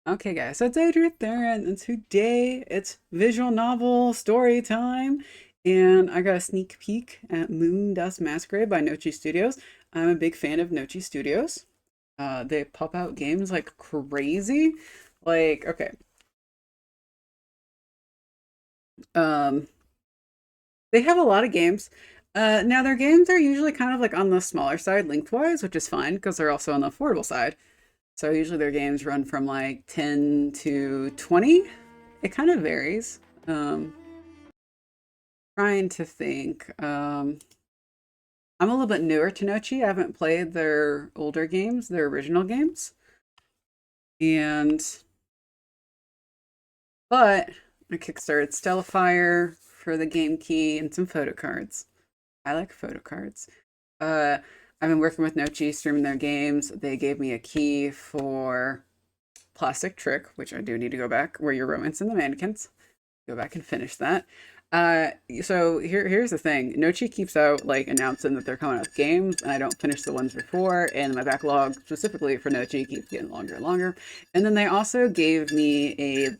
Okay, guys, so it's Adrian there, and today it's visual novel story time. And I got a sneak peek at Moondusk Masquerade by Nochi Studios. I'm a big fan of Nochi Studios. They pop out games like crazy. Like, okay, um, they have a lot of games. Now their games are usually kind of like on the smaller side lengthwise, which is fine because they're also on the affordable side. So usually their games run from like 10 to 20. It kind of varies. Trying to think. I'm a little bit newer to Nochi. I haven't played their older games, their original games. And but I kickstarted Stellafire for the game key and some photo cards. I like photo cards. Uh I've been working with Nochi, streaming their games. They gave me a key for Plastic Trick, which I do need to go back, where you're romancing the mannequins. Go back and finish that. Uh, so here's the thing. Nochi keeps out like announcing that they're coming out with games, and I don't finish the ones before, and my backlog specifically for Nochi keeps getting longer and longer. And then they also gave me a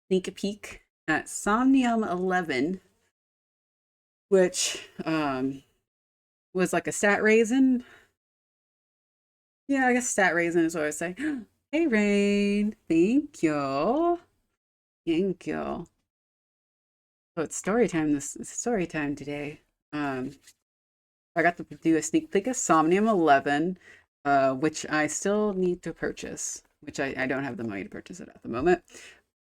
sneak peek at Somnium 11, which was like a stat raisin. Yeah, I guess stat raisin is what I would say. Hey Rain, thank you. Thank you. So it's story time. This is story time today. Um, I got to do a sneak peek of Somnium 11, which I still need to purchase, which I don't have the money to purchase it at the moment.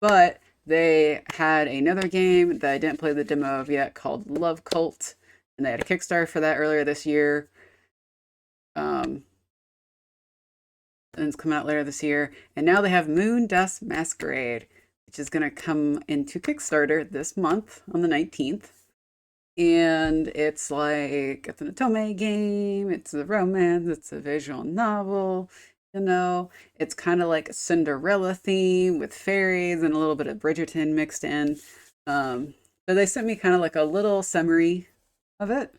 But they had another game that I didn't play the demo of yet called Love Cult, and they had a Kickstarter for that earlier this year. Um, and it's coming out later this year. And now they have Moondusk Masquerade, which is going to come into Kickstarter this month on the 19th. And it's like it's an Otome game, it's a romance, it's a visual novel, it's kind of like a Cinderella theme with fairies and a little bit of Bridgerton mixed in. So they sent me kind of like a little summary of it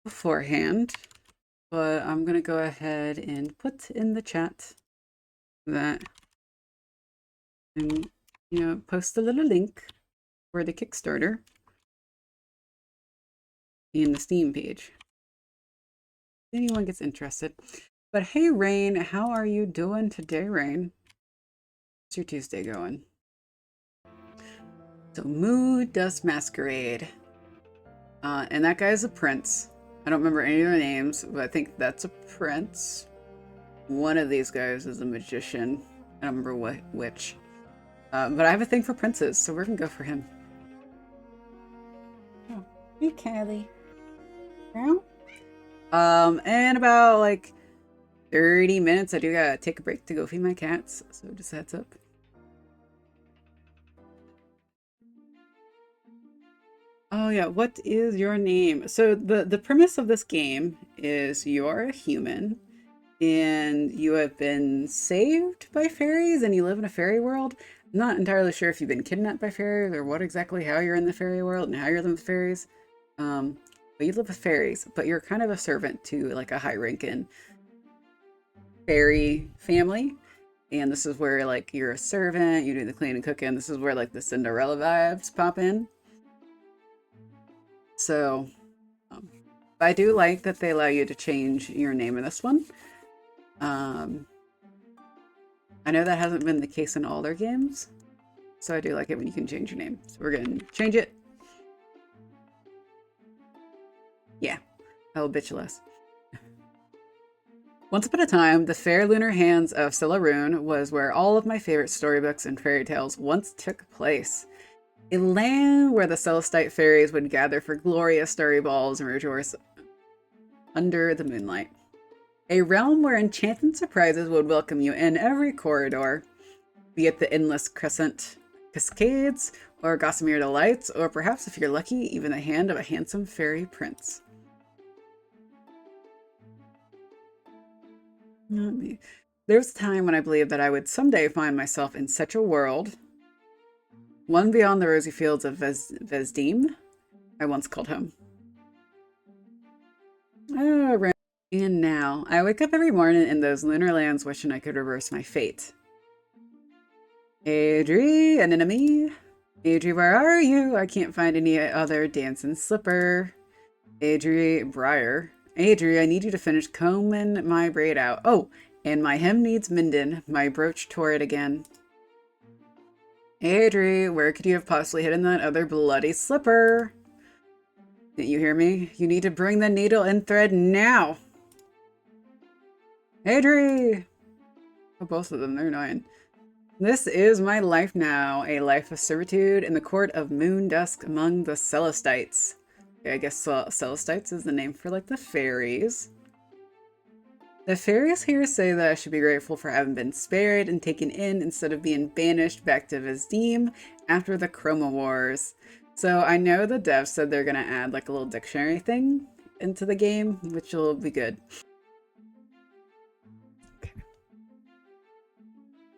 beforehand, but I'm gonna go ahead and put in the chat that and post a little link for the Kickstarter in the Steam page. If anyone gets interested. But hey, Rain, how are you doing today, Rain? How's your Tuesday going? So, Moondusk Masquerade. And that guy's a prince. I don't remember any of their names, but I think that's a prince. One of these guys is a magician. I don't remember which. But I have a thing for princes, so we're gonna go for him. Oh, hey, Callie. Meow. In about like 30 minutes, I do gotta take a break to go feed my cats, so just a heads up. Oh yeah, what is your name? So the premise of this game is you're a human and you have been saved by fairies and you live in a fairy world. I'm not entirely sure if you've been kidnapped by fairies or what exactly how you're in the fairy world and how you're living with fairies. Um, but you live with fairies, but you're kind of a servant to like a high-ranking fairy family. And this is where like you're a servant, you do the cleaning and cooking. This is where like the Cinderella vibes pop in. So Um, I do like that they allow you to change your name in this one. Um, I know that hasn't been the case in all their games, so I do like it when you can change your name. So we're going to change it. Yeah, I'll bitch less. Once upon a time, the fair lunar hands of Silarune was where all of my favorite storybooks and fairy tales once took place. A land where the Celestite fairies would gather for glorious starry balls and rejoice under the moonlight. A realm where enchanted surprises would welcome you in every corridor, be it the endless crescent cascades, or gossamer delights, or perhaps if you're lucky, even the hand of a handsome fairy prince. There was a time when I believed that I would someday find myself in such a world, one beyond the rosy fields of Vesdim, I once called home. Oh, and now, I wake up every morning in those lunar lands wishing I could reverse my fate. Adri, an enemy. Adri, where are you? I can't find any other dancing slipper. Adri, Briar. Adri, I need you to finish combing my braid out. Oh, and my hem needs mending. My brooch tore it again. Adri, where could you have possibly hidden that other bloody slipper? Didn't you hear me? You need to bring the needle and thread now. Adri! Oh, both of them, they're annoying. This is my life now, a life of servitude in the court of Moondusk among the Celestites. Okay, I guess Celestites is the name for, like, the fairies. The fairies here say that I should be grateful for having been spared and taken in instead of being banished back to Vizdim after the Chroma Wars. So I know the devs said they're gonna add like a little dictionary thing into the game, which will be good. Okay.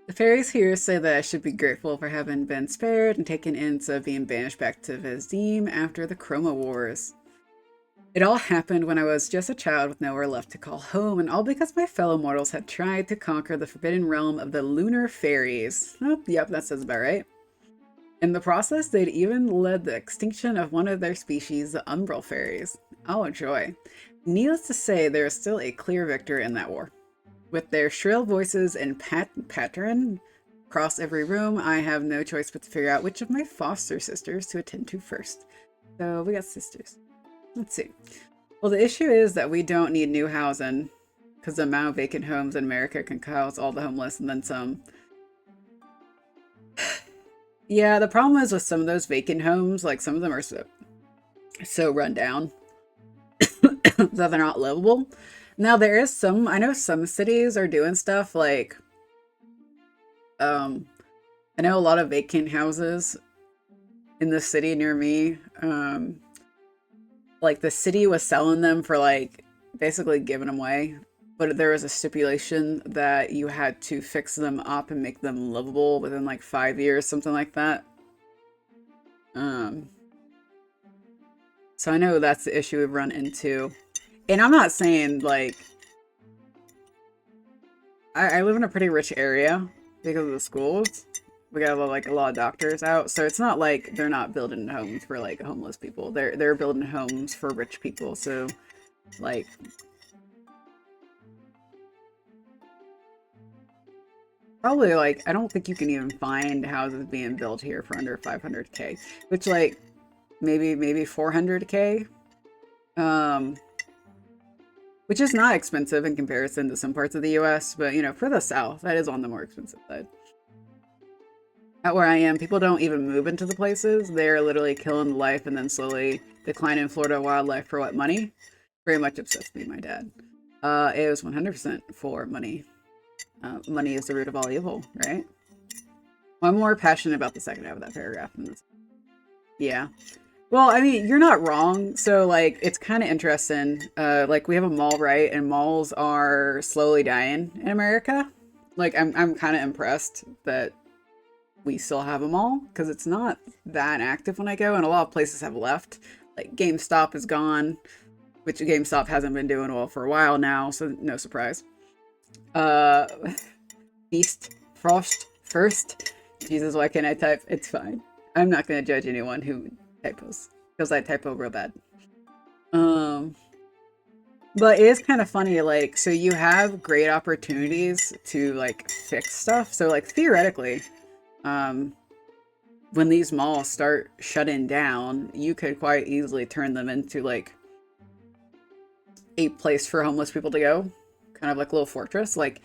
The fairies here say that I should be grateful for having been spared and taken in instead of being banished back to Vizdim after the Chroma Wars. It all happened when I was just a child with nowhere left to call home, and all because my fellow mortals had tried to conquer the forbidden realm of the lunar fairies. Oh, yep, that sounds about right. In the process, they'd even led the extinction of one of their species, the umbral fairies. Oh, joy. Needless to say, there is still a clear victor in that war. With their shrill voices and pattern across every room, I have no choice but to figure out which of my foster sisters to attend to first. So we got sisters. Let's see. Well, the issue is that we don't need new housing because the amount of vacant homes in America can house all the homeless and then some. Yeah, the problem is with some of those vacant homes, like some of them are so run down that they're not livable. Now there is some, I know some cities are doing stuff like, I know a lot of vacant houses in the city near me, like the city was selling them for like basically giving them away, but there was a stipulation that you had to fix them up and make them livable within like 5 years, something like that. So I know that's the issue we've run into. And I'm not saying like, I live in a pretty rich area because of the schools. We got like a lot of doctors out, so it's not like they're not building homes for like homeless people. They're building homes for rich people. So like, probably like, I don't think you can even find houses being built here for under 500K, which like maybe 400K, which is not expensive in comparison to some parts of the US, but you know, for the South, that is on the more expensive side. At where I am, people don't even move into the places. They're literally killing life and then slowly declining Florida wildlife for what? Money? Very much obsessed with me, my dad. It was 100% for money. Money is the root of all evil, right? Well, I'm more passionate about the second half of that paragraph than this. Yeah. Well, I mean, you're not wrong. So, like, it's kind of interesting. Like, we have a mall, right? And malls are slowly dying in America. Like, I'm kind of impressed that we still have a mall because it's not that active when I go, and a lot of places have left. Like, GameStop is gone, which GameStop hasn't been doing well for a while now, so no surprise. Feast, Frost, First. Jesus, why can't I type? It's fine. I'm not going to judge anyone who typos, because I typo real bad. But it is kind of funny, like, so you have great opportunities to, like, fix stuff. So, like, theoretically, when these malls start shutting down, you could quite easily turn them into, like, a place for homeless people to go. Kind of like a little fortress. Like,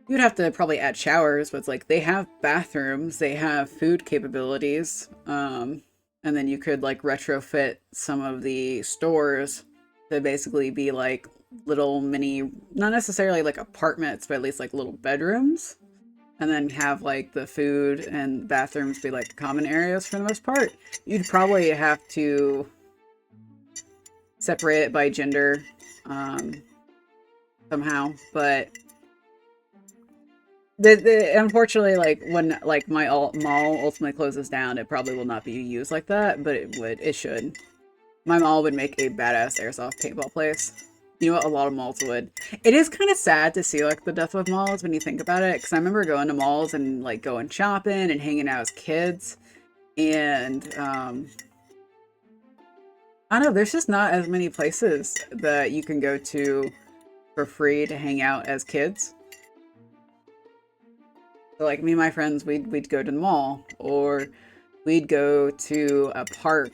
you'd have to probably add showers, but it's like, they have bathrooms, they have food capabilities, and then you could, like, retrofit some of the stores to basically be, like, little mini, not necessarily, like, apartments, but at least, like, little bedrooms. And then have, like, the food and bathrooms be, like, common areas for the most part. You'd probably have to separate it by gender, somehow, but unfortunately, like, when, like, my mall ultimately closes down, it probably will not be used like that, but it should. My mall would make a badass airsoft paintball place. You know what? A lot of malls would. It is kind of sad to see like the death of malls when you think about it, because I remember going to malls and like going shopping and hanging out as kids, and I don't know. There's just not as many places that you can go to for free to hang out as kids. So like me and my friends, we'd go to the mall, or we'd go to a park.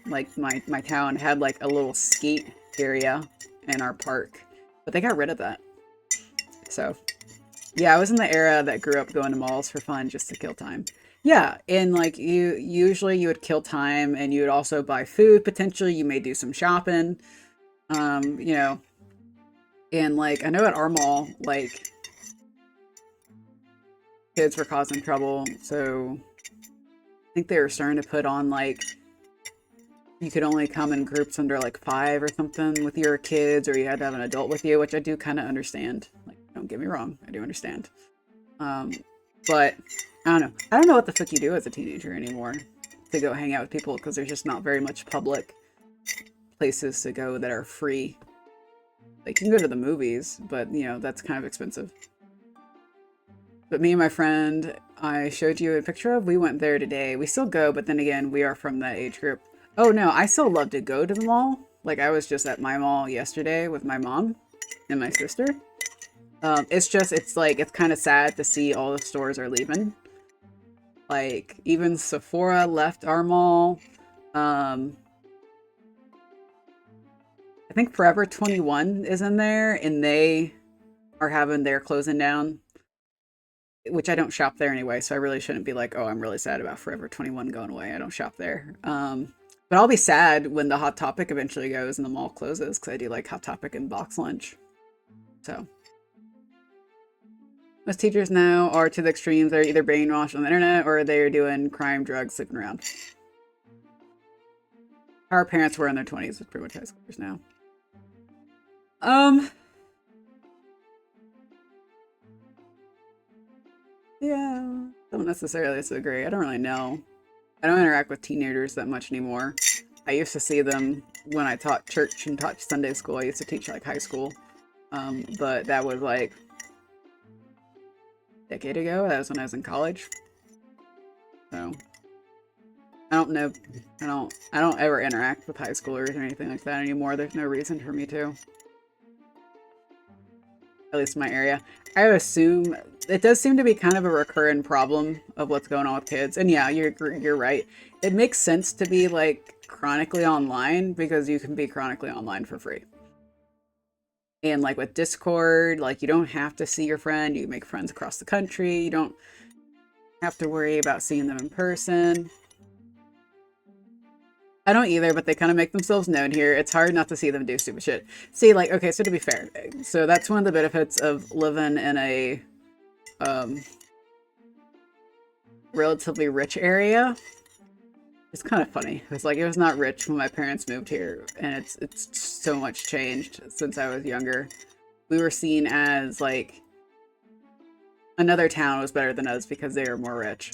Like my town had like a little skate area in our park, but they got rid of that. So yeah, I was in the era that grew up going to malls for fun just to kill time. Yeah, and like you would kill time, and you would also buy food potentially. You may do some shopping. You know, and like I know at our mall, like kids were causing trouble, so I think they were starting to put on like you could only come in groups under like 5 or something with your kids, or you had to have an adult with you, which I do kind of understand. Like, don't get me wrong, I do understand. But I don't know. I don't know what the fuck you do as a teenager anymore to go hang out with people, because there's just not very much public places to go that are free. Like you can go to the movies, but you know, that's kind of expensive. But me and my friend I showed you a picture of, we went there today. We still go, but then again, we are from that age group. Oh no, I still love to go to the mall. Like I was just at my mall yesterday with my mom and my sister. It's just, it's like, it's kind of sad to see all the stores are leaving. Like even Sephora left our mall. I think Forever 21 is in there, and they are having their closing down, which I don't shop there anyway, so I really shouldn't be like, oh, I'm really sad about Forever 21 going away. I don't shop there. But I'll be sad when the Hot Topic eventually goes and the mall closes, because I do like Hot Topic and box lunch. So most teachers now are to the extremes. They're either brainwashed on the internet or they're doing crime, drugs, sleeping around. Our parents were in their 20s. It's pretty much high schoolers now. Yeah, don't necessarily disagree. I don't really know. I don't interact with teenagers that much anymore. I used to see them when I taught church and taught Sunday school. I used to teach like high school. But that was like a decade ago. That was when I was in college. So I don't know. I don't ever interact with high schoolers or anything like that anymore. There's no reason for me to. At least in my area. I would assume it does seem to be kind of a recurring problem of what's going on with kids. And yeah, you're right. It makes sense to be like chronically online, because you can be chronically online for free. And like with Discord, like you don't have to see your friend. You make friends across the country. You don't have to worry about seeing them in person. I don't either, but they kind of make themselves known here. It's hard not to see them do stupid shit. See, like, okay, so to be fair, so that's one of the benefits of living in a relatively rich area. It's kind of funny. It's like it was not rich when my parents moved here, and it's so much changed since I was younger. We were seen as like another town was better than us because they were more rich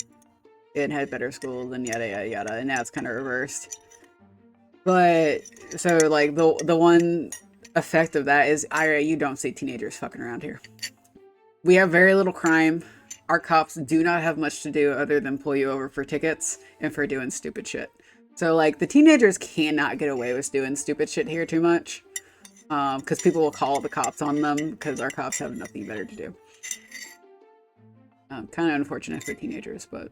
and had better schools and yada yada yada, and now it's kind of reversed. But so like the one effect of that is you don't see teenagers fucking around here. We have very little crime. Our cops do not have much to do other than pull you over for tickets and for doing stupid shit. So like the teenagers cannot get away with doing stupid shit here too much, because people will call the cops on them because our cops have nothing better to do. Kind of unfortunate for teenagers, but.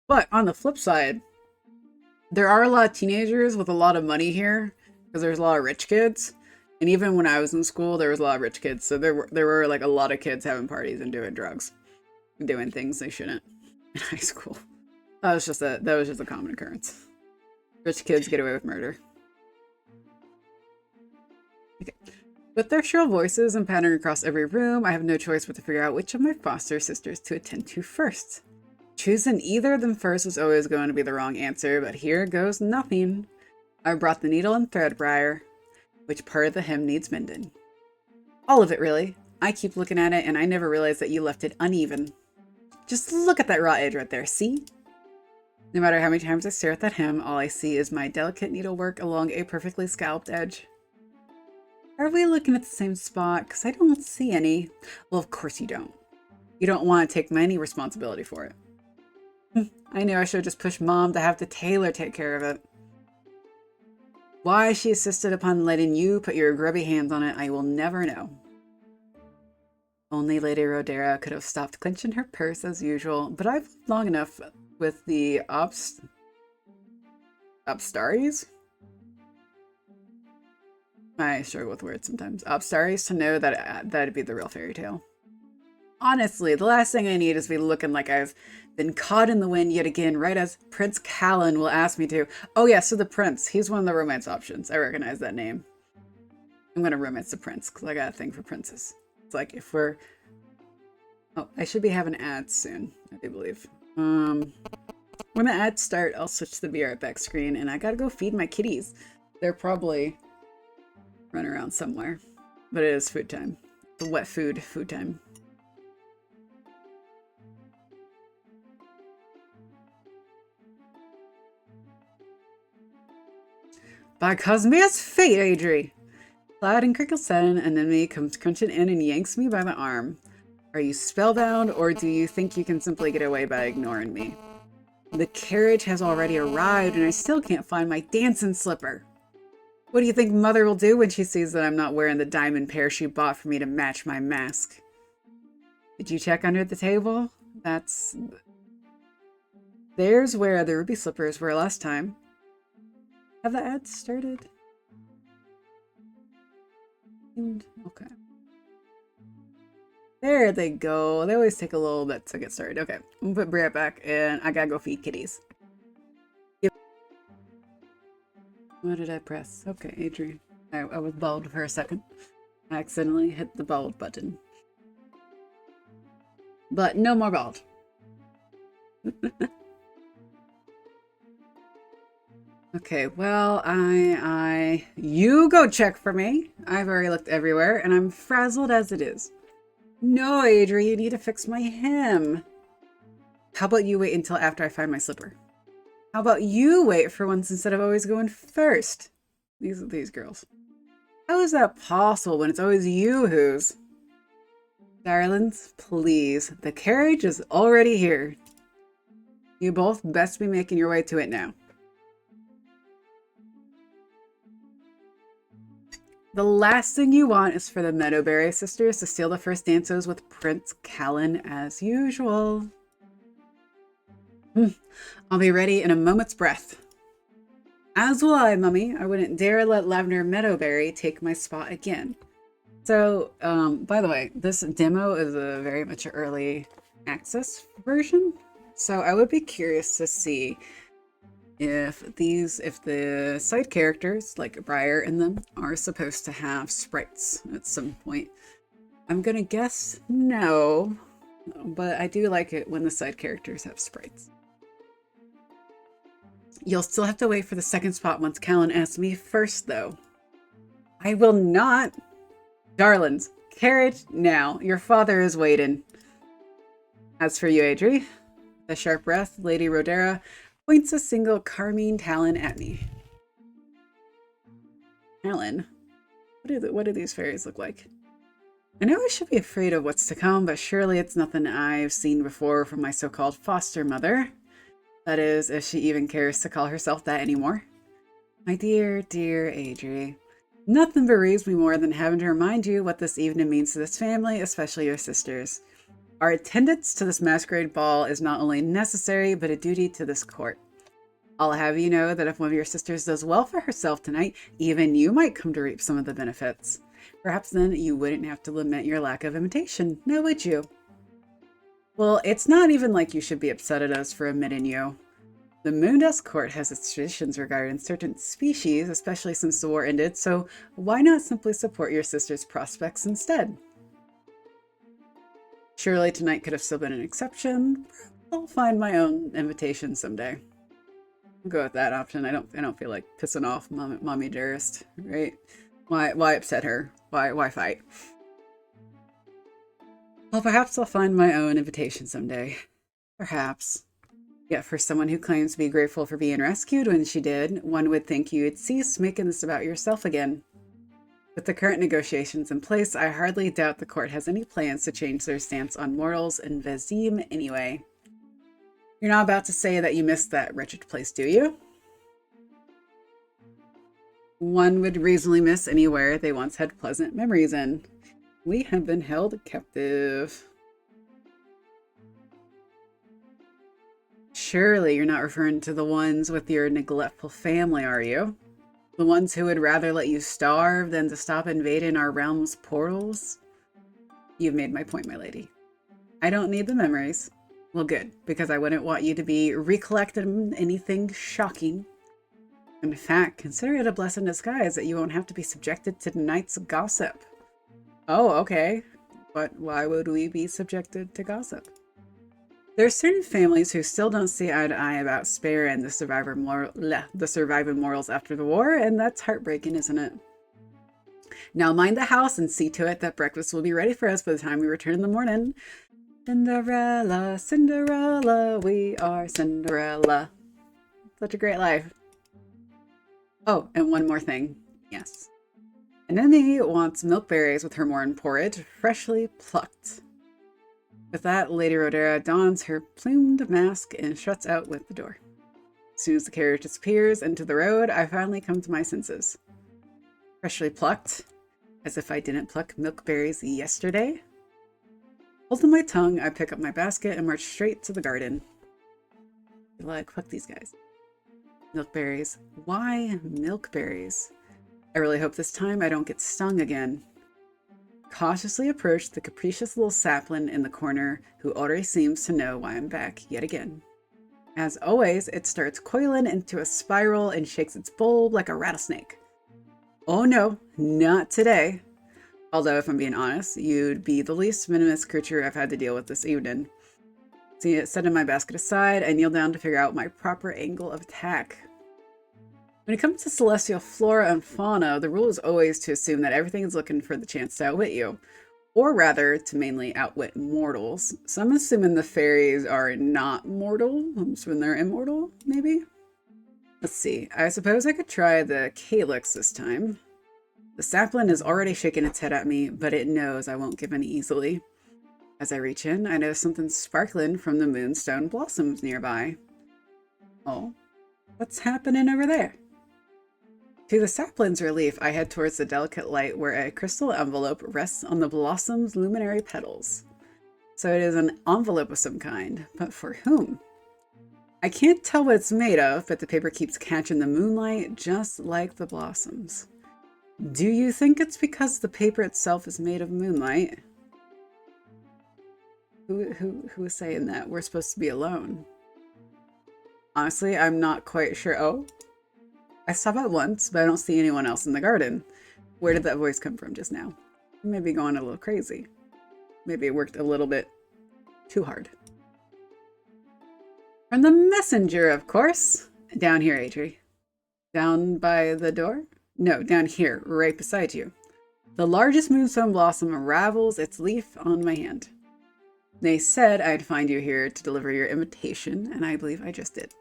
But on the flip side, there are a lot of teenagers with a lot of money here, because there's a lot of rich kids. And even when I was in school, there was a lot of rich kids. So there were like a lot of kids having parties and doing drugs, and doing things they shouldn't in high school. That was just a common occurrence. Rich kids get away with murder. Okay. With their shrill voices and pattern across every room, I have no choice but to figure out which of my foster sisters to attend to first. Choosing either of them first was always going to be the wrong answer, but here goes nothing. I brought the needle and thread, Briar. Which part of the hem needs mending? All of it, really. I keep looking at it, and I never realized that you left it uneven. Just look at that raw edge right there, see? No matter how many times I stare at that hem, all I see is my delicate needlework along a perfectly scalped edge. Are we looking at the same spot? Because I don't see any. Well, of course you don't. You don't want to take any responsibility for it. I knew I should have just pushed Mom to have the tailor take care of it. Why she insisted upon letting you put your grubby hands on it, I will never know. Only Lady Rodera could have stopped clenching her purse as usual, but I've lived long enough with the Obstaries? I struggle with words sometimes. Obstaries to know that that'd be the real fairy tale. Honestly, the last thing I need is to be looking like I've been caught in the wind yet again, right as Prince Callan will ask me to. Oh yeah, so the prince. He's one of the romance options. I recognize that name. I'm gonna romance the prince, because I got a thing for princes. It's like if we're... Oh, I should be having ads soon, I do believe. When the ads start, I'll switch to the Be Right Back screen, and I gotta go feed my kitties. They're probably running around somewhere. But it is food time. The wet food time. By Cosmea's fate, Adri! Cloud and Crickle said, and then me comes crunching in and yanks me by the arm. Are you spellbound, or do you think you can simply get away by ignoring me? The carriage has already arrived, and I still can't find my dancing slipper. What do you think Mother will do when she sees that I'm not wearing the diamond pair she bought for me to match my mask? Did you check under the table? There's where the ruby slippers were last time. Have the ads started? Okay. There they go. They always take a little bit to get started. Okay, I'm gonna put Bria back, and I gotta go feed kitties. Yep. What did I press? Okay, Adrian. I was bald for a second. I accidentally hit the bald button. But no more bald. Okay, well, you go check for me. I've already looked everywhere, and I'm frazzled as it is. No, Adri, you need to fix my hem. How about you wait until after I find my slipper? How about you wait for once instead of always going first? These girls. How is that possible when it's always you who's... Darlings, please. The carriage is already here. You both best be making your way to it now. The last thing you want is for the Meadowberry sisters to steal the first dances with Prince Callan as usual. I'll be ready in a moment's breath. As will I, Mummy. I wouldn't dare let Lavender Meadowberry take my spot again. So, by the way, this demo is a very much early access version. So I would be curious to see if the side characters, like Briar in them, are supposed to have sprites at some point. I'm gonna guess no, but I do like it when the side characters have sprites. You'll still have to wait for the second spot once Callan asks me first, though. I will not. Darlings, carriage now. Your father is waiting. As for you, Adri, the sharp breath, Lady Rodera points a single carmine talon at me. Talon? What do these fairies look like? I know I should be afraid of what's to come, but surely it's nothing I've seen before from my so-called foster mother. That is, if she even cares to call herself that anymore. My dear, dear Adri. Nothing bereaves me more than having to remind you what this evening means to this family, especially your sisters. Our attendance to this masquerade ball is not only necessary, but a duty to this court. I'll have you know that if one of your sisters does well for herself tonight, even you might come to reap some of the benefits. Perhaps then you wouldn't have to lament your lack of invitation, now would you? Well, it's not even like you should be upset at us for omitting you. The Moondusk Court has its traditions regarding certain species, especially since the war ended, so why not simply support your sister's prospects instead? Surely tonight could have still been an exception. I'll find my own invitation someday. I'll go with that option. I don't feel like pissing off Mommy Dearest, right? Why upset her? Why fight? Well, perhaps I'll find my own invitation someday. Perhaps. Yet for someone who claims to be grateful for being rescued when she did, one would think you'd cease making this about yourself again. With the current negotiations in place, I hardly doubt the court has any plans to change their stance on mortals in Vezim anyway. You're not about to say that you missed that wretched place, do you? One would reasonably miss anywhere they once had pleasant memories in. We have been held captive. Surely you're not referring to the ones with your neglectful family, are you? The ones who would rather let you starve than to stop invading our realm's portals? You've made my point, my lady. I don't need the memories. Well, good, because I wouldn't want you to be recollecting anything shocking. In fact, consider it a blessing in disguise that you won't have to be subjected to tonight's gossip. Oh, okay. But why would we be subjected to gossip? There are certain families who still don't see eye to eye about sparing the surviving morals after the war, and that's heartbreaking, isn't it? Now mind the house and see to it that breakfast will be ready for us by the time we return in the morning. Cinderella, Cinderella, we are Cinderella. Such a great life. Oh, and one more thing. Yes. An enemy wants milkberries with her morn porridge, freshly plucked. With that, Lady Rodera dons her plumed mask and shuts out with the door. As soon as the carriage disappears into the road, I finally come to my senses. Freshly plucked? As if I didn't pluck milkberries yesterday? Holding my tongue, I pick up my basket and march straight to the garden. Like, fuck these guys. Milkberries. Why milkberries? I really hope this time I don't get stung again. Cautiously approach the capricious little sapling in the corner who already seems to know why I'm back yet again. As always, it starts coiling into a spiral and shakes its bulb like a rattlesnake. Oh no, not today. Although, if I'm being honest, you'd be the least venomous creature I've had to deal with this evening. Setting my basket aside, I kneel down to figure out my proper angle of attack. When it comes to celestial flora and fauna, the rule is always to assume that everything is looking for the chance to outwit you. Or rather, to mainly outwit mortals. So I'm assuming the fairies are not mortal. I'm assuming they're immortal, maybe? Let's see. I suppose I could try the calyx this time. The sapling is already shaking its head at me, but it knows I won't give in easily. As I reach in, I notice something sparkling from the moonstone blossoms nearby. Oh, what's happening over there? To the sapling's relief, I head towards the delicate light where a crystal envelope rests on the blossom's luminary petals. So it is an envelope of some kind, but for whom? I can't tell what it's made of, but the paper keeps catching the moonlight just like the blossoms. Do you think it's because the paper itself is made of moonlight? Who is saying that? We're supposed to be alone. Honestly, I'm not quite sure. Oh, I saw that once, but I don't see anyone else in the garden. Where did that voice come from just now? Maybe going a little crazy. Maybe it worked a little bit too hard. From the messenger, of course. Down here, Adri. Down by the door? No, down here, right beside you. The largest moonstone blossom unravels its leaf on my hand. They said I'd find you here to deliver your invitation, and I believe I just did.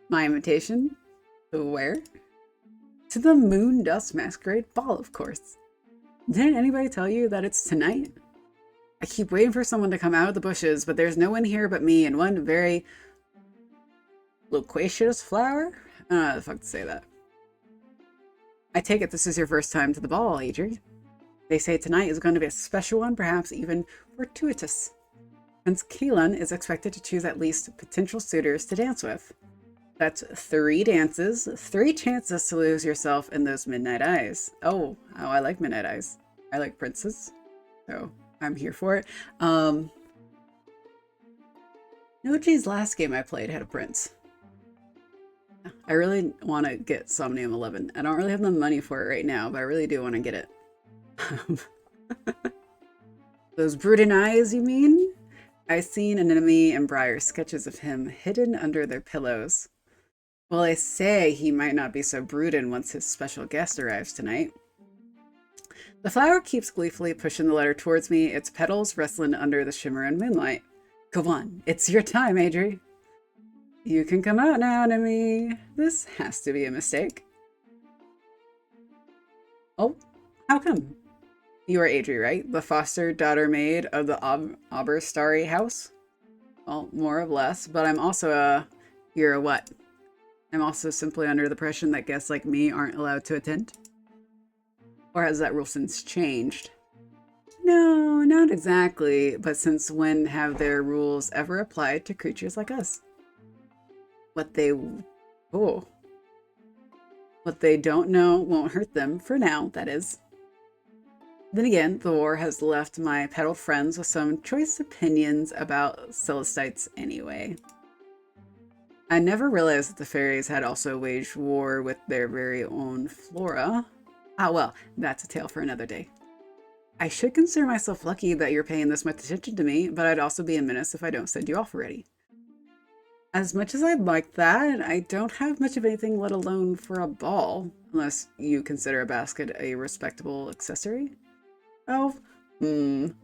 My invitation? To where? To the Moondusk Masquerade Ball, of course. Didn't anybody tell you that it's tonight? I keep waiting for someone to come out of the bushes, but there's no one here but me and one very loquacious flower? I don't know how the fuck to say that. I take it this is your first time to the ball, Adri. They say tonight is going to be a special one, perhaps even fortuitous. Prince Keelan is expected to choose at least potential suitors to dance with. That's 3 dances, 3 chances to lose yourself in those midnight eyes. Oh, I like midnight eyes. I like princes, so I'm here for it. Nochi's last game I played had a prince. I really want to get Somnium 11. I don't really have the money for it right now, but I really do want to get it. Those brooding eyes, you mean? I've seen Anemone and Briar sketches of him hidden under their pillows. Well, I say he might not be so brooding once his special guest arrives tonight. The flower keeps gleefully pushing the letter towards me, its petals rustling under the shimmer and moonlight. Go on, it's your time, Adri. You can come out now, Nemi. This has to be a mistake. Oh, how come? You are Adri, right? The foster daughter maid of the Starry house? Well, more or less, but I'm also you're a what? I'm also simply under the impression that guests like me aren't allowed to attend? Or has that rule since changed? No, not exactly, but since when have their rules ever applied to creatures like us? What they... Oh. What they don't know won't hurt them, for now, that is. Then again, the war has left my petal friends with some choice opinions about Celestites anyway. I never realized that the fairies had also waged war with their very own flora. Ah, well, that's a tale for another day. I should consider myself lucky that you're paying this much attention to me, but I'd also be a menace if I don't send you off already. As much as I'd like that, I don't have much of anything, let alone for a ball, unless you consider a basket a respectable accessory. Oh,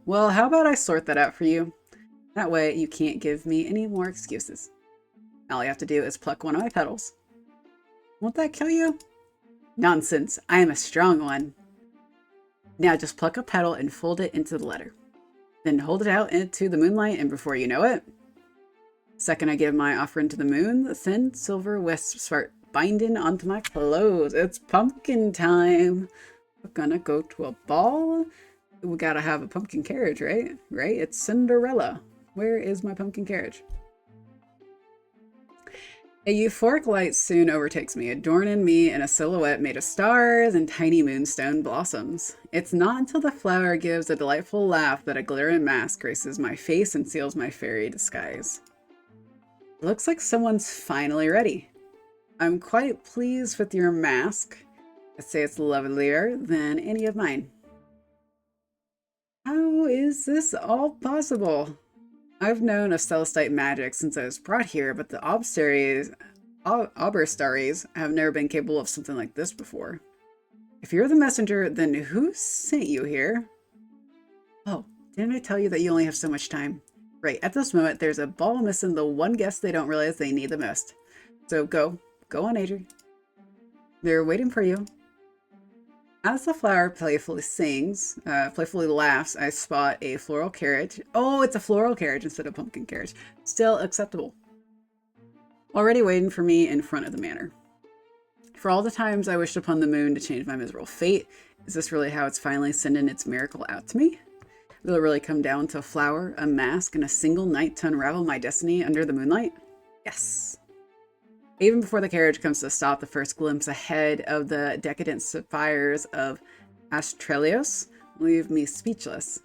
well, how about I sort that out for you? That way you can't give me any more excuses. All you have to do is pluck one of my petals. Won't that kill you? Nonsense, I am a strong one. Now just pluck a petal and fold it into the letter. Then hold it out into the moonlight, and before you know it, second I give my offering to the moon, the thin silver wisps start binding onto my clothes. It's pumpkin time. We're gonna go to a ball. We gotta have a pumpkin carriage, right? Right? It's Cinderella. Where is my pumpkin carriage? A euphoric light soon overtakes me, adorning me in a silhouette made of stars and tiny moonstone blossoms. It's not until the flower gives a delightful laugh that a glittering mask graces my face and seals my fairy disguise. Looks like someone's finally ready. I'm quite pleased with your mask. I'd say it's lovelier than any of mine. How is this all possible? I've known of Celestite magic since I was brought here, but the Obstaries have never been capable of something like this before. If you're the messenger, then who sent you here? Oh, didn't I tell you that you only have so much time? Right, at this moment, there's a ball missing the one guest they don't realize they need the most. So go on, Adri. They're waiting for you. As the flower playfully laughs, I spot a floral carriage. Oh, it's a floral carriage instead of pumpkin carriage. Still acceptable. Already waiting for me in front of the manor. For all the times I wished upon the moon to change my miserable fate, is this really how it's finally sending its miracle out to me? Will it really come down to a flower, a mask, and a single night to unravel my destiny under the moonlight? Yes. Even before the carriage comes to a stop, the first glimpse ahead of the decadent sapphires of Astrelios leave me speechless.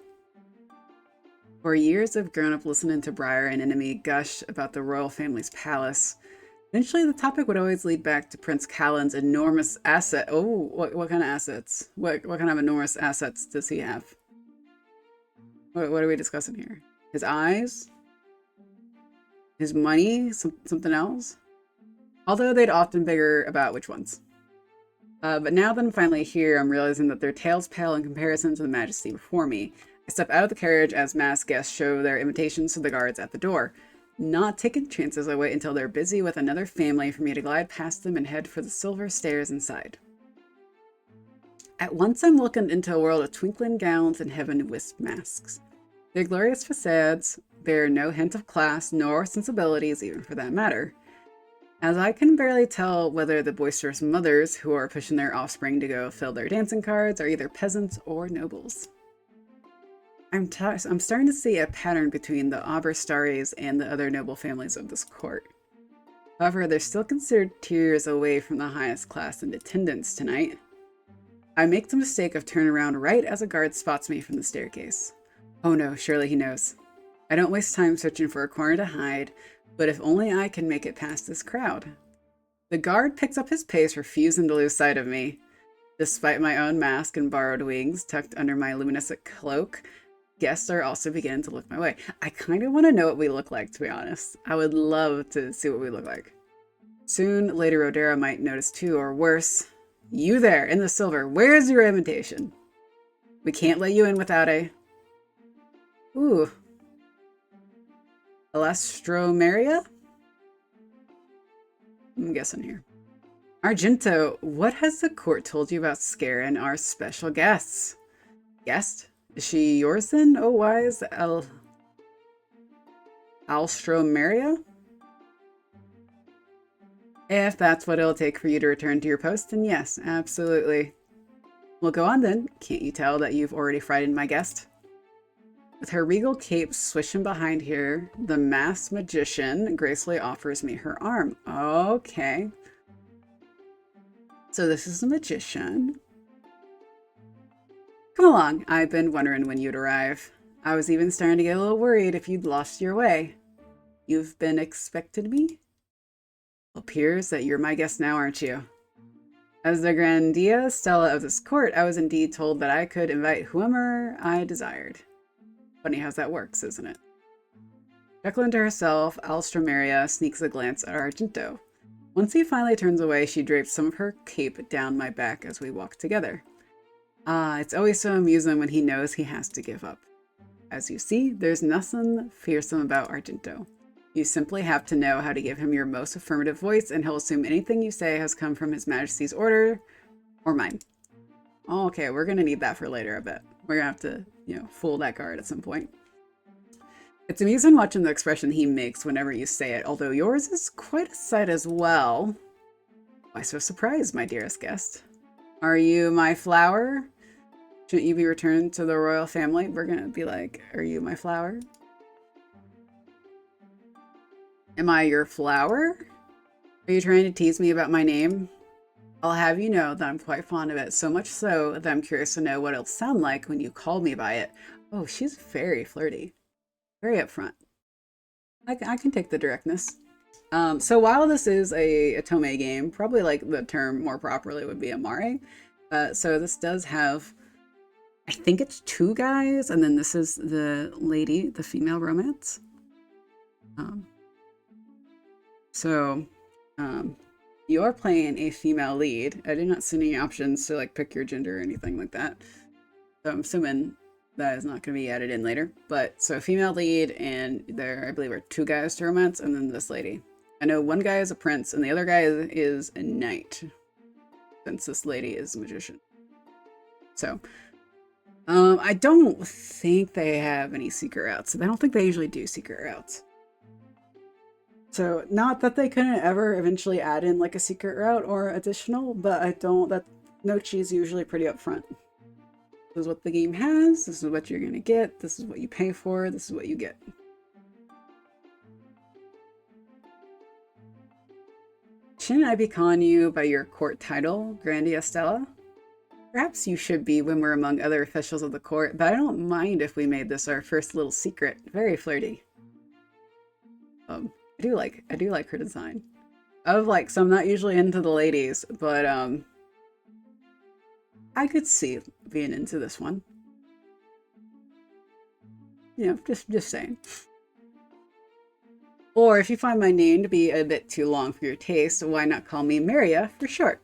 For years, I've grown up listening to Briar and Enemy gush about the royal family's palace. Eventually, the topic would always lead back to Prince Callan's enormous asset. Oh, what kind of assets? What kind of enormous assets does he have? What are we discussing here? His eyes? His money? Something else? Although they'd often bigger about which ones. But now that I'm finally here, I'm realizing that their tails pale in comparison to the majesty before me. I step out of the carriage as masked guests show their invitations to the guards at the door. Not taking chances, I wait until they're busy with another family for me to glide past them and head for the silver stairs inside. At once I'm looking into a world of twinkling gowns and heaven wisp masks. Their glorious facades bear no hint of class nor sensibilities, even for that matter, as I can barely tell whether the boisterous mothers who are pushing their offspring to go fill their dancing cards are either peasants or nobles. I'm starting to see a pattern between the Starries and the other noble families of this court. However, they're still considered tiers away from the highest class in attendance tonight. I make the mistake of turning around right as a guard spots me from the staircase. Oh no, surely he knows. I don't waste time searching for a corner to hide, but if only I can make it past this crowd. The guard picks up his pace, refusing to lose sight of me. Despite my own mask and borrowed wings tucked under my luminescent cloak, guests are also beginning to look my way. I kind of want to know what we look like, to be honest. I would love to see what we look like. Soon, Lady Rodera might notice too, or worse, you there in the silver, where's your invitation? We can't let you in without a... Ooh. Elastromeria? I'm guessing here. Argento, what has the court told you about Scarin, our special guests? Guest? Is she yours then, oh wise Alstromeria? If that's what it'll take for you to return to your post, then yes, absolutely. Well, go on then. Can't you tell that you've already frightened my guest? With her regal cape swishing behind her, the masked magician gracefully offers me her arm. Okay. So this is a magician. Come along. I've been wondering when you'd arrive. I was even starting to get a little worried if you'd lost your way. You've been expecting me? Appears that you're my guest now, aren't you? As the Grandia Stella of this court, I was indeed told that I could invite whomever I desired. Funny how that works, isn't it? Chuckling to herself, Alstromeria sneaks a glance at Argento. Once he finally turns away, she drapes some of her cape down my back as we walk together. Ah, it's always so amusing when he knows he has to give up. As you see, there's nothing fearsome about Argento. You simply have to know how to give him your most affirmative voice, and he'll assume anything you say has come from His Majesty's order or mine. Oh, okay, we're going to need that for later, I bet. We're going to have to, fool that guard at some point. It's amusing watching the expression he makes whenever you say it, although yours is quite a sight as well. Why so surprised, my dearest guest? Are you my flower? Shouldn't you be returned to the royal family? We're going to be like, are you my flower? Am I your flower? Are you trying to tease me about my name? I'll have you know that I'm quite fond of it, so much so that I'm curious to know what it'll sound like when you call me by it. Oh, she's very flirty. Very upfront. I can take the directness. So while this is a Otome game, probably like the term more properly would be Amare. So this does have, I think it's 2 guys, and then this is the lady, the female romance. You are playing a female lead. I did not see any options to like pick your gender or anything like that. So I'm assuming that is not going to be added in later. But so female lead, and there I believe are 2 guys to romance, and then this lady. I know one guy is a prince and the other guy is a knight, since this lady is a magician. So I don't think they have any secret routes. I don't think they usually do secret routes. So not that they couldn't ever eventually add in like a secret route or additional, but that Nochi is usually pretty upfront. This is what the game has, this is what you're gonna get, this is what you pay for, this is what you get. Shouldn't I be calling you by your court title, Grandia Stella? Perhaps you should be when we're among other officials of the court, but I don't mind if we made this our first little secret. Very flirty. I do like her design. So I'm not usually into the ladies, but I could see being into this one. Just saying. Or if you find my name to be a bit too long for your taste, why not call me Maria for short?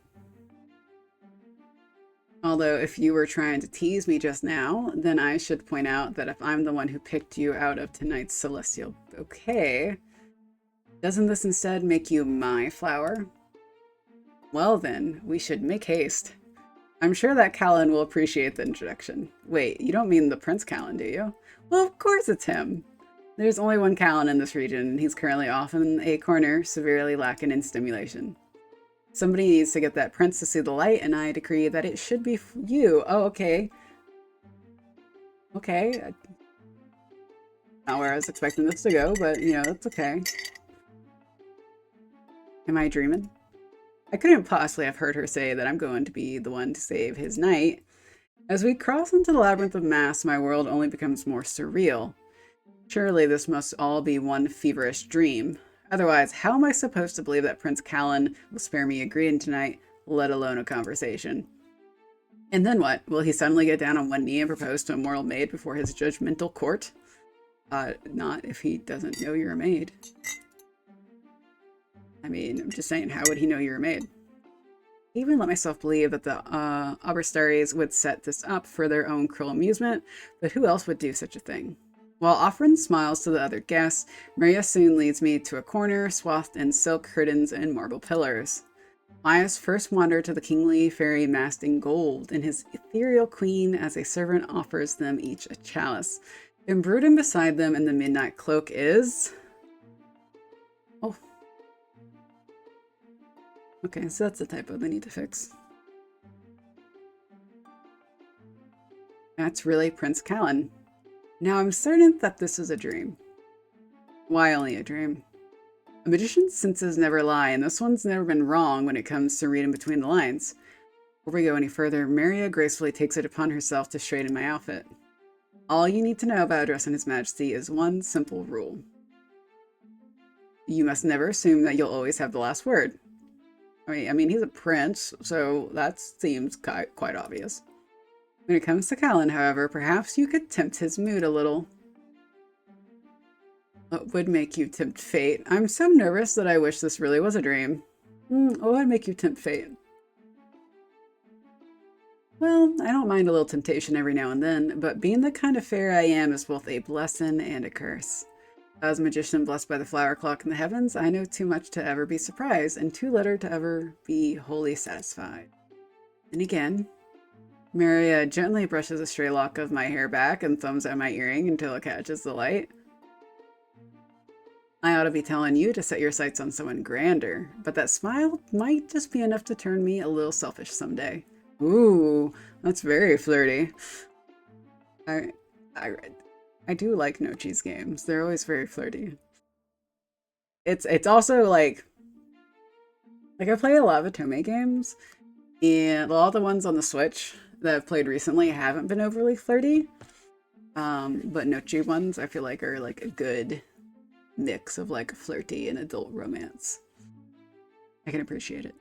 Although if you were trying to tease me just now, then I should point out that if I'm the one who picked you out of tonight's celestial bouquet, doesn't this instead make you my flower? Well then, we should make haste. I'm sure that Callan will appreciate the introduction. Wait, you don't mean the Prince Callan, do you? Well, of course it's him. There's only one Callan in this region, and he's currently off in a corner, severely lacking in stimulation. Somebody needs to get that prince to see the light, and I decree that it should be you. Oh, okay. Okay. Not where I was expecting this to go, but, that's okay. Am I dreaming? I couldn't possibly have heard her say that I'm going to be the one to save his knight. As we cross into the labyrinth of masks, my world only becomes more surreal. Surely this must all be one feverish dream. Otherwise, how am I supposed to believe that Prince Callan will spare me a greeting tonight, let alone a conversation? And then what? Will he suddenly get down on one knee and propose to a mortal maid before his judgmental court? Not if he doesn't know you're a maid. I mean, I'm just saying, how would he know you're a maid? I even let myself believe that the Aberstaries would set this up for their own cruel amusement, but who else would do such a thing? While offering smiles to the other guests, Maria soon leads me to a corner swathed in silk curtains and marble pillars. My eyes first wander to the kingly fairy masked in gold and his ethereal queen as a servant offers them each a chalice. Embroidered beside them in the midnight cloak is... Oh. Okay, so that's the typo they need to fix. That's really Prince Callan. Now I'm certain that this is a dream. Why only a dream? A magician's senses never lie, and this one's never been wrong when it comes to reading between the lines. Before we go any further, Maria gracefully takes it upon herself to straighten my outfit. All you need to know about addressing His Majesty is one simple rule. You must never assume that you'll always have the last word. I mean, he's a prince, so that seems quite obvious. When it comes to Callan, however, perhaps you could tempt his mood a little. What would make you tempt fate? I'm so nervous that I wish this really was a dream. What would make you tempt fate? Well, I don't mind a little temptation every now and then, but being the kind of fairy I am is both a blessing and a curse. As a magician blessed by the flower clock in the heavens, I know too much to ever be surprised, and too little to ever be wholly satisfied. And again, Maria gently brushes a stray lock of my hair back and thumbs at my earring until it catches the light. I ought to be telling you to set your sights on someone grander, but that smile might just be enough to turn me a little selfish someday. Ooh, that's very flirty. I do like Nochi's games. They're always very flirty. It's also like I play a lot of Otome games, and a lot of the ones on the Switch that I've played recently haven't been overly flirty. But Nochi ones I feel like are like a good mix of like flirty and adult romance. I can appreciate it.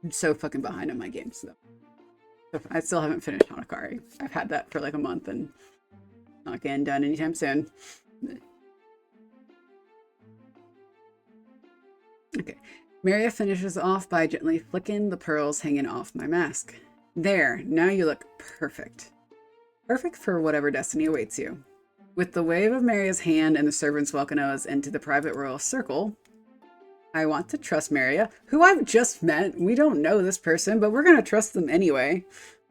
I'm so fucking behind on my games though. I still haven't finished Hanakari. I've had that for like a month and not getting done anytime soon. Okay. Maria finishes off by gently flicking the pearls hanging off my mask. There, now you look perfect. Perfect for whatever destiny awaits you. With the wave of Maria's hand and the servants welcoming us into the private royal circle, I want to trust Maria, who I've just met. We don't know this person, but we're going to trust them anyway.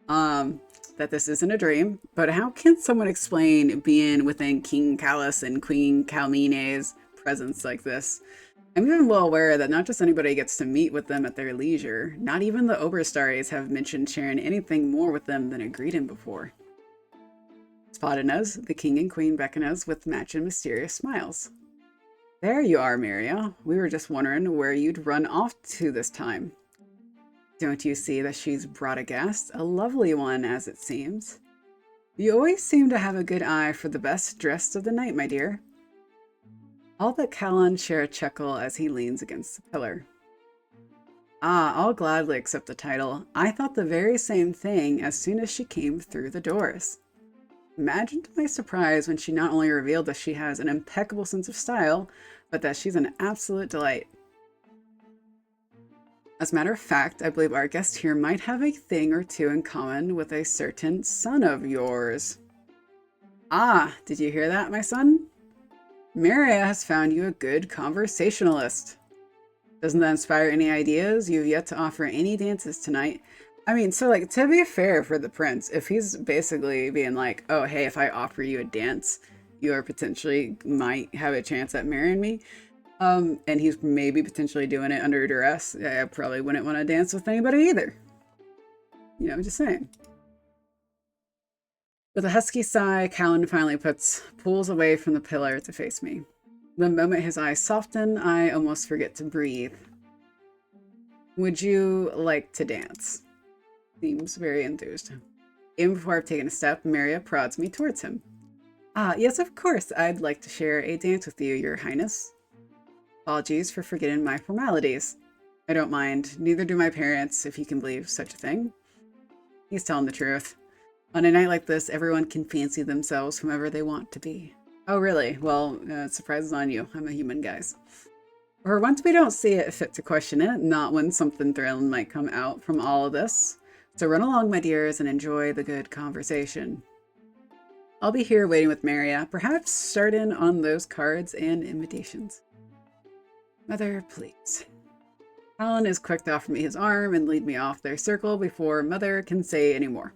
That this isn't a dream. But how can someone explain being within King Callus and Queen Calmine's presence like this? I'm even well aware that not just anybody gets to meet with them at their leisure. Not even the Oberstaries have mentioned sharing anything more with them than a greeting before. Spotting us, the king and queen beckon us with matching mysterious smiles. There you are, Maria. We were just wondering where you'd run off to this time. Don't you see that she's brought a guest? A lovely one, as it seems. You always seem to have a good eye for the best dressed of the night, my dear. All but Callan share a chuckle as he leans against the pillar. Ah, I'll gladly accept the title. I thought the very same thing as soon as she came through the doors. Imagine to my surprise when she not only revealed that she has an impeccable sense of style, but that she's an absolute delight. As a matter of fact, I believe our guest here might have a thing or two in common with a certain son of yours. Ah, did you hear that, my son? Maria has found you a good conversationalist. Doesn't that inspire any ideas? You've yet to offer any dances tonight. I mean, so like, to be fair for the prince, if he's basically being like, oh, hey, if I offer you a dance, you are potentially might have a chance at marrying me. And he's maybe potentially doing it under duress. I probably wouldn't want to dance with anybody either. You know, I'm just saying. With a husky sigh, Callan finally pulls away from the pillar to face me. The moment his eyes soften, I almost forget to breathe. Would you like to dance? Seems very enthused. Even before I've taken a step, Maria prods me towards him. Ah, yes, of course. I'd like to share a dance with you, Your Highness. Apologies for forgetting my formalities. I don't mind. Neither do my parents, if you can believe such a thing. He's telling the truth. On a night like this, everyone can fancy themselves whomever they want to be. Oh, really? Well, surprise is on you. I'm a human, guys. Or once we don't see it fit to question it, not when something thrilling might come out from all of this. So run along, my dears, and enjoy the good conversation. I'll be here waiting with Maria, perhaps start in on those cards and invitations. Mother, please. Alan is quick to offer me his arm and lead me off their circle before Mother can say any more.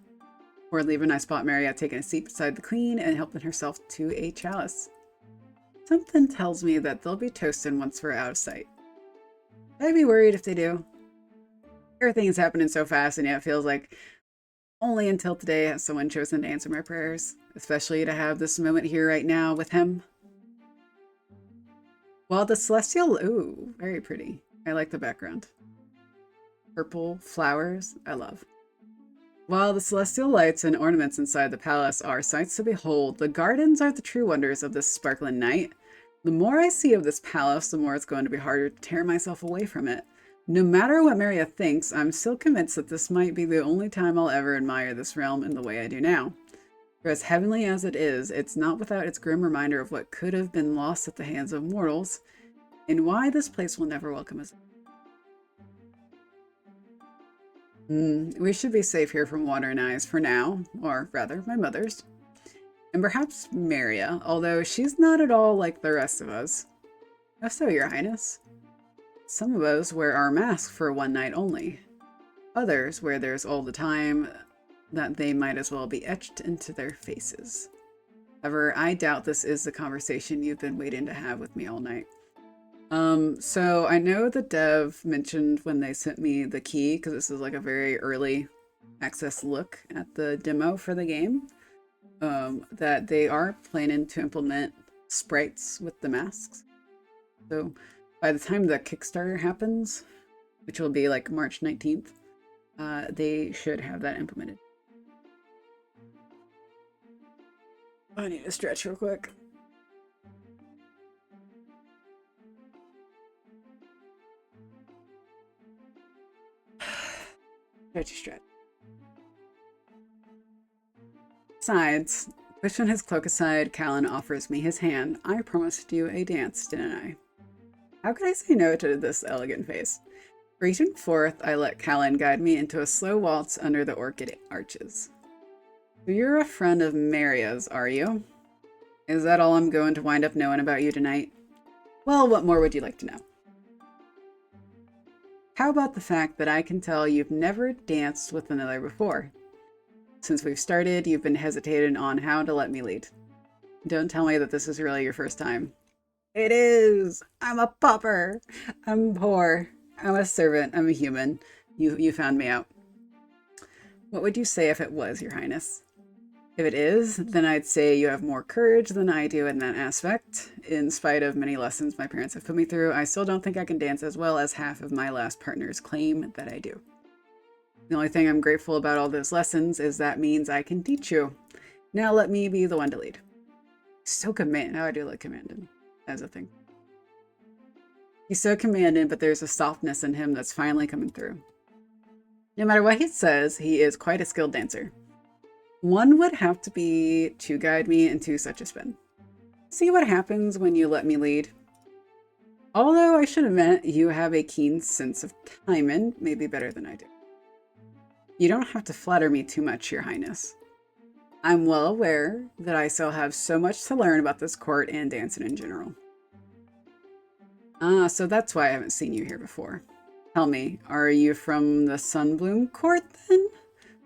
Before leaving, I spot Maria taking a seat beside the Queen and helping herself to a chalice. Something tells me that they'll be toasting once we're out of sight. I'd be worried if they do. Everything is happening so fast, and yet it feels like only until today has someone chosen to answer my prayers, especially to have this moment here right now with him. While the celestial... Ooh, very pretty. I like the background. Purple flowers, I love. While the celestial lights and ornaments inside the palace are sights to behold, the gardens are the true wonders of this sparkling night. The more I see of this palace, the more it's going to be harder to tear myself away from it. No matter what Maria thinks, I'm still convinced that this might be the only time I'll ever admire this realm in the way I do now. For as heavenly as it is, it's not without its grim reminder of what could have been lost at the hands of mortals, and why this place will never welcome us. We should be safe here from Water and Eyes for now, or rather, my mother's. And perhaps Maria, although she's not at all like the rest of us. Oh, so, Your Highness. Some of us wear our masks for one night only. Others wear theirs all the time, that they might as well be etched into their faces. However, I doubt this is the conversation you've been waiting to have with me all night. So I know the dev mentioned when they sent me the key, because this is like a very early access look at the demo for the game, that they are planning to implement sprites with the masks. So by the time the Kickstarter happens, which will be like March 19th, they should have that implemented. I need to stretch real quick. Stretch. Besides, pushing his cloak aside, Callan offers me his hand. I promised you a dance, didn't I? How could I say no to this elegant face? Reaching forth, I let Callan guide me into a slow waltz under the orchid arches. So you're a friend of Maria's, are you? Is that all I'm going to wind up knowing about you tonight? Well, what more would you like to know? How about the fact that I can tell you've never danced with another before? Since we've started, you've been hesitating on how to let me lead. Don't tell me that this is really your first time. It is! I'm a pauper! I'm poor. I'm a servant. I'm a human. You found me out. What would you say if it was, Your Highness? If it is, then I'd say you have more courage than I do in that aspect. In spite of many lessons my parents have put me through, I still don't think I can dance as well as half of my last partners claim that I do. The only thing I'm grateful about all those lessons is that means I can teach you. Now let me be the one to lead. So commanding. Oh, I do like commanding as a thing. He's so commanding, but there's a softness in him that's finally coming through. No matter what he says, he is quite a skilled dancer. One would have to be to guide me into such a spin. See what happens when you let me lead. Although I should admit, you have a keen sense of timing, maybe better than I do. You don't have to flatter me too much, Your Highness. I'm well aware that I still have so much to learn about this court and dancing in general. Ah, so that's why I haven't seen you here before. Tell me, are you from the Sunbloom Court then?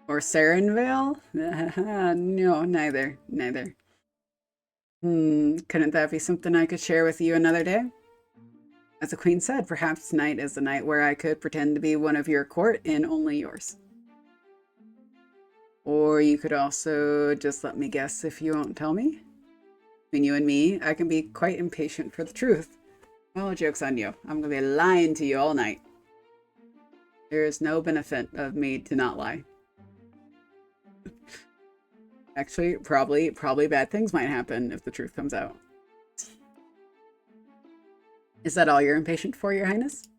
Or Sarenvale? No, neither. Couldn't that be something I could share with you another day? As the Queen said, perhaps tonight is the night where I could pretend to be one of your court and only yours. Or you could also just let me guess if you won't tell me. Between you and me, I can be quite impatient for the truth. Well, joke's on you. I'm going to be lying to you all night. There is no benefit of me to not lie. Actually, probably bad things might happen if the truth comes out. Is that all you're impatient for, Your Highness?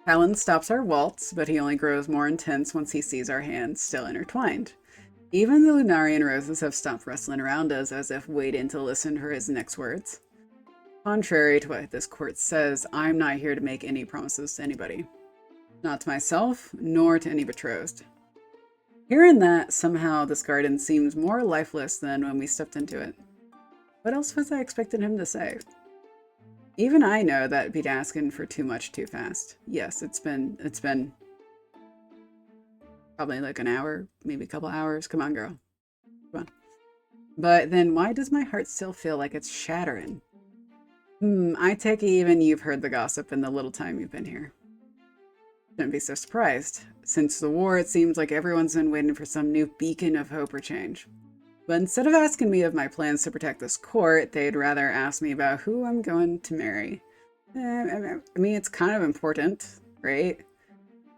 Callan stops our waltz, but he only grows more intense once he sees our hands still intertwined. Even the Lunarian roses have stopped rustling around us as if waiting to listen for his next words. Contrary to what this court says, I'm not here to make any promises to anybody. Not to myself, nor to any betrothed. Hearing that, somehow this garden seems more lifeless than when we stepped into it. What else was I expecting him to say? Even I know that'd be asking for too much too fast. Yes, it's been probably like an hour, maybe a couple hours. Come on, girl. Come on. But then why does my heart still feel like it's shattering? I take it even you've heard the gossip in the little time you've been here. Shouldn't be so surprised. Since the war, it seems like everyone's been waiting for some new beacon of hope or change. But instead of asking me of my plans to protect this court, they'd rather ask me about who I'm going to marry. I mean, it's kind of important, right?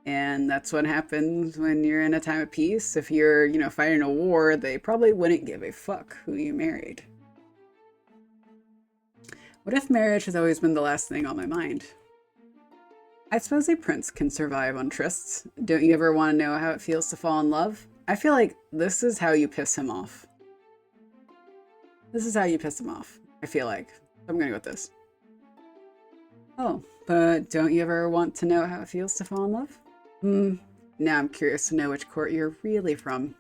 And that's what happens when you're in a time of peace. If you're, fighting a war, they probably wouldn't give a fuck who you married. What if marriage has always been the last thing on my mind? I suppose a prince can survive on trysts. Don't you ever want to know how it feels to fall in love? I feel like this is how you piss him off. This is how you piss him off, I feel like. I'm gonna go with this. Oh, but don't you ever want to know how it feels to fall in love? Now I'm curious to know which court you're really from.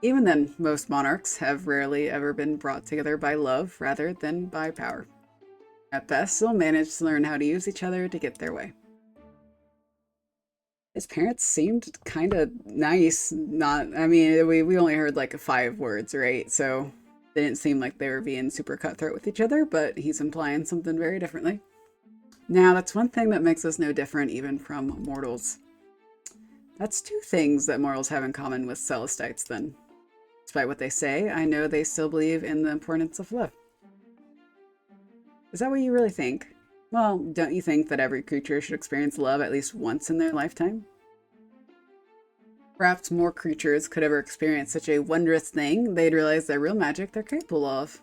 Even then, most monarchs have rarely ever been brought together by love rather than by power. At best, they'll manage to learn how to use each other to get their way. His parents seemed kind of nice. We only heard like 5 words, right? So they didn't seem like they were being super cutthroat with each other, but he's implying something very differently. Now, that's one thing that makes us no different even from mortals. That's 2 things that mortals have in common with Celestites, then. Despite what they say, I know they still believe in the importance of love. Is that what you really think? Well, don't you think that every creature should experience love at least once in their lifetime? Perhaps more creatures could ever experience such a wondrous thing, they'd realize the real magic they're capable of.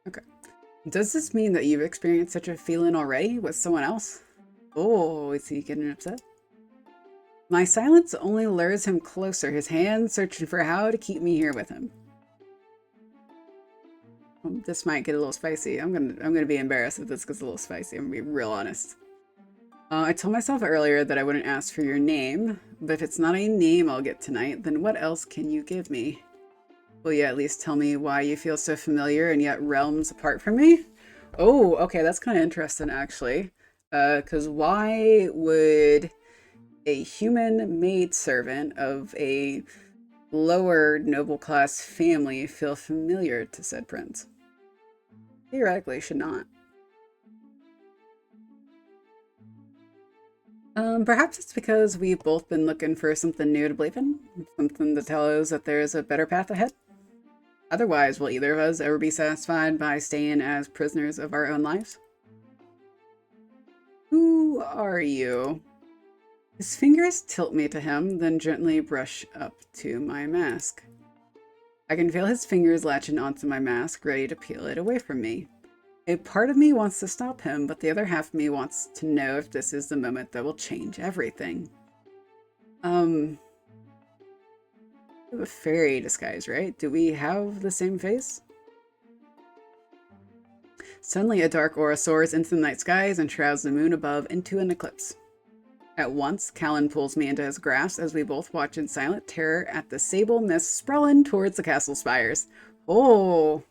Okay. Does this mean that you've experienced such a feeling already with someone else? Oh, is he getting upset? My silence only lures him closer, his hands searching for how to keep me here with him. This might get a little spicy. I'm gonna be embarrassed if this gets a little spicy. I'm gonna be real honest. I told myself earlier that I wouldn't ask for your name, but if it's not a name I'll get tonight, then what else can you give me? Will you at least tell me why you feel so familiar and yet realms apart from me? Oh, okay, that's kind of interesting actually. Because why would a human maidservant of a lower noble class family feel familiar to said prince? Theoretically, should not. Perhaps it's because we've both been looking for something new to believe in, something to tell us that there's a better path ahead. Otherwise, will either of us ever be satisfied by staying as prisoners of our own lives? Who are you? His fingers tilt me to him, then gently brush up to my mask. I can feel his fingers latching onto my mask, ready to peel it away from me. A part of me wants to stop him, but the other half of me wants to know if this is the moment that will change everything. We have a fairy disguise, right? Do we have the same face? Suddenly, a dark aura soars into the night skies and shrouds the moon above into an eclipse. At once, Callan pulls me into his grasp as we both watch in silent terror at the sable mist sprawling towards the castle spires. Oh,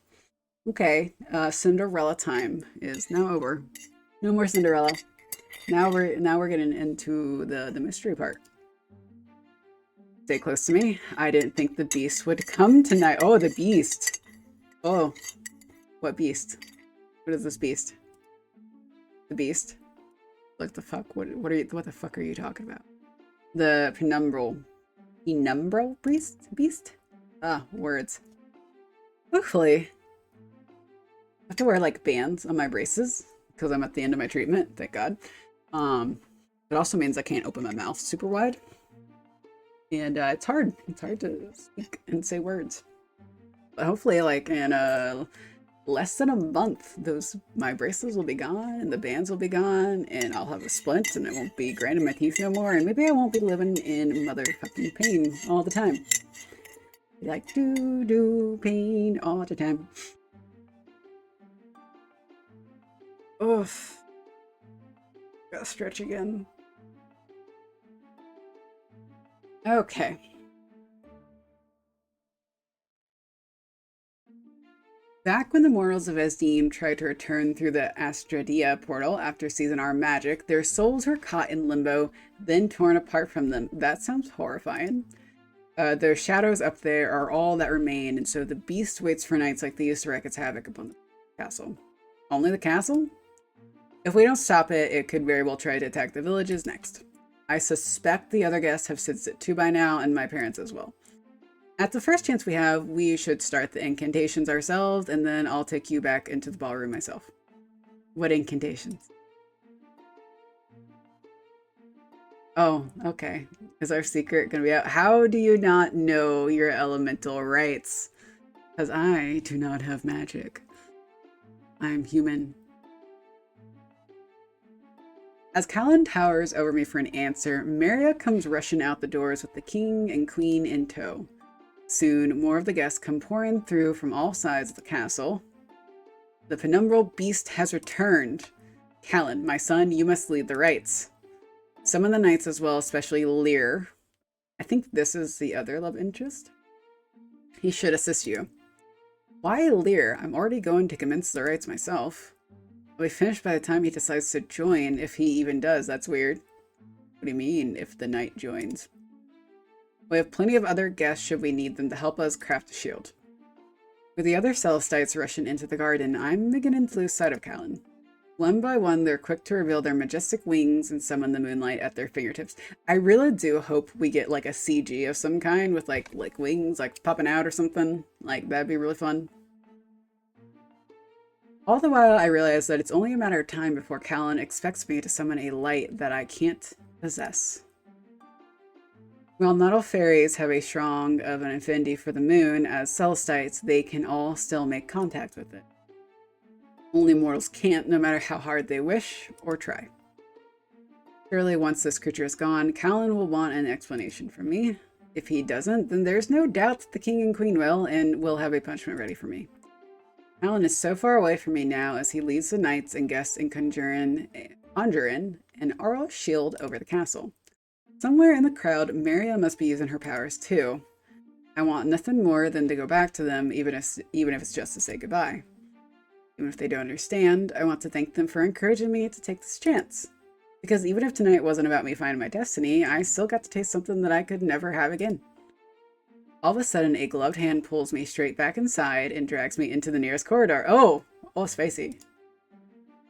okay. Cinderella time is now over. No more Cinderella. Now we're getting into the mystery part. Stay close to me. I didn't think the beast would come tonight. Oh, the beast. Oh, what beast? What is this beast? The beast. What the fuck? What the fuck are you talking about? The penumbral beast? Ah, words. Hopefully. I have to wear like bands on my braces because I'm at the end of my treatment, thank God. It also means I can't open my mouth super wide. And it's hard. It's hard to speak and say words. But hopefully, like in less than a month, my braces will be gone and the bands will be gone, and I'll have a splint and it won't be grinding my teeth no more, and maybe I won't be living in motherfucking pain all the time. Be like do pain all the time. Oof. Gotta stretch again. Okay. Back when the mortals of Esdeem tried to return through the Astradia portal after Season R magic, their souls were caught in limbo, then torn apart from them. That sounds horrifying. Their shadows up there are all that remain, and so the beast waits for nights like these to wreak its havoc upon the castle. Only the castle? If we don't stop it, it could very well try to attack the villages next. I suspect the other guests have sensed it too by now, and my parents as well. At the first chance we have, we should start the incantations ourselves, and then I'll take you back into the ballroom myself. What incantations? Oh, okay. Is our secret gonna be out? How do you not know your elemental rights? Because I do not have magic. I'm human. As Callan towers over me for an answer, Maria comes rushing out the doors with the king and queen in tow. Soon, more of the guests come pouring through from all sides of the castle. The penumbral beast has returned. Callan, my son, you must lead the rites. Summon the knights as well, especially Lear. I think this is the other love interest. He should assist you. Why Lear? I'm already going to commence the rites myself. I'll be finished by the time he decides to join, if he even does. That's weird. What do you mean, if the knight joins? We have plenty of other guests should we need them to help us craft a shield. With the other Celestites rushing into the garden, I'm beginning to lose sight of Callan. One by one, they're quick to reveal their majestic wings and summon the moonlight at their fingertips. I really do hope we get like a CG of some kind with like wings like popping out or something. Like that'd be really fun. All the while, I realize that it's only a matter of time before Callan expects me to summon a light that I can't possess. While not all fairies have a strong of an affinity for the moon, as Celestites, they can all still make contact with it. Only mortals can't, no matter how hard they wish or try. Surely once this creature is gone, Callan will want an explanation from me. If he doesn't, then there's no doubt that the king and queen will, and will have a punishment ready for me. Callan is so far away from me now as he leads the knights and guests in conjuring an aural shield over the castle. Somewhere in the crowd, Maria must be using her powers too. I want nothing more than to go back to them, even if it's just to say goodbye. Even if they don't understand, I want to thank them for encouraging me to take this chance. Because even if tonight wasn't about me finding my destiny, I still got to taste something that I could never have again. All of a sudden, a gloved hand pulls me straight back inside and drags me into the nearest corridor. Oh, spicy.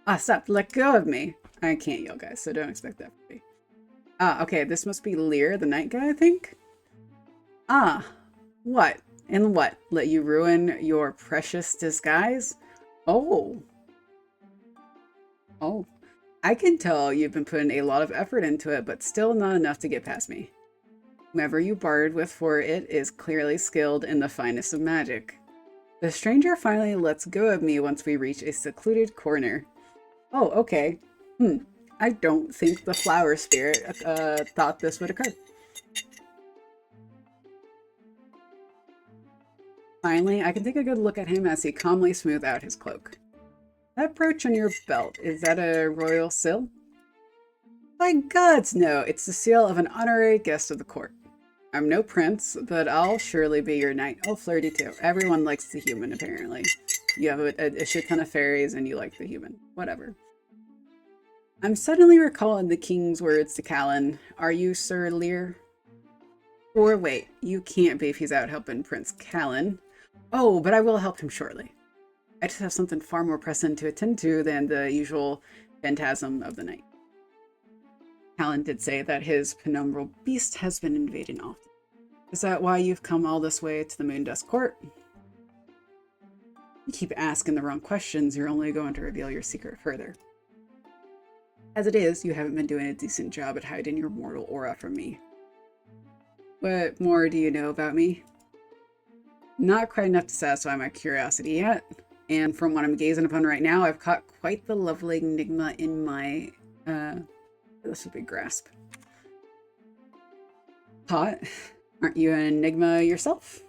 Ah, stop, let go of me. I can't yell, guys, so don't expect that from me. Ah, okay, this must be Lear, the night guy, I think? Ah, what? And what? Let you ruin your precious disguise? Oh. Oh. I can tell you've been putting a lot of effort into it, but still not enough to get past me. Whomever you bartered with for it is clearly skilled in the finest of magic. The stranger finally lets go of me once we reach a secluded corner. Oh, okay. I don't think the flower spirit thought this would occur. Finally, I can take a good look at him as he calmly smooths out his cloak. That brooch on your belt, is that a royal seal? By gods, no, it's the seal of an honorary guest of the court. I'm no prince, but I'll surely be your knight. Oh, flirty too. Everyone likes the human, apparently. You have a shit ton of fairies and you like the human. Whatever. I'm suddenly recalling the king's words to Callan. Are you Sir Lear? Or wait, you can't be if he's out helping Prince Callan. Oh, but I will help him shortly. I just have something far more pressing to attend to than the usual phantasm of the night. Callan did say that his penumbral beast has been invading often. Is that why you've come all this way to the Moondusk Court? You keep asking the wrong questions, you're only going to reveal your secret further. As it is, you haven't been doing a decent job at hiding your mortal aura from me. What more do you know about me? Not quite enough to satisfy my curiosity yet, and from what I'm gazing upon right now, I've caught quite the lovely enigma in my, this would be grasp. Caught? Aren't you an enigma yourself?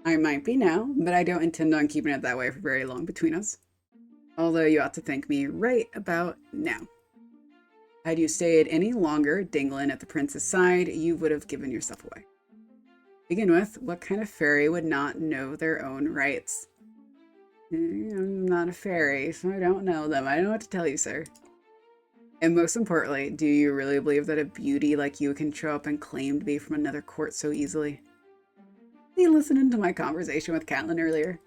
I might be now, but I don't intend on keeping it that way for very long between us. Although you ought to thank me right about now. Had you stayed any longer dangling at the prince's side, you would have given yourself away. Begin with, what kind of fairy would not know their own rights? I'm not a fairy, so I don't know them. I don't know what to tell you, sir. And most importantly, do you really believe that a beauty like you can show up and claim to be from another court so easily? Did you listen to my conversation with Catelyn earlier?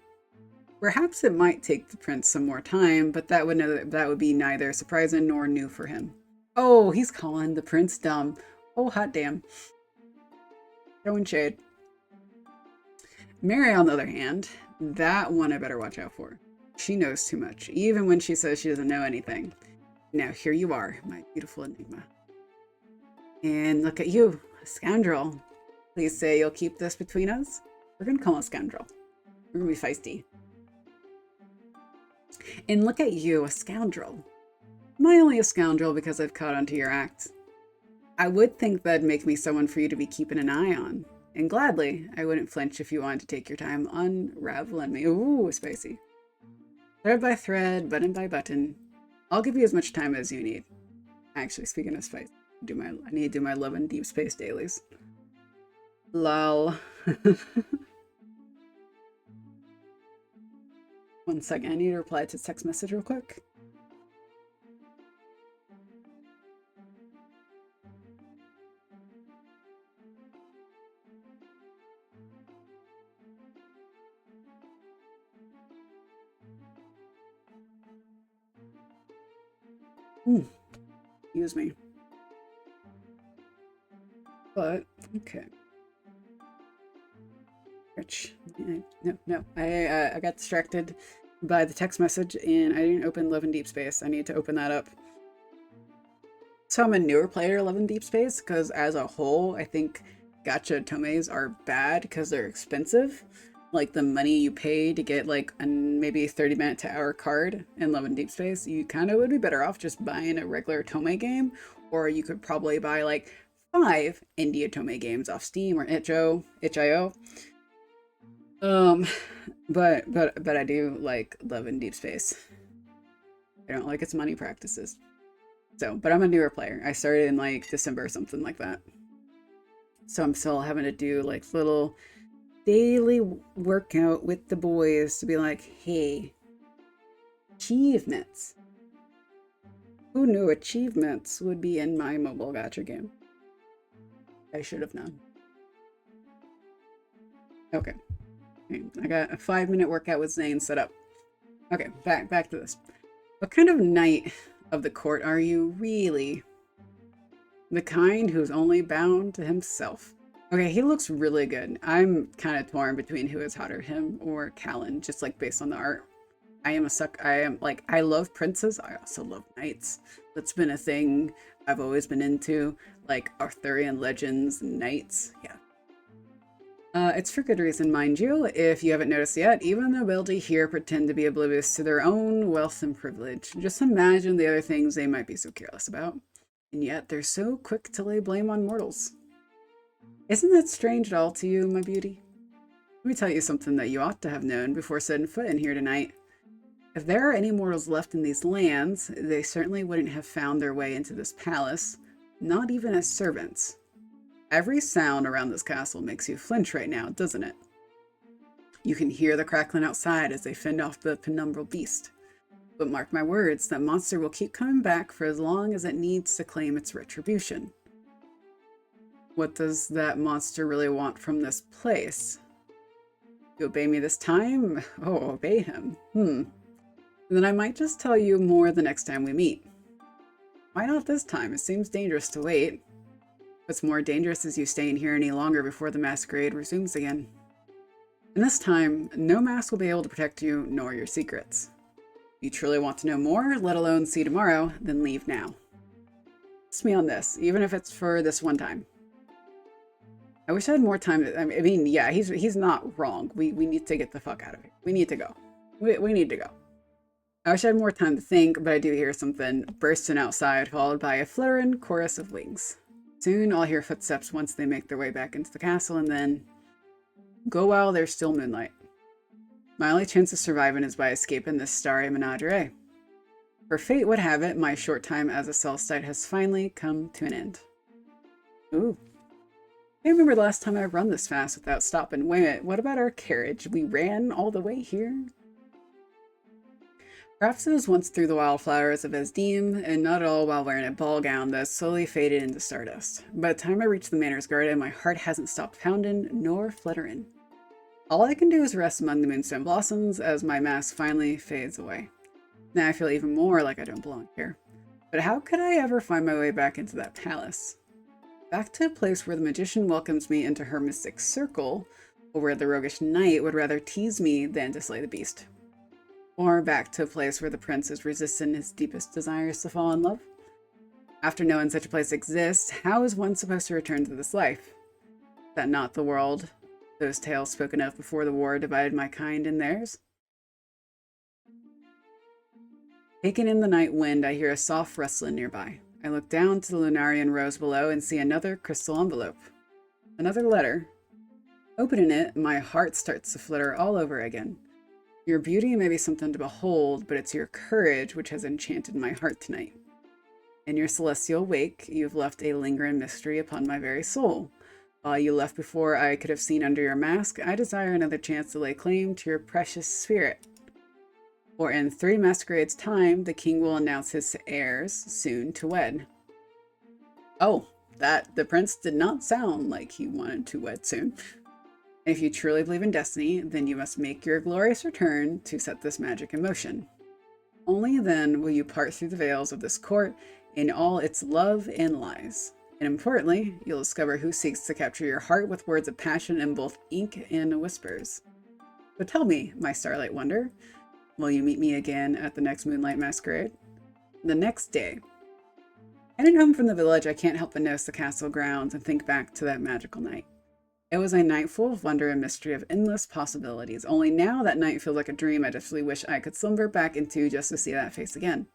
Perhaps it might take the prince some more time, but that would be neither surprising nor new for him. Oh, he's calling the prince dumb. Oh, hot damn. Throwing shade. Mary, on the other hand, that one I better watch out for. She knows too much, even when she says she doesn't know anything. Now here you are, my beautiful enigma. And look at you, a scoundrel. Please say you'll keep this between us. We're gonna call him a scoundrel. We're gonna be feisty. And look at you, a scoundrel. Am I only a scoundrel because I've caught onto your act? I would think that'd make me someone for you to be keeping an eye on. And gladly, I wouldn't flinch if you wanted to take your time unraveling me. Ooh, spicy. Thread by thread, button by button. I'll give you as much time as you need. Actually, speaking of spice, I need to do my Love and Deep Space dailies. Lol. 1 second, I need to reply to text message real quick. Excuse me. But, okay. Rich. No. I got distracted by the text message and I didn't open Love and Deep Space. I need to open that up. So I'm a newer player of Love and Deep Space because as a whole, I think gacha Otomes are bad because they're expensive. Like the money you pay to get like a maybe 30-minute to hour card in Love and Deep Space, you kind of would be better off just buying a regular Otome game, or you could probably buy like 5 indie Otome games off Steam or itch.io. But I do like Love and Deep Space. I don't like its money practices. So, but I'm a newer player. I started in like December or something like that. So I'm still having to do like little daily workout with the boys to be like, hey, achievements. Who knew achievements would be in my mobile gacha game? I should have known. Okay. I got a 5-minute workout with Zane set up. Okay, back to this. What kind of knight of the court are you really? The kind who's only bound to himself. Okay, he looks really good. I'm kind of torn between who is hotter, him or Callan, just like based on the art. I love princes. I also love knights. That's been a thing I've always been into, like Arthurian legends and knights. Yeah. It's for good reason, mind you. If you haven't noticed yet, even the nobility here pretend to be oblivious to their own wealth and privilege. Just imagine the other things they might be so careless about. And yet they're so quick to lay blame on mortals. Isn't that strange at all to you, my beauty? Let me tell you something that you ought to have known before setting foot in here tonight. If there are any mortals left in these lands, they certainly wouldn't have found their way into this palace, not even as servants. Every sound around this castle makes you flinch right now, doesn't it? You can hear the crackling outside as they fend off the penumbral beast. But mark my words, that monster will keep coming back for as long as it needs to claim its retribution. What does that monster really want from this place? You obey me this time? Oh, obey him. Then I might just tell you more the next time we meet. Why not this time? It seems dangerous to wait. What's more dangerous is you staying here any longer before the masquerade resumes again. And this time, no mask will be able to protect you, nor your secrets. If you truly want to know more, let alone see tomorrow, then leave now. Trust me on this, even if it's for this one time. I wish I had more time. I mean, yeah, he's not wrong. We need to get the fuck out of here. We need to go. We need to go. I wish I had more time to think, but I do hear something bursting outside, followed by a fluttering chorus of wings. Soon I'll hear footsteps once they make their way back into the castle, and then go while there's still moonlight. My only chance of surviving is by escaping this starry menagerie. For fate would have it, my short time as a Celestite has finally come to an end. Ooh. I remember the last time I run this fast without stopping. Wait a minute, what about our carriage? We ran all the way here? Perhaps it was once through the wildflowers of Esdeem, and not at all while wearing a ball gown that slowly faded into stardust. By the time I reached the manor's garden, my heart hasn't stopped pounding nor fluttering. All I can do is rest among the moonstone blossoms as my mask finally fades away. Now I feel even more like I don't belong here. But how could I ever find my way back into that palace? Back to a place where the magician welcomes me into her mystic circle, or where the roguish knight would rather tease me than to slay the beast. Or back to a place where the prince is resisting his deepest desires to fall in love. After knowing such a place exists, how is one supposed to return to this life? Is that not the world those tales spoken of before the war divided my kind and theirs? Taking in the night wind, I hear a soft rustling nearby. I look down to the lunarian rose below and see another crystal envelope. Another letter. Opening it, my heart starts to flutter all over again. Your beauty may be something to behold, but it's your courage which has enchanted my heart tonight. In your celestial wake, you've left a lingering mystery upon my very soul. While you left before I could have seen under your mask, I desire another chance to lay claim to your precious spirit. For in 3 masquerades' time, the king will announce his heirs soon to wed. Oh, the prince did not sound like he wanted to wed soon. If you truly believe in destiny, then you must make your glorious return to set this magic in motion. Only then will you part through the veils of this court in all its love and lies. And importantly, you'll discover who seeks to capture your heart with words of passion in both ink and whispers. So tell me, my starlight wonder, will you meet me again at the next Moonlight Masquerade? The next day. Heading home from the village, I can't help but notice the castle grounds and think back to that magical night. It was a night full of wonder and mystery of endless possibilities. Only now that night feels like a dream I desperately wish I could slumber back into just to see that face again.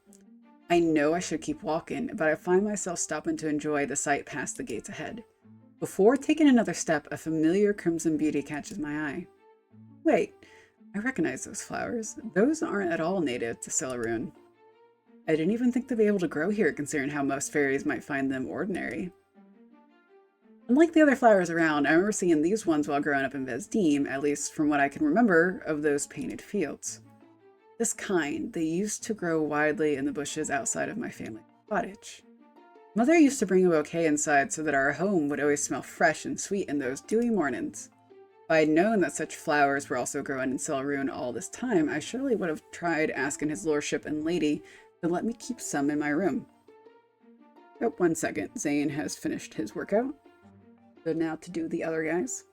I know I should keep walking, but I find myself stopping to enjoy the sight past the gates ahead. Before taking another step, a familiar crimson beauty catches my eye. Wait, I recognize those flowers. Those aren't at all native to Celarune. I didn't even think they'd be able to grow here, considering how most fairies might find them ordinary. Unlike the other flowers around, I remember seeing these ones while growing up in Vesdeem, at least from what I can remember of those painted fields. This kind, they used to grow widely in the bushes outside of my family cottage. Mother used to bring a bouquet inside so that our home would always smell fresh and sweet in those dewy mornings. If I had known that such flowers were also growing in Celarune all this time, I surely would have tried asking his lordship and lady to let me keep some in my room. Oh, 1 second. Zane has finished his workout. So now to do the other guys.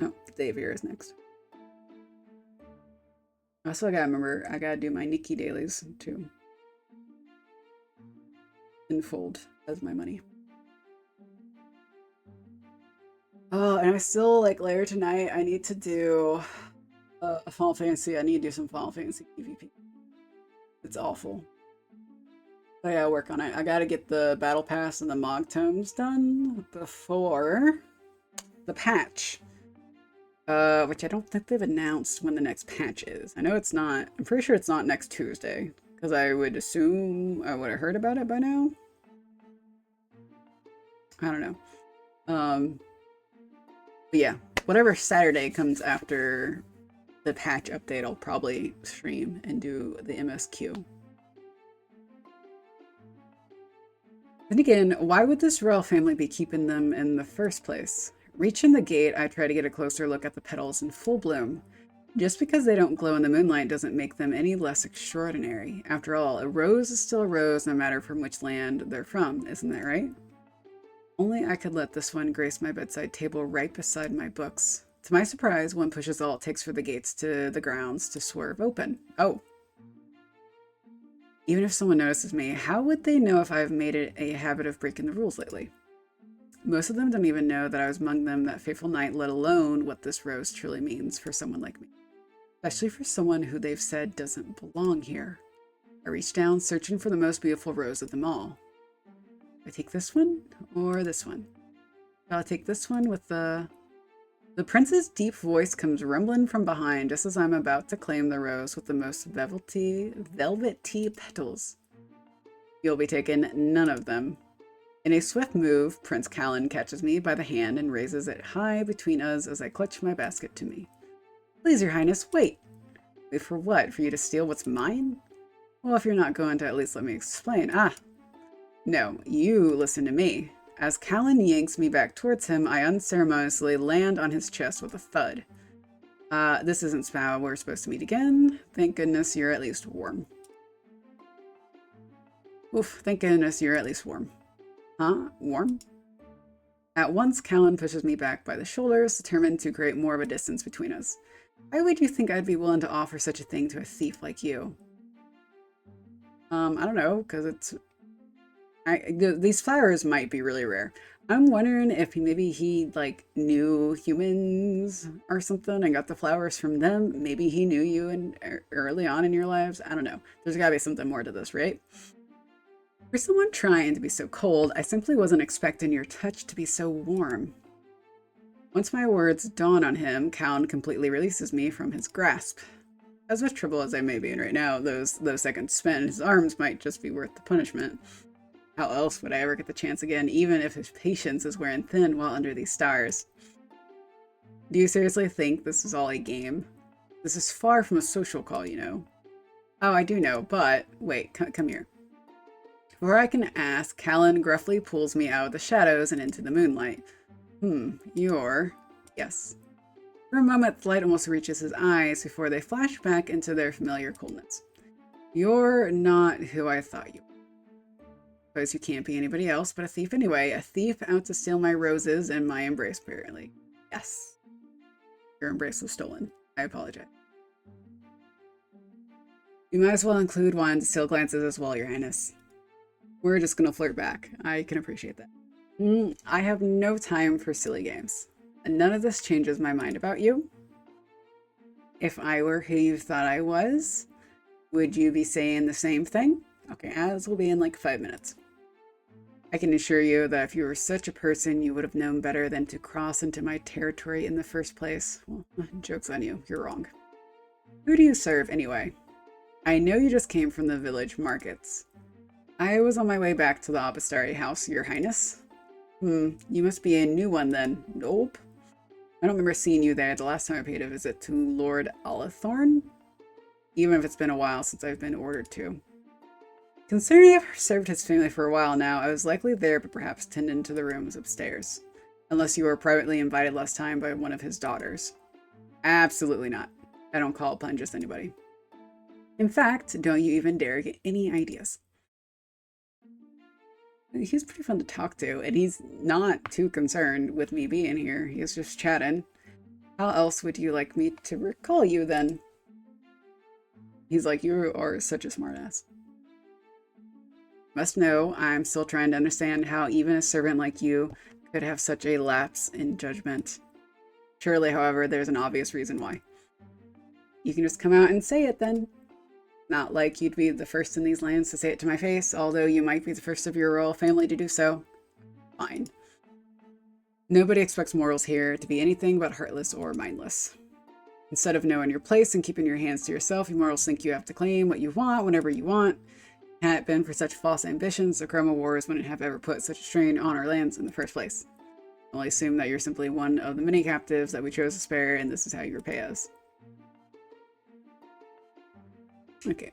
Oh, Xavier is next. Also, I gotta remember, I gotta do my Nikki dailies too. Enfold as my money. Oh, and I still, like, later tonight, I need to do a Final Fantasy. I need to do some Final Fantasy PvP. It's awful. But I gotta work on it. I gotta get the Battle Pass and the Mog Tomes done before the patch. Which I don't think they've announced when the next patch is. I know it's not. I'm pretty sure it's not next Tuesday. Because I would assume I would have heard about it by now. I don't know. But yeah, whatever Saturday comes after the patch update, I'll probably stream and do the MSQ. Then again, why would this royal family be keeping them in the first place? Reaching the gate, I try to get a closer look at the petals in full bloom. Just because they don't glow in the moonlight doesn't make them any less extraordinary. After all, a rose is still a rose no matter from which land they're from, isn't that right? Only I could let this one grace my bedside table right beside my books. To my surprise, one pushes all it takes for the gates to the grounds to swerve open. Oh. Even if someone notices me, how would they know if I've made it a habit of breaking the rules lately? Most of them don't even know that I was among them that fateful night, let alone what this rose truly means for someone like me. Especially for someone who they've said doesn't belong here. I reach down, searching for the most beautiful rose of them all. Do I take this one or this one? I'll take this one with the The prince's deep voice comes rumbling from behind just as I'm about to claim the rose with the most velvety petals. You'll be taking none of them. In a swift move, Prince Callan catches me by the hand and raises it high between us as I clutch my basket to me. Please, your highness, wait. Wait for what? For you to steal what's mine? Well, if you're not going to at least let me explain. No, you listen to me. As Callan yanks me back towards him, I unceremoniously land on his chest with a thud. This isn't how we're supposed to meet again. Thank goodness you're at least warm. Oof, thank goodness you're at least warm. Huh? Warm? At once, Callan pushes me back by the shoulders, determined to create more of a distance between us. Why would you think I'd be willing to offer such a thing to a thief like you? I don't know, because these flowers might be really rare. I'm wondering if maybe he, like, knew humans or something and got the flowers from them. Maybe he knew you early on in your lives. I don't know. There's gotta be something more to this, right? For someone trying to be so cold, I simply wasn't expecting your touch to be so warm. Once my words dawn on him, Callan completely releases me from his grasp. As much trouble as I may be in right now, those seconds spent in his arms might just be worth the punishment. How else would I ever get the chance again, even if his patience is wearing thin while under these stars? Do you seriously think this is all a game? This is far from a social call, you know. Oh, I do know, but wait, come here. Before I can ask, Callan gruffly pulls me out of the shadows and into the moonlight. Yes. For a moment, the light almost reaches his eyes before they flash back into their familiar coldness. You're not who I thought you were. Suppose you can't be anybody else but a thief anyway. A thief out to steal my roses and my embrace, apparently. Yes. Your embrace was stolen. I apologize. You might as well include one to steal glances as well, Your Highness. We're just gonna flirt back. I can appreciate that. I have no time for silly games. And none of this changes my mind about you. If I were who you thought I was, would you be saying the same thing? Okay, as will be in like 5 minutes. I can assure you that if you were such a person, you would have known better than to cross into my territory in the first place. Well, joke's on you. You're wrong. Who do you serve, anyway? I know you just came from the village markets. I was on my way back to the Obastari house, Your Highness. You must be a new one then. Nope. I don't remember seeing you there the last time I paid a visit to Lord Allathorn, even if it's been a while since I've been ordered to. Considering I've served his family for a while now, I was likely there, but perhaps tending to the rooms upstairs. Unless you were privately invited last time by one of his daughters. Absolutely not. I don't call upon just anybody. In fact, don't you even dare get any ideas. He's pretty fun to talk to, and he's not too concerned with me being here. He's just chatting. How else would you like me to recall you, then? He's like, you are such a smartass. Must know, I'm still trying to understand how even a servant like you could have such a lapse in judgment. Surely, however, there's an obvious reason why. You can just come out and say it, then. Not like you'd be the first in these lands to say it to my face, although you might be the first of your royal family to do so. Fine. Nobody expects mortals here to be anything but heartless or mindless. Instead of knowing your place and keeping your hands to yourself, you mortals think you have to claim what you want whenever you want. Had it been for such false ambitions, the Chroma Wars wouldn't have ever put such a strain on our lands in the first place. I only assume that you're simply one of the many captives that we chose to spare, and this is how you repay us. Okay,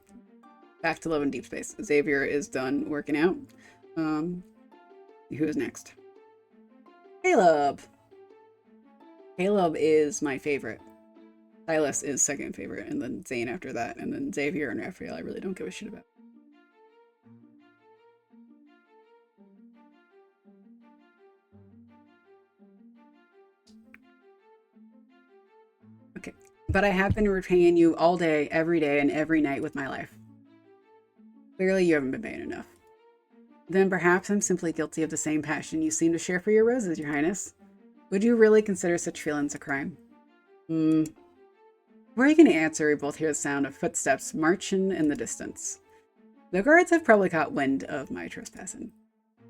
back to Love in Deep Space. Xavier is done working out. Who is next? Caleb. Caleb is my favorite. Silas is second favorite, and then Zane after that, and then Xavier and Raphael I really don't give a shit about. Okay, but I have been repaying you all day, every day, and every night with my life. Clearly you haven't been paying enough. Then perhaps I'm simply guilty of the same passion you seem to share for your roses, Your Highness. Would you really consider such feelings a crime? Before you can answer, we both hear the sound of footsteps marching in the distance. The guards have probably caught wind of my trespassing.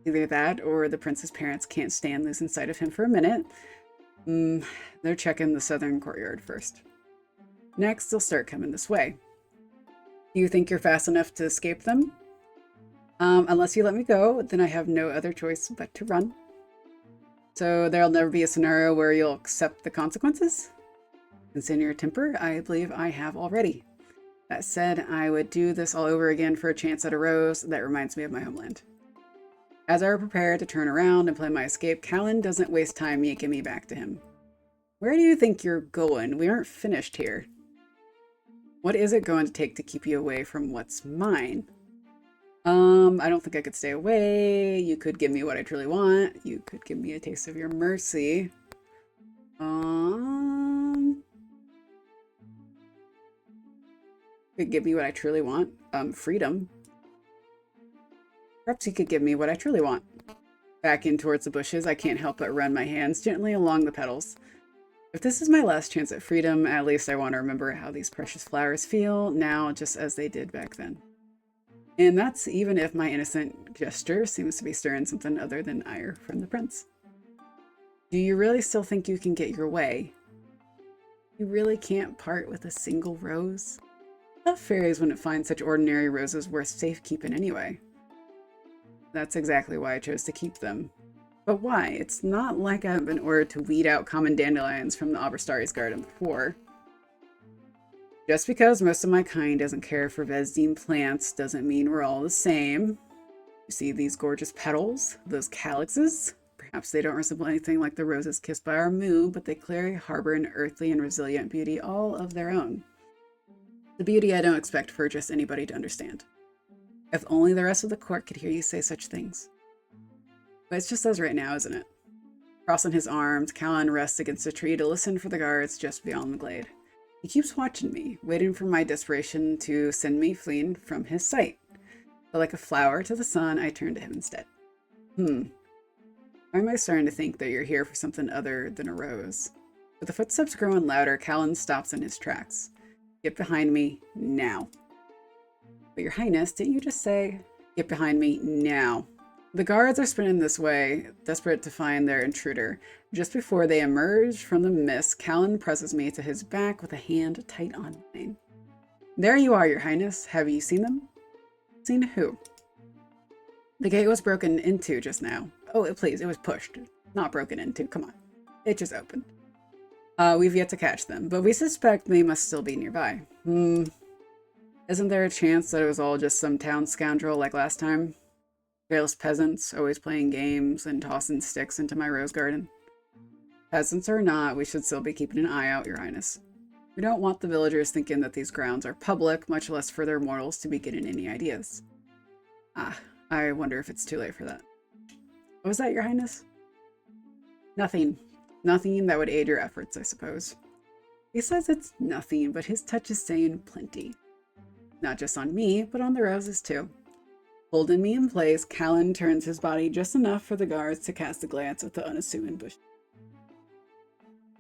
Either that, or the prince's parents can't stand losing sight of him for a minute. They're checking the southern courtyard first. Next, they'll start coming this way. Do you think you're fast enough to escape them? Unless you let me go, then I have no other choice but to run. So there'll never be a scenario where you'll accept the consequences? Consider your temper, I believe I have already. That said, I would do this all over again for a chance at a rose that reminds me of my homeland. As I prepare to turn around and plan my escape, Callan doesn't waste time yanking me back to him. Where do you think you're going? We aren't finished here. What is it going to take to keep you away from what's mine? I don't think I could stay away. You could give me what I truly want. You could give me a taste of your mercy. Could give me what I truly want. Freedom. Perhaps you could give me what I truly want. Back in towards the bushes, I can't help but run my hands gently along the petals. If this is my last chance at freedom, at least I want to remember how these precious flowers feel now, just as they did back then. And that's even if my innocent gesture seems to be stirring something other than ire from the prince. Do you really still think you can get your way? You really can't part with a single rose? I thought fairies wouldn't find such ordinary roses worth safekeeping anyway. That's exactly why I chose to keep them. But why? It's not like I've been ordered to weed out common dandelions from the Aberstari's garden before. Just because most of my kind doesn't care for Vesdine plants doesn't mean we're all the same. You see these gorgeous petals? Those calyxes? Perhaps they don't resemble anything like the roses kissed by our moon, but they clearly harbor an earthly and resilient beauty all of their own. The beauty I don't expect for just anybody to understand. If only the rest of the court could hear you say such things. But it's just as right now, isn't it? Crossing his arms, Callan rests against a tree to listen for the guards just beyond the glade. He keeps watching me, waiting for my desperation to send me fleeing from his sight. But like a flower to the sun, I turn to him instead. Why am I starting to think that you're here for something other than a rose? With the footsteps growing louder, Callan stops in his tracks. Get behind me, now. But your highness, didn't you just say, get behind me, now? The guards are spinning this way, desperate to find their intruder. Just before they emerge from the mist, Callan presses me to his back with a hand tight on mine. There you are, your highness. Have you seen them? Seen who? The gate was broken into just now. Oh, please, it was pushed. Not broken into, come on. It just opened. We've yet to catch them, but we suspect they must still be nearby. Isn't there a chance that it was all just some town scoundrel like last time? Careless peasants, always playing games and tossing sticks into my rose garden. Peasants or not, we should still be keeping an eye out, your highness. We don't want the villagers thinking that these grounds are public, much less for their mortals to be getting any ideas. I wonder if it's too late for that. What was that, your highness? Nothing. Nothing that would aid your efforts, I suppose. He says it's nothing, but his touch is saying plenty. Not just on me, but on the roses too. Holding me in place, Callan turns his body just enough for the guards to cast a glance at the unassuming bush.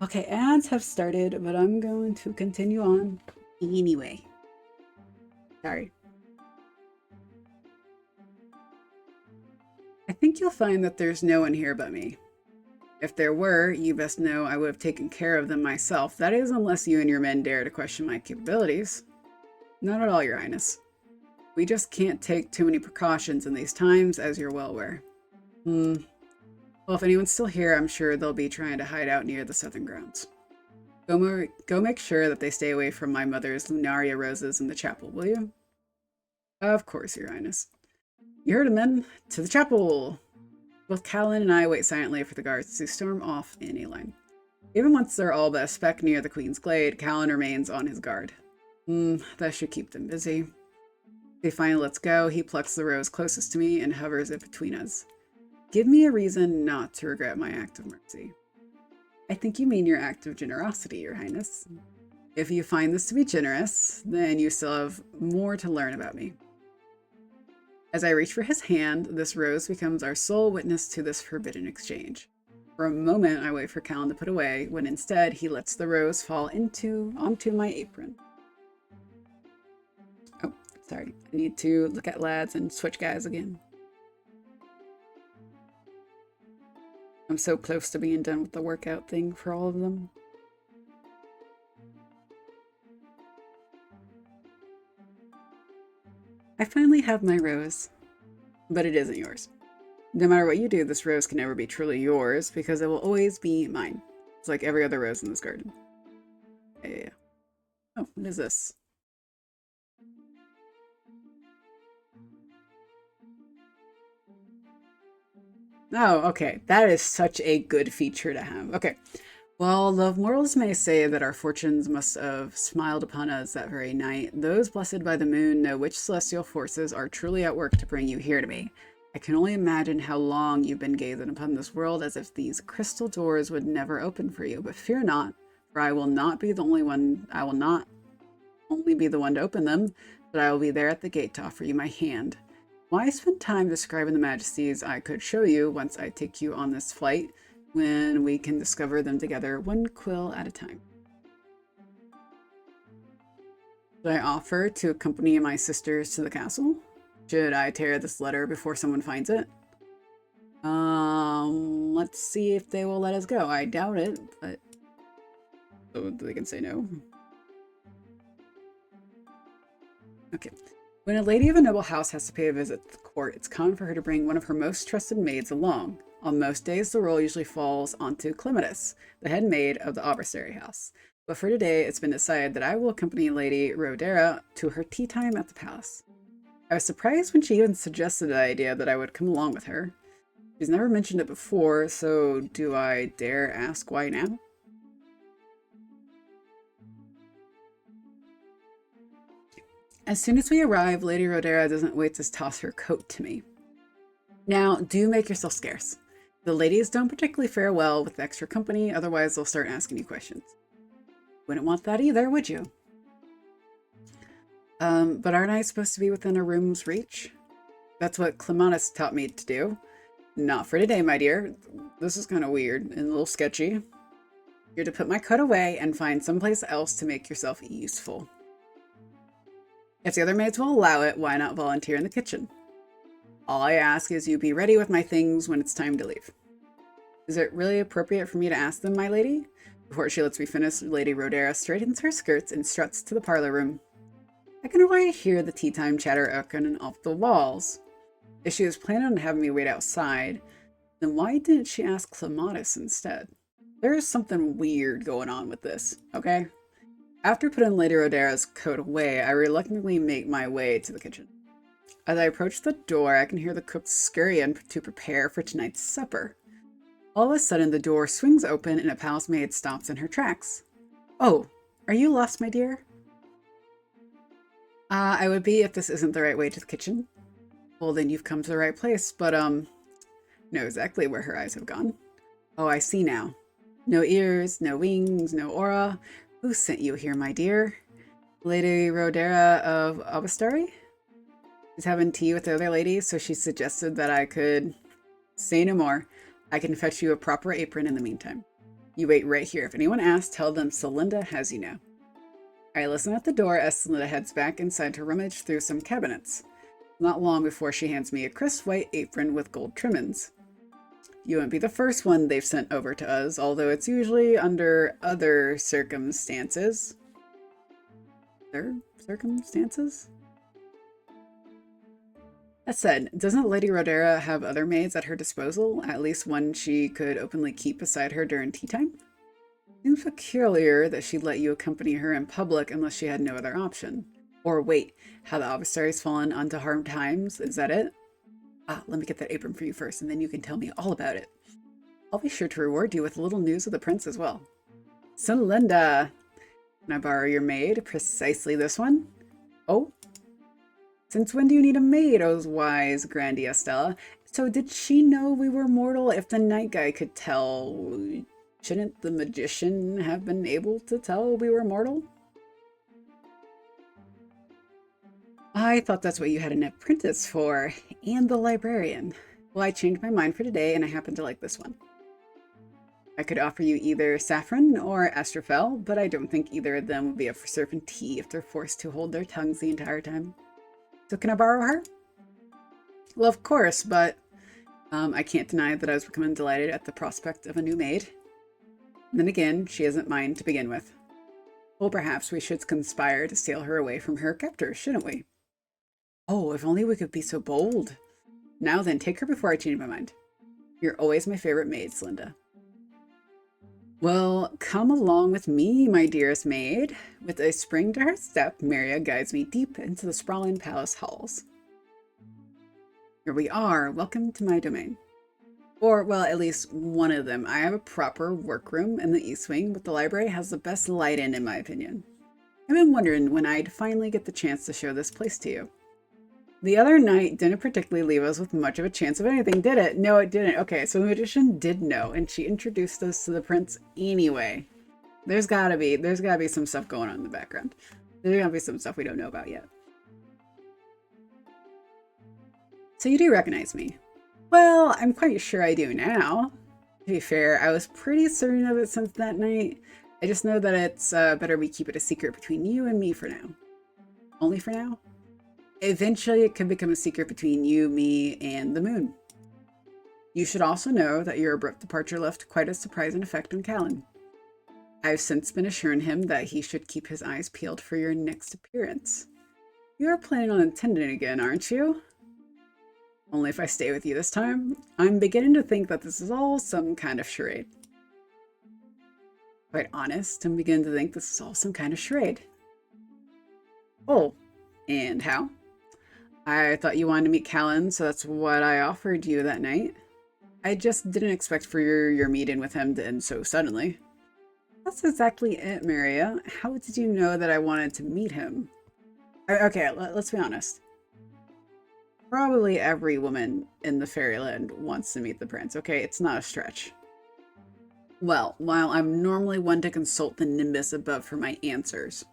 Okay, ads have started, but I'm going to continue on anyway. Sorry. I think you'll find that there's no one here but me. If there were, you best know I would have taken care of them myself. That is, unless you and your men dare to question my capabilities. Not at all, your highness. We just can't take too many precautions in these times, as you're well aware. Well, if anyone's still here, I'm sure they'll be trying to hide out near the southern grounds. Go make sure that they stay away from my mother's lunaria roses in the chapel, will you? Of course, your highness. You heard him, men. To the chapel! Both Callan and I wait silently for the guards to storm off in a line. Even once they're all but a speck near the Queen's Glade, Callan remains on his guard. That should keep them busy. They finally lets go. He plucks the rose closest to me and hovers it between us. Give me a reason not to regret my act of mercy. I think you mean your act of generosity, your highness. If you find this to be generous, then you still have more to learn about me. As I reach for his hand, this rose becomes our sole witness to this forbidden exchange. For a moment, I wait for Callan to put away, when instead he lets the rose fall onto my apron. Oh, sorry. I need to look at lads and switch guys again. I'm so close to being done with the workout thing for all of them. I finally have my rose, but it isn't yours. No matter what you do, this rose can never be truly yours because it will always be mine. It's like every other rose in this garden. Yeah. Oh, what is this? Oh, okay. That is such a good feature to have. Okay. Well, the mortals may say that our fortunes must have smiled upon us that very night. Those blessed by the moon know which celestial forces are truly at work to bring you here to me. I can only imagine how long you've been gazing upon this world as if these crystal doors would never open for you. But fear not, for I will not be the only one. I will not only be the one to open them, but I will be there at the gate to offer you my hand. Why spend time describing the majesties I could show you once I take you on this flight, when we can discover them together, one quill at a time? Should I offer to accompany my sisters to the castle? Should I tear this letter before someone finds it? Let's see if they will let us go. I doubt it, but so they can say no. Okay. When a lady of a noble house has to pay a visit to the court, it's common for her to bring one of her most trusted maids along. On most days, the role usually falls onto Clematis, the head maid of the Aubrey house. But for today, it's been decided that I will accompany Lady Rodera to her tea time at the palace. I was surprised when she even suggested the idea that I would come along with her. She's never mentioned it before, so do I dare ask why now? As soon as we arrive, Lady Rodera doesn't wait to toss her coat to me. Now, do make yourself scarce. The ladies don't particularly fare well with extra company, otherwise they'll start asking you questions. Wouldn't want that either, would you? But aren't I supposed to be within a room's reach? That's what Clematis taught me to do. Not for today, my dear. This is kind of weird and a little sketchy. You're to put my coat away and find someplace else to make yourself useful. If the other maids will allow it, why not volunteer in the kitchen? All I ask is you be ready with my things when it's time to leave. Is it really appropriate for me to ask them, my lady? Before she lets me finish, Lady Rodera straightens her skirts and struts to the parlor room. I can already hear the tea time chatter echoing off the walls. If she was planning on having me wait outside, then why didn't she ask Clematis instead? There is something weird going on with this, okay? After putting Lady Rodera's coat away, I reluctantly make my way to the kitchen. As I approach the door, I can hear the cook scurry in to prepare for tonight's supper. All of a sudden, the door swings open and a palace maid stops in her tracks. Oh, are you lost, my dear? I would be if this isn't the right way to the kitchen. Well, then you've come to the right place, but, know exactly where her eyes have gone. Oh, I see now. No ears, no wings, no aura. Who sent you here, my dear? Lady Rodera of Obastari? She's having tea with the other ladies, so she suggested that I could say no more. I can fetch you a proper apron in the meantime. You wait right here. If anyone asks, tell them Celinda has you now. I listen at the door as Celinda heads back inside to rummage through some cabinets. Not long before she hands me a crisp white apron with gold trimmings. You won't be the first one they've sent over to us, although it's usually under other circumstances. Other circumstances? That said, doesn't Lady Rodera have other maids at her disposal? At least one she could openly keep beside her during tea time? Seems peculiar that she'd let you accompany her in public unless she had no other option. Or wait, have the Obastari's fallen onto hard times? Is that it? Let me get that apron for you first, and then you can tell me all about it. I'll be sure to reward you with a little news of the prince as well. Celinda! Can I borrow your maid? Precisely this one? Oh? Since when do you need a maid, oh wise Grandia Stella? So did she know we were mortal? If the night guy could tell, shouldn't the magician have been able to tell we were mortal? I thought that's what you had an apprentice for, and the librarian. Well, I changed my mind for today, and I happen to like this one. I could offer you either saffron or astrophel, but I don't think either of them would be up for serving tea if they're forced to hold their tongues the entire time. So can I borrow her? Well, of course, but I can't deny that I was becoming delighted at the prospect of a new maid. And then again, she isn't mine to begin with. Well, perhaps we should conspire to steal her away from her captors, shouldn't we? Oh, if only we could be so bold. Now then, take her before I change my mind. You're always my favorite maid, Linda. Well, come along with me, my dearest maid. With a spring to her step, Maria guides me deep into the sprawling palace halls. Here we are. Welcome to my domain. Or, well, at least one of them. I have a proper workroom in the East Wing, but the library has the best lighting, in my opinion. I've been wondering when I'd finally get the chance to show this place to you. The other night didn't particularly leave us with much of a chance of anything, did it? No, it didn't. Okay, so the magician did know, and she introduced us to the prince anyway. There's gotta be some stuff going on in the background. There's gotta be some stuff we don't know about yet. So you do recognize me. Well, I'm quite sure I do now. To be fair, I was pretty certain of it since that night. I just know that it's better we keep it a secret between you and me for now. Only for now? Eventually, it could become a secret between you, me, and the moon. You should also know that your abrupt departure left quite a surprising effect on Callan. I've since been assuring him that he should keep his eyes peeled for your next appearance. You are planning on attending again, aren't you? Only if I stay with you this time. I'm beginning to think that this is all some kind of charade. Quite honest, I'm beginning to think this is all some kind of charade. Oh, and how? I thought you wanted to meet Callan, so that's what I offered you that night. I just didn't expect for your meeting with him to end so suddenly. That's exactly it, Maria. How did you know that I wanted to meet him? Okay, let's be honest. Probably every woman in the fairyland wants to meet the prince, okay? It's not a stretch. Well, while I'm normally one to consult the nimbus above for my answers,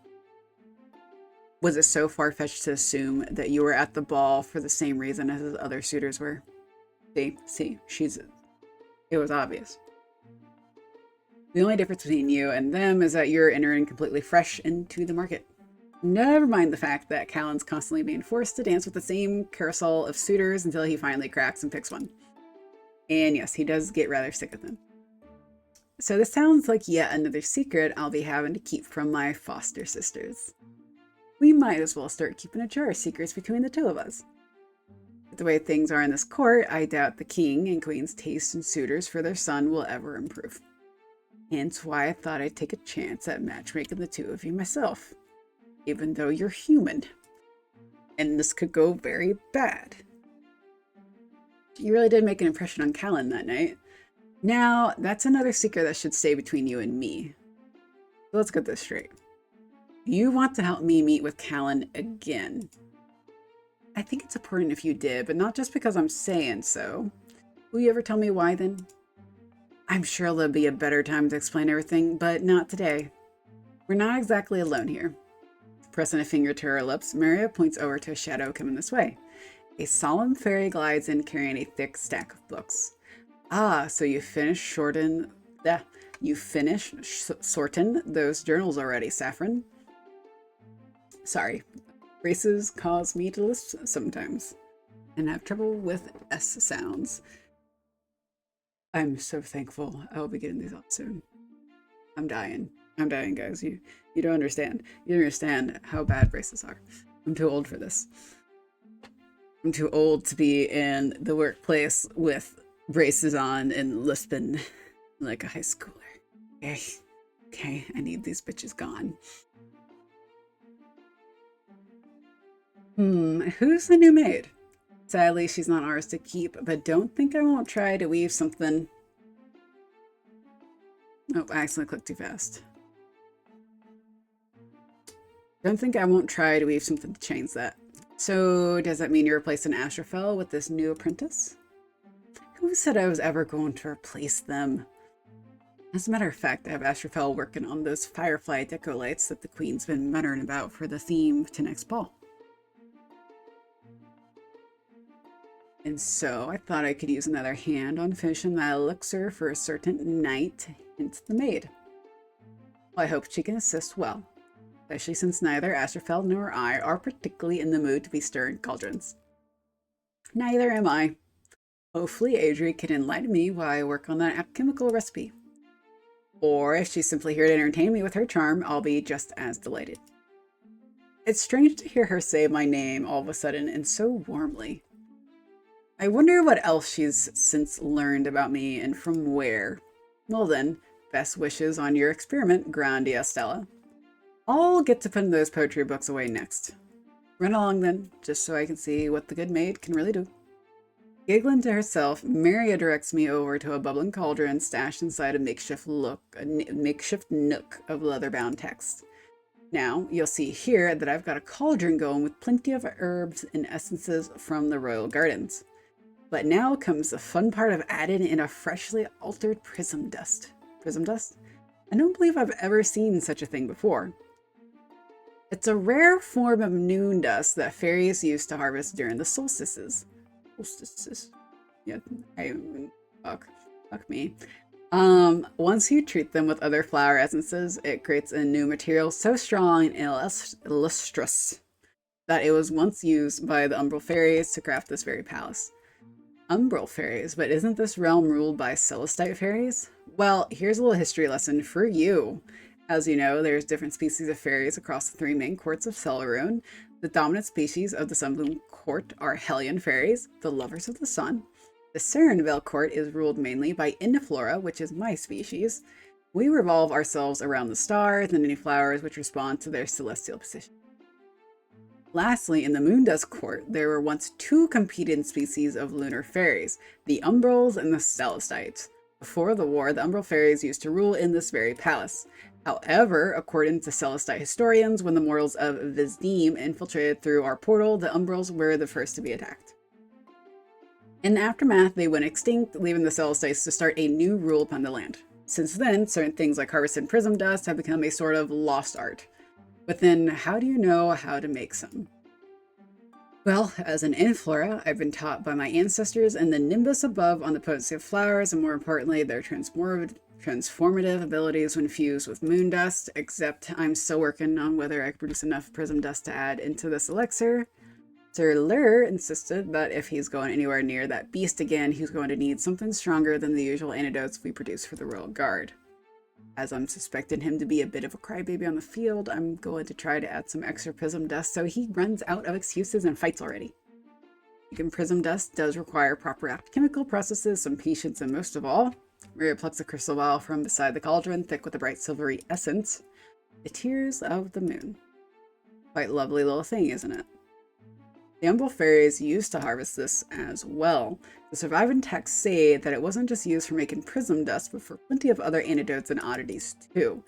was it so far-fetched to assume that you were at the ball for the same reason as his other suitors were? See, it was obvious. The only difference between you and them is that you're entering completely fresh into the market. Never mind the fact that Callan's constantly being forced to dance with the same carousel of suitors until he finally cracks and picks one. And yes, he does get rather sick of them. So this sounds like yet another secret I'll be having to keep from my foster sisters. We might as well start keeping a jar of secrets between the two of us. With the way things are in this court, I doubt the king and queen's taste in suitors for their son will ever improve. Hence why I thought I'd take a chance at matchmaking the two of you myself, even though you're human. And this could go very bad. You really did make an impression on Callan that night. Now, that's another secret that should stay between you and me. So let's get this straight. You want to help me meet with Callan again. I think it's important if you did, but not just because I'm saying so. Will you ever tell me why then? I'm sure there'll be a better time to explain everything, but not today. We're not exactly alone here. Pressing a finger to her lips, Maria points over to a shadow coming this way. A solemn fairy glides in carrying a thick stack of books. Ah, so you finished sorting those journals already, Saffron. Sorry, races cause me to lisp sometimes and have trouble with S sounds. I'm so thankful I'll be getting these off soon. I'm dying, guys. You don't understand. You don't understand how bad braces are. I'm too old for this. I'm too old to be in the workplace with braces on and lisping like a high schooler. Okay, I need these bitches gone. Who's the new maid? Sadly, she's not ours to keep, but don't think I won't try to weave something. Oh, I accidentally clicked too fast. Don't think I won't try to weave something to change that. So, does that mean you replaced an Astrophel with this new apprentice? Who said I was ever going to replace them? As a matter of fact, I have Astrophel working on those firefly deco lights that the Queen's been muttering about for the theme to next ball. And so I thought I could use another hand on finishing that elixir for a certain night, hence the maid. Well, I hope she can assist well, especially since neither Astrophel nor I are particularly in the mood to be stirring cauldrons. Neither am I. Hopefully Adri can enlighten me while I work on that alchemical recipe. Or if she's simply here to entertain me with her charm, I'll be just as delighted. It's strange to hear her say my name all of a sudden and so warmly. I wonder what else she's since learned about me and from where. Well then, best wishes on your experiment, Grandia Stella. I'll get to putting those poetry books away next. Run along then, just so I can see what the good maid can really do. Giggling to herself, Maria directs me over to a bubbling cauldron stashed inside a makeshift nook of leather-bound text. Now, you'll see here that I've got a cauldron going with plenty of herbs and essences from the royal gardens. But now comes the fun part of adding in a freshly altered prism dust. Prism dust? I don't believe I've ever seen such a thing before. It's a rare form of noon dust that fairies use to harvest during the solstices. Yeah, fuck me. Once you treat them with other flower essences, it creates a new material so strong and illustrious that it was once used by the Umbral Fairies to craft this very palace. Umbral Fairies, but isn't this realm ruled by Celestite Fairies? Well, here's a little history lesson for you. As you know, there's different species of fairies across the 3 main courts of Celarune. The dominant species of the Sunbloom Court are Hellion Fairies, the lovers of the sun. The Serenvale Court is ruled mainly by Indiflora, which is my species. We revolve ourselves around the stars and any flowers which respond to their celestial position. Lastly, in the Moondusk Court, there were once 2 competing species of lunar fairies, the Umbrals and the Celestites. Before the war, the Umbral Fairies used to rule in this very palace. However, according to Celestite historians, when the mortals of Vizdim infiltrated through our portal, the Umbrals were the first to be attacked. In the aftermath, they went extinct, leaving the Celestites to start a new rule upon the land. Since then, certain things like harvested prism dust have become a sort of lost art. But then, how do you know how to make some? Well, as an Inflora, I've been taught by my ancestors and the nimbus above on the potency of flowers, and more importantly, their transformative abilities when fused with moon dust, except I'm still working on whether I can produce enough prism dust to add into this elixir. Sir Lur insisted that if he's going anywhere near that beast again, he's going to need something stronger than the usual antidotes we produce for the Royal Guard. As I'm suspecting him to be a bit of a crybaby on the field, I'm going to try to add some extra prism dust so he runs out of excuses and fights already. Making prism dust does require proper alchemical processes, some patience, and most of all, Maria plucks a crystal vial from beside the cauldron, thick with a bright silvery essence. The tears of the moon. Quite lovely little thing, isn't it? The Umbral Fairies used to harvest this as well. The surviving texts say that it wasn't just used for making prism dust, but for plenty of other antidotes and oddities too.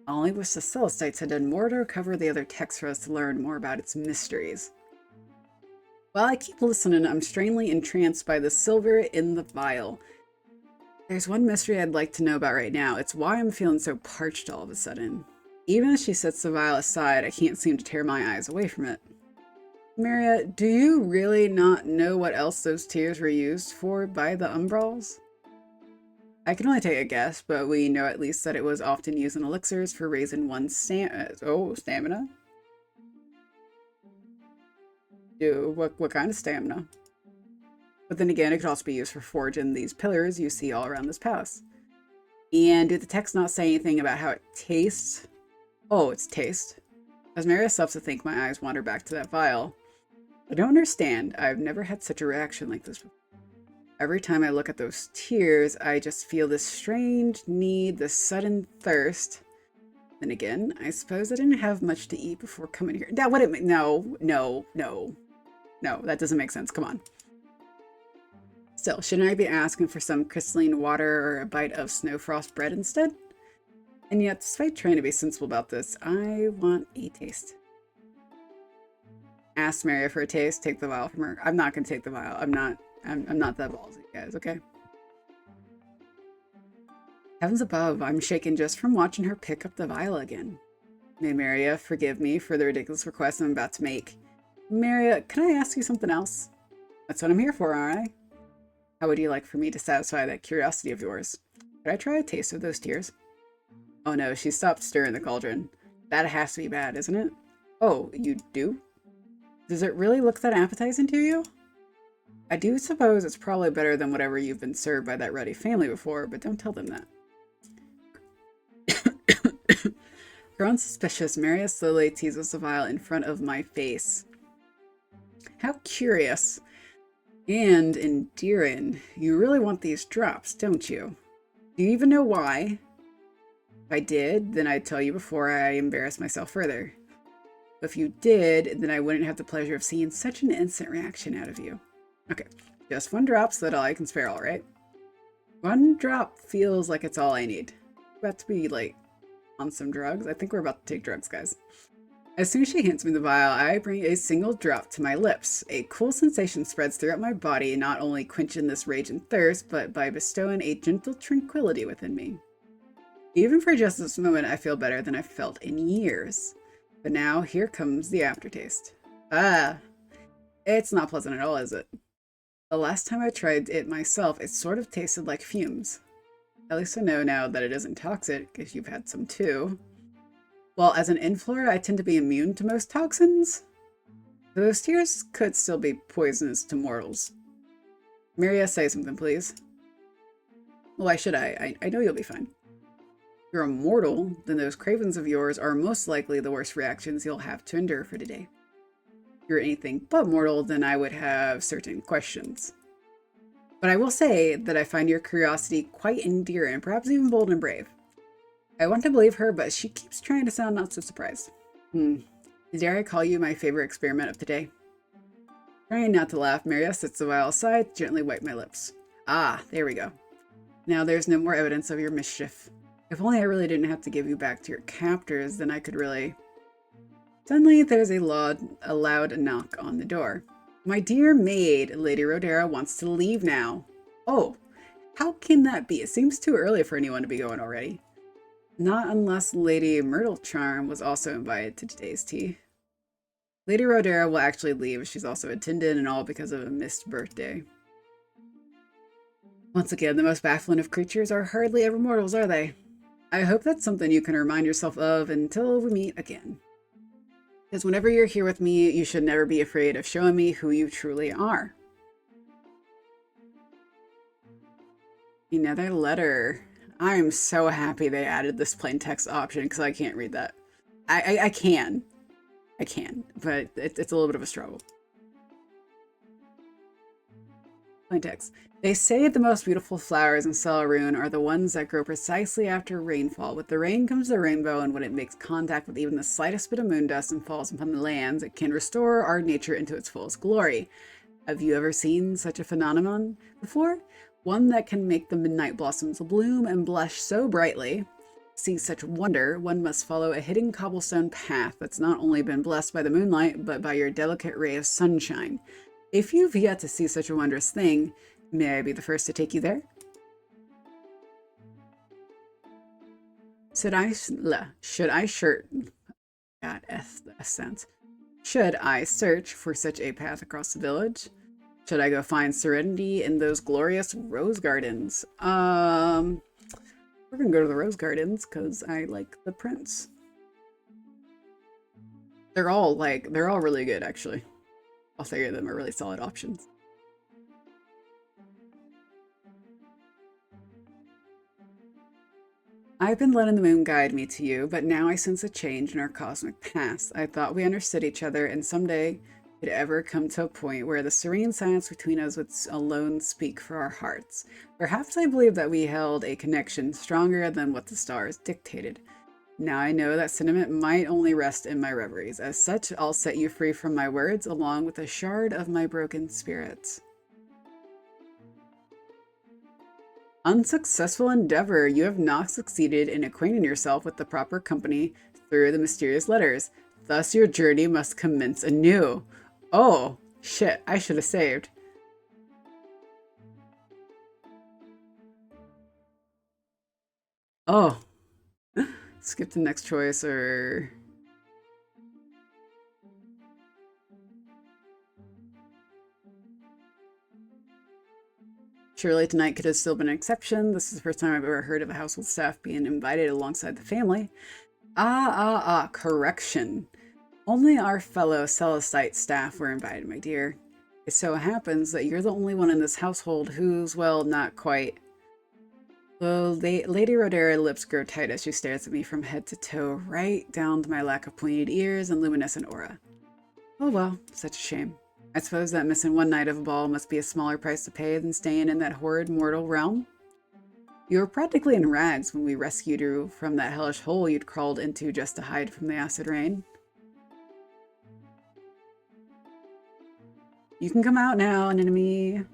I only wish the Celestites had done more to recover the other texts for us to learn more about its mysteries. While I keep listening, I'm strangely entranced by the silver in the vial. There's one mystery I'd like to know about right now. It's why I'm feeling so parched all of a sudden. Even as she sets the vial aside, I can't seem to tear my eyes away from it. Maria, do you really not know what else those tears were used for by the Umbrals? I can only take a guess, but we know at least that it was often used in elixirs for raising one's stamina. What kind of stamina? But then again, it could also be used for forging these pillars you see all around this palace. And did the text not say anything about how it tastes? Oh, it's taste. As Maria stops to think, my eyes wander back to that vial. I don't understand. I've never had such a reaction like this before. Every time I look at those tears, I just feel this strange need, this sudden thirst. Then again, I suppose I didn't have much to eat before coming here. That wouldn't make no, that doesn't make sense. Come on. Still, shouldn't I be asking for some crystalline water or a bite of snowfrost bread instead? And yet, despite trying to be sensible about this, I want a taste. Ask Maria for a taste, take the vial from her. I'm not going to take the vial. I'm not that ballsy, guys, okay? Heavens above, I'm shaken just from watching her pick up the vial again. May Maria forgive me for the ridiculous request I'm about to make. Maria, can I ask you something else? That's what I'm here for, aren't I? How would you like for me to satisfy that curiosity of yours? Could I try a taste of those tears? Oh no, she stopped stirring the cauldron. That has to be bad, isn't it? Oh, you do? Does it really look that appetizing to you? I do suppose it's probably better than whatever you've been served by that ruddy family before, but don't tell them that. Grown suspicious, Marius slowly teases the vial in front of my face. How curious and endearing. You really want these drops, don't you? Do you even know why? If I did, then I'd tell you before I embarrass myself further. If you did, then I wouldn't have the pleasure of seeing such an instant reaction out of you. Okay, just 1 drop so that I can spare all, right? 1 drop feels like it's all I need. About to be, like, on some drugs. I think we're about to take drugs, guys. As soon as she hands me the vial, I bring a single drop to my lips. A cool sensation spreads throughout my body, not only quenching this rage and thirst, but by bestowing a gentle tranquility within me. Even for just this moment, I feel better than I've felt in years. But now, here comes the aftertaste. Ah, it's not pleasant at all, is it? The last time I tried it myself, it sort of tasted like fumes. At least I know now that it isn't toxic, because you've had some too. Well, as an inflower, I tend to be immune to most toxins. Those tears could still be poisonous to mortals. Maria, say something, please. Why should I? I know you'll be fine. If you're a mortal, then those cravings of yours are most likely the worst reactions you'll have to endure for today. If you're anything but mortal, then I would have certain questions. But I will say that I find your curiosity quite endearing, perhaps even bold and brave. I want to believe her, but she keeps trying to sound not so surprised. Dare I call you my favorite experiment of today? Trying not to laugh, Maria sets the vial aside, gently wipe my lips. Ah, there we go. Now there's no more evidence of your mischief. If only I really didn't have to give you back to your captors, then I could really... Suddenly, there's a loud knock on the door. My dear maid, Lady Rodera wants to leave now. Oh, how can that be? It seems too early for anyone to be going already. Not unless Lady Myrtle Charm was also invited to today's tea. Lady Rodera will actually leave. She's also attended and all because of a missed birthday. Once again, the most baffling of creatures are hardly ever mortals, are they? I hope that's something you can remind yourself of until we meet again. Because whenever you're here with me, you should never be afraid of showing me who you truly are. Another letter. I am so happy they added this plain text option because I can't read that. I can, but it's a little bit of a struggle. Plain text. They say the most beautiful flowers in Celarune are the ones that grow precisely after rainfall. With the rain comes the rainbow, and when it makes contact with even the slightest bit of moondust and falls upon the lands, it can restore our nature into its fullest glory. Have you ever seen such a phenomenon before? One that can make the midnight blossoms bloom and blush so brightly. To see such wonder, one must follow a hidden cobblestone path that's not only been blessed by the moonlight, but by your delicate ray of sunshine. If you've yet to see such a wondrous thing, may I be the first to take you there? Should I search for such a path across the village? Should I go find serenity in those glorious rose gardens? We're gonna go to the rose gardens because I like the prince. They're all really good, actually. All 3 of them are really solid options. I've been letting the moon guide me to you, but now I sense a change in our cosmic past. I thought we understood each other, and someday could ever come to a point where the serene silence between us would alone speak for our hearts. Perhaps I believed that we held a connection stronger than what the stars dictated. Now I know that sentiment might only rest in my reveries. As such, I'll set you free from my words, along with a shard of my broken spirits. Unsuccessful endeavor. You have not succeeded in acquainting yourself with the proper company through the mysterious letters. Thus your journey must commence anew. Oh, shit, I should have saved. Oh. Skip the next choice or... Surely tonight could have still been an exception. This is the first time I've ever heard of a household staff being invited alongside the family. Correction. Only our fellow Celestite staff were invited, my dear. It so happens that you're the only one in this household who's, well, not quite. Well, Lady Rodera lips grow tight as she stares at me from head to toe, right down to my lack of pointed ears and luminescent aura. Oh well, such a shame. I suppose that missing one night of a ball must be a smaller price to pay than staying in that horrid mortal realm. You were practically in rags when we rescued you from that hellish hole you'd crawled into just to hide from the acid rain. You can come out now, anemone.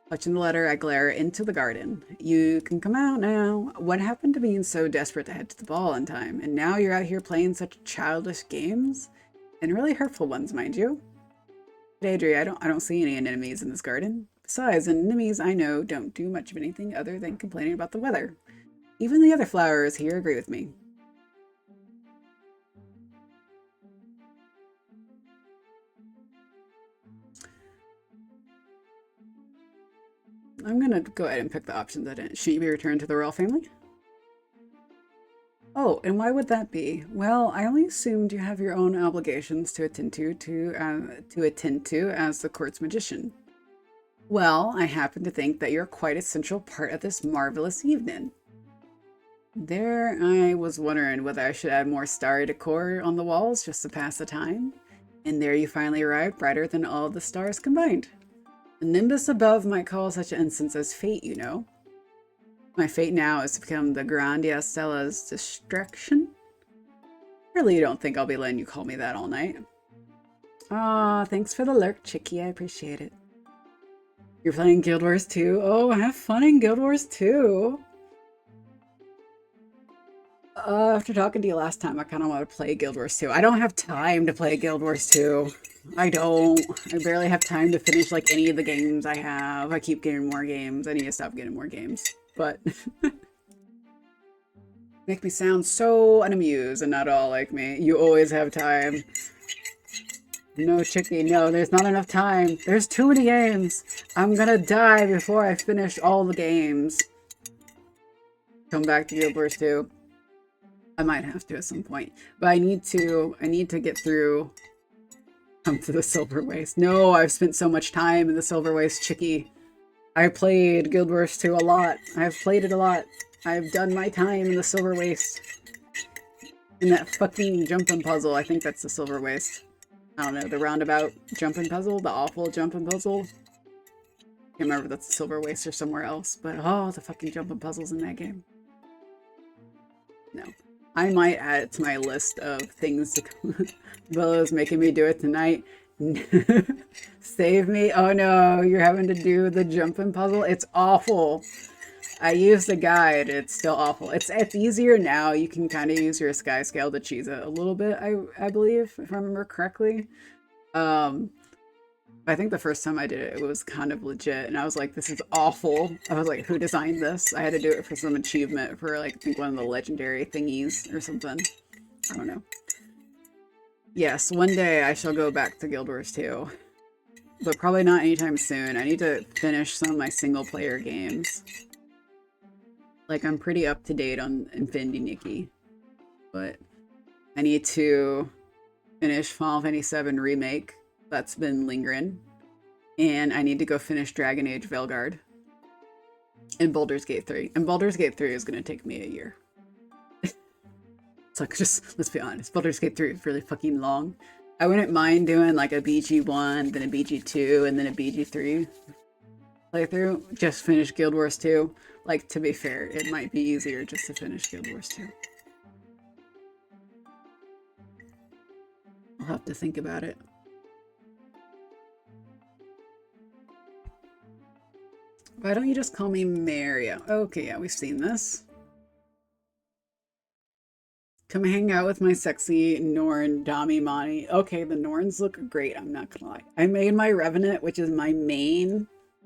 Clutching the letter, I glare into the garden. You can come out now. What happened to being so desperate to head to the ball in time? And now you're out here playing such childish games? And really hurtful ones, mind you. Adri, I don't see any anemones in this garden. Besides, anemones I know don't do much of anything other than complaining about the weather. Even the other flowers here agree with me. I'm gonna go ahead and pick the option that it should be returned to the royal family. Oh, and why would that be? Well, I only assumed you have your own obligations to attend to as the court's magician. Well, I happen to think that you're quite a central part of this marvelous evening. There, I was wondering whether I should add more starry decor on the walls just to pass the time. And there you finally arrived, brighter than all the stars combined. The nimbus above might call such an instance as fate, you know. My fate now is to become the Grandia Stella's distraction. Really, you don't think I'll be letting you call me that all night? Aw, thanks for the lurk, Chickie. I appreciate it. You're playing Guild Wars 2? Oh, have fun in Guild Wars 2. After talking to you last time, I kind of want to play Guild Wars 2. I don't have time to play Guild Wars 2. I don't. I barely have time to finish like any of the games I have. I keep getting more games. I need to stop getting more games. But make me sound so unamused and not all like me. You always have time. No, Chickie, no, there's not enough time. There's too many games. I'm gonna die before I finish all the games. Come back to Guild Wars 2. I might have to at some point. But I need to get through come to the Silver Waste. No, I've spent so much time in the Silver Waste, Chickie. I played Guild Wars 2 a lot. I've played it a lot. I've done my time in the Silver Waste. In that fucking jumping puzzle. I think that's the Silver Waste. I don't know, the roundabout jumping puzzle? The awful jumping puzzle? Can't remember if that's the Silver Waste or somewhere else. But oh, the fucking jumping puzzles in that game. No. I might add it to my list of things to Willow's making me do it tonight. Save me. Oh no, you're having to do the jumping puzzle. It's awful. I used the guide. It's still awful. It's easier now. You can kind of use your sky scale to cheese it a little bit, I believe, if I remember correctly. I think the first time I did it, it was kind of legit, and I was like, this is awful. I was like, who designed this? I had to do it for some achievement for, like, I think one of the legendary thingies or something. I don't know. Yes, one day I shall go back to Guild Wars 2. But probably not anytime soon. I need to finish some of my single-player games. Like, I'm pretty up-to-date on Infinity Nikki. But I need to finish Final Fantasy VII Remake. That's been lingering. And I need to go finish Dragon Age Veilguard. And Baldur's Gate 3. And Baldur's Gate 3 is going to take me a year. So just, let's be honest, Baldur's Gate 3 is really fucking long. I wouldn't mind doing like a BG1, then a BG2, and then a BG3 playthrough. Just finish Guild Wars 2. Like, to be fair, it might be easier just to finish Guild Wars 2. I'll have to think about it. Why don't you just call me Mario? Okay, yeah, we've seen this. Come hang out with my sexy Norn Dami Mani. Okay, the Norns look great, I'm not gonna lie. I made my Revenant, which is my main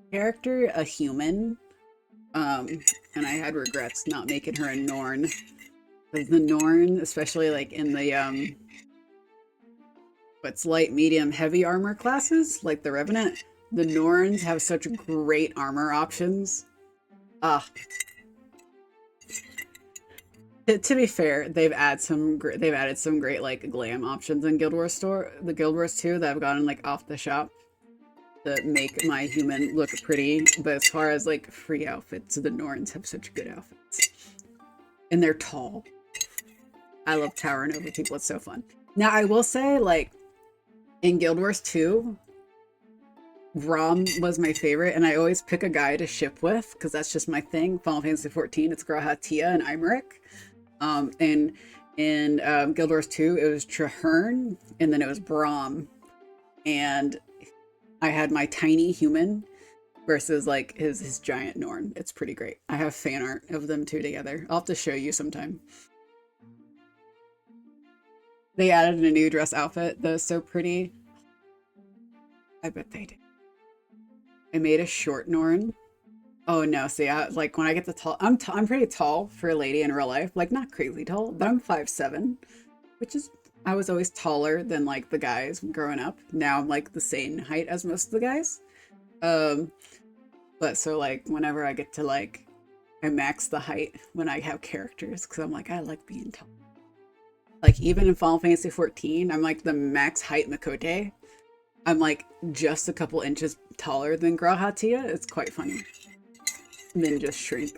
character, a human. And I had regrets not making her a Norn. Because the Norn, especially like in the what's light, medium, heavy armor classes, like the Revenant, the Norns have such great armor options. To be fair, they've added some great like glam options in the Guild Wars 2 that I've gotten like off the shop to make my human look pretty. But as far as like free outfits, the Norns have such good outfits. And they're tall. I love towering over people. It's so fun. Now I will say, like, in Guild Wars 2, Rom was my favorite, and I always pick a guy to ship with because that's just my thing. Final Fantasy 14, it's Grahatia and Imeric. And in Guild Wars 2, it was Traherne, and then it was Braum. And I had my tiny human versus like his giant Norn. It's pretty great. I have fan art of them two together. I'll have to show you sometime. They added a new dress outfit that was so pretty. I bet they did. I made a short Norn. Oh no, see, like when I get the tall, I'm pretty tall for a lady in real life. Like not crazy tall, but I'm 5'7", which is, I was always taller than like the guys growing up. Now I'm like the same height as most of the guys. But so like whenever I get to like, I max the height when I have characters because I'm like, I like being tall. Like even in Final Fantasy 14, I'm like the max height Makote. I'm like just a couple inches taller than Grahatia. It's quite funny. And then just shrink.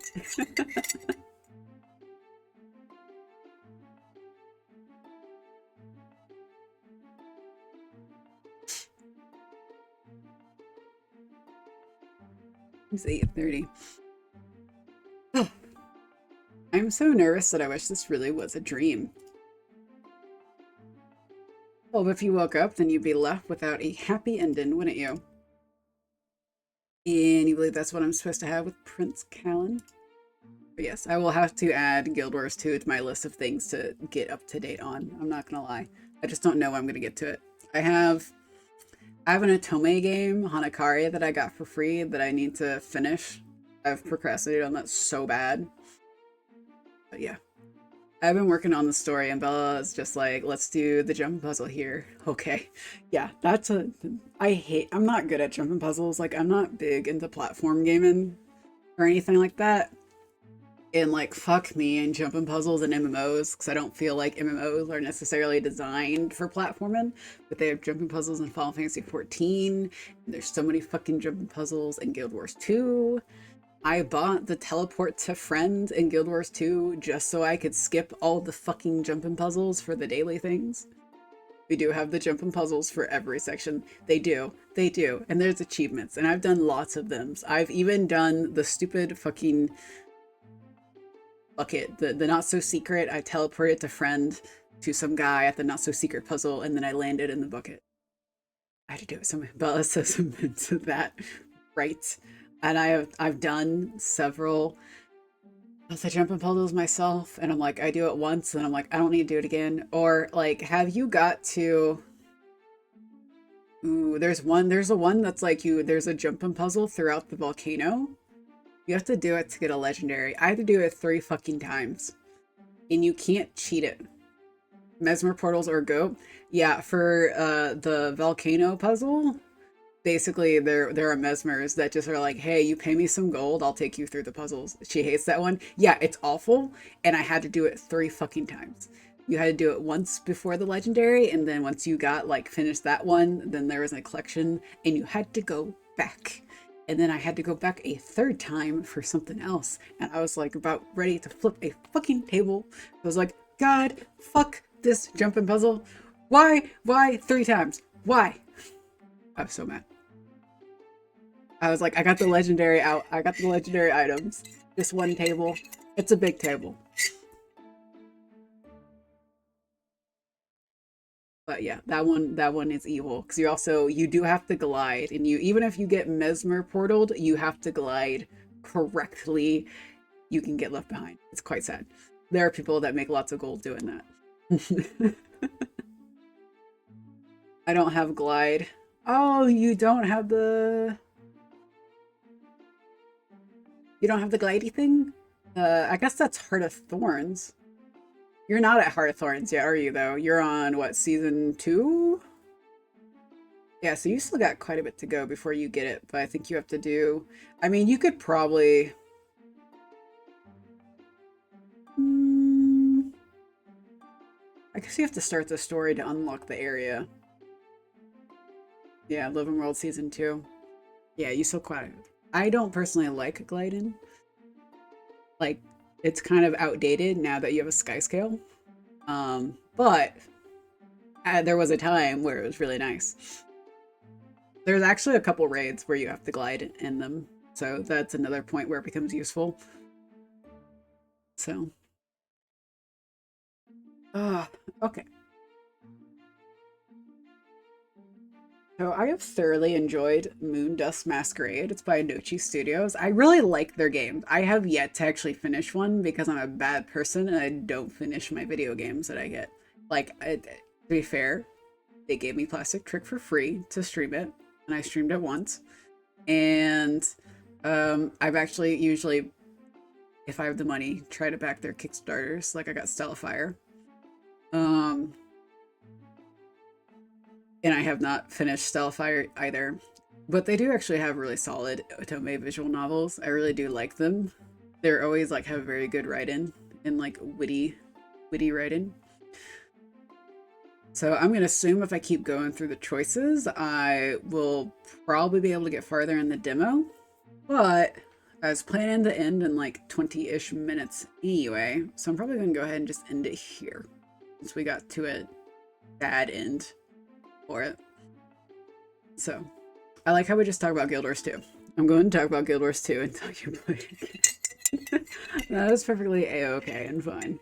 It's 8:30. Oh, I'm so nervous that I wish this really was a dream. Well, if you woke up, then you'd be left without a happy ending, wouldn't you? And you believe that's what I'm supposed to have with Prince Callan? But yes, I will have to add Guild Wars 2 to my list of things to get up to date on. I'm not gonna lie. I just don't know when I'm gonna get to it. I have an Otome game, Hanakari, that I got for free that I need to finish. I've procrastinated on that so bad. But yeah. I've been working on the story and Bella is just like, let's do the jumping puzzle here. Okay. Yeah, I'm not good at jumping puzzles. Like, I'm not big into platform gaming or anything like that. And like, fuck me and jumping puzzles and MMOs because I don't feel like MMOs are necessarily designed for platforming. But they have jumping puzzles in Final Fantasy 14. And there's so many fucking jumping puzzles in Guild Wars 2. I bought the teleport to friend in Guild Wars 2 just so I could skip all the fucking jumping puzzles for the daily things. We do have the jumping puzzles for every section. They do. And there's achievements. And I've done lots of them. I've even done the stupid fucking bucket, the not so secret. I teleported to friend to some guy at the not so secret puzzle and then I landed in the bucket. I had to do it. So Bella says to that. Right. And I've done several jumping puzzles myself, and I'm like, I do it once, and I'm like, I don't need to do it again. Or like, have you got to? Ooh, there's a one that's like there's a jumping puzzle throughout the volcano. You have to do it to get a legendary. I had to do it 3 fucking times, and you can't cheat it. Mesmer portals or go. Yeah, for the volcano puzzle. Basically, there are mesmers that just are like, hey, you pay me some gold, I'll take you through the puzzles. She hates that one. Yeah, it's awful, and I had to do it 3 fucking times. You had to do it once before the legendary, and then once you got like finished that one, then there was a collection, and you had to go back. And then I had to go back a 3rd time for something else, and I was like about ready to flip a fucking table. I was like, God, fuck this jumping puzzle. Why 3 times? Why? I was so mad. I was like, I got the legendary out. I got the legendary items. This one table. It's a big table. But yeah, that one is evil. Because you do have to glide. And even if you get mesmer portaled, you have to glide correctly. You can get left behind. It's quite sad. There are people that make lots of gold doing that. I don't have glide. Oh, you don't have the... You don't have the glidey thing? I guess that's Heart of Thorns. You're not at Heart of Thorns yet, are you, though? You're on, what, season 2? Yeah, so you still got quite a bit to go before you get it, but I think you have to do... I mean, you could probably... I guess you have to start the story to unlock the area. Yeah, Living World Season 2. Yeah, you still quite. I don't personally like gliding. Like, it's kind of outdated now that you have a sky scale. But there was a time where it was really nice. There's actually a couple raids where you have to glide in them. So that's another point where it becomes useful. So. Okay. So I have thoroughly enjoyed Moondusk Masquerade. It's by Nochi Studios. I really like their games. I have yet to actually finish one because I'm a bad person and I don't finish my video games that I get. Like, to be fair, they gave me Plastic Trick for free to stream it, and I streamed it once. And I've actually usually, if I have the money, try to back their Kickstarters. Like I got Stellafire. And I have not finished Stellafire either. But they do actually have really solid Otome visual novels. I really do like them. They're always like have very good writing and like witty writing. So I'm gonna assume if I keep going through the choices, I will probably be able to get farther in the demo. But I was planning to end in like 20-ish minutes anyway, so I'm probably gonna go ahead and just end it here, since we got to a bad end for it. So I like how we just talk about Guild Wars 2. I'm going to talk about Guild Wars 2 until you play it. That is perfectly a-okay and fine.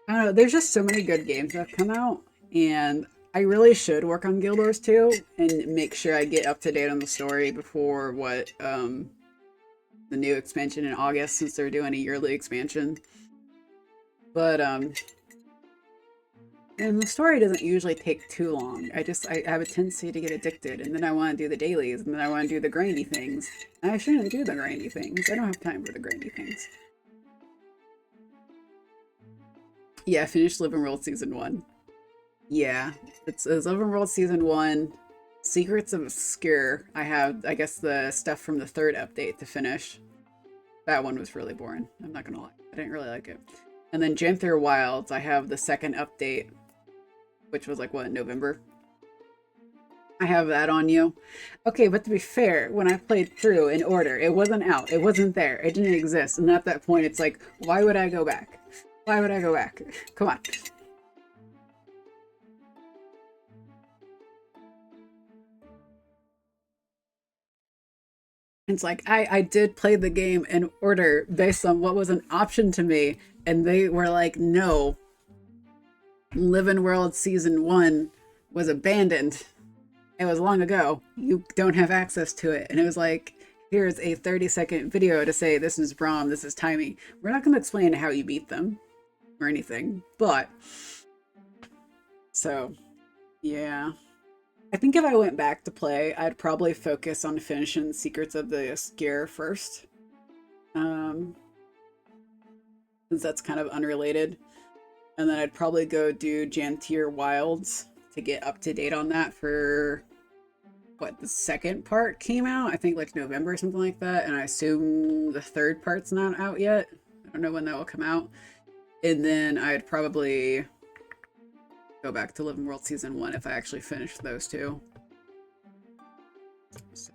I don't know, there's just so many good games that come out, and I really should work on Guild Wars 2 and make sure I get up to date on the story before what the new expansion in August, since they're doing a yearly expansion. But and the story doesn't usually take too long. I have a tendency to get addicted, and then I want to do the dailies, and then I want to do the grindy things. And I shouldn't do the grindy things. I don't have time for the grindy things. Yeah, I finished Living World Season 1. Yeah, it's Living World Season 1. Secrets of Obscure. I have, I guess, the stuff from the 3rd update to finish. That one was really boring. I'm not gonna lie. I didn't really like it. And then Janther Wilds, I have the 2nd update, which was like, what, November? I have that on you. Okay, but to be fair, when I played through in order, it wasn't out. It wasn't there. It didn't exist. And at that point, it's like, why would I go back? Why would I go back? Come on. It's like, I did play the game in order based on what was an option to me. And they were like, no. Living World Season 1 was abandoned. It was long ago. You don't have access to it. And it was like, here's a 30-second video to say, this is Braum, this is Timey. We're not going to explain how you beat them or anything. But, so, yeah. I think if I went back to play, I'd probably focus on finishing Secrets of the Obscure first. Since that's kind of unrelated. And then I'd probably go do Janther Wilds to get up to date on that for what the 2nd part came out. I think like November or something like that. And I assume the 3rd part's not out yet. I don't know when that will come out. And then I'd probably go back to Living World Season 1 if I actually finish those 2. So.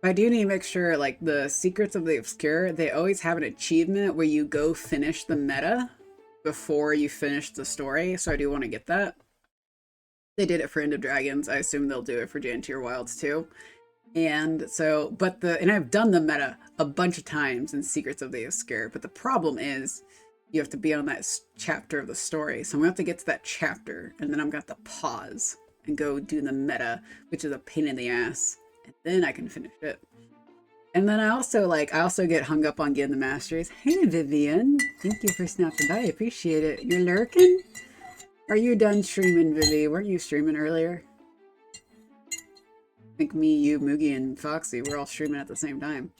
I do need to make sure, like, the Secrets of the Obscure, they always have an achievement where you go finish the meta before you finish the story, so I do want to get that. They did it for End of Dragons. I assume they'll do it for Janther Wilds too. And so, and I've done the meta a bunch of times in Secrets of the Obscure, but the problem is you have to be on that chapter of the story. So I'm going to have to get to that chapter, and then I'm going to have to pause and go do the meta, which is a pain in the ass. And then I can finish it. And then I also get hung up on getting the masteries. Hey Vivian, thank you for snapping by. I appreciate it. You're lurking? Are you done streaming, Vivi? Weren't you streaming earlier? I think me, you, Moogie, and Foxy, we're all streaming at the same time.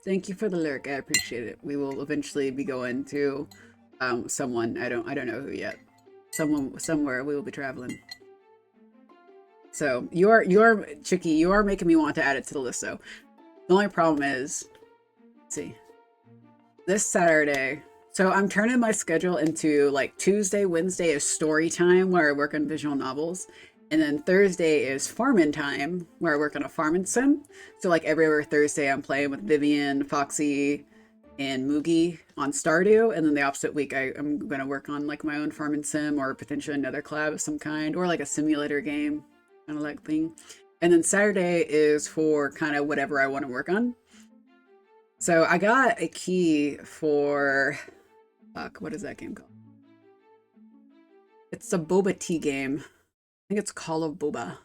Thank you for the lurk. I appreciate it. We will eventually be going to someone. I don't know who yet. Somewhere we will be traveling. So you're Chicky, you are making me want to add it to the list though. The only problem is, let's see, this Saturday, So I'm turning my schedule into like Tuesday, Wednesday is story time where I work on visual novels. And then Thursday is farming time where I work on a farming sim. So like every other Thursday I'm playing with Vivian, Foxy, and Moogie on Stardew. And then the opposite week I'm going to work on like my own farming sim or potentially another collab of some kind or like a simulator game kind of like thing. And then Saturday is for kind of whatever I want to work on. So I got a key for fuck, what is that game called? It's a boba tea game. I think it's Call of Boba.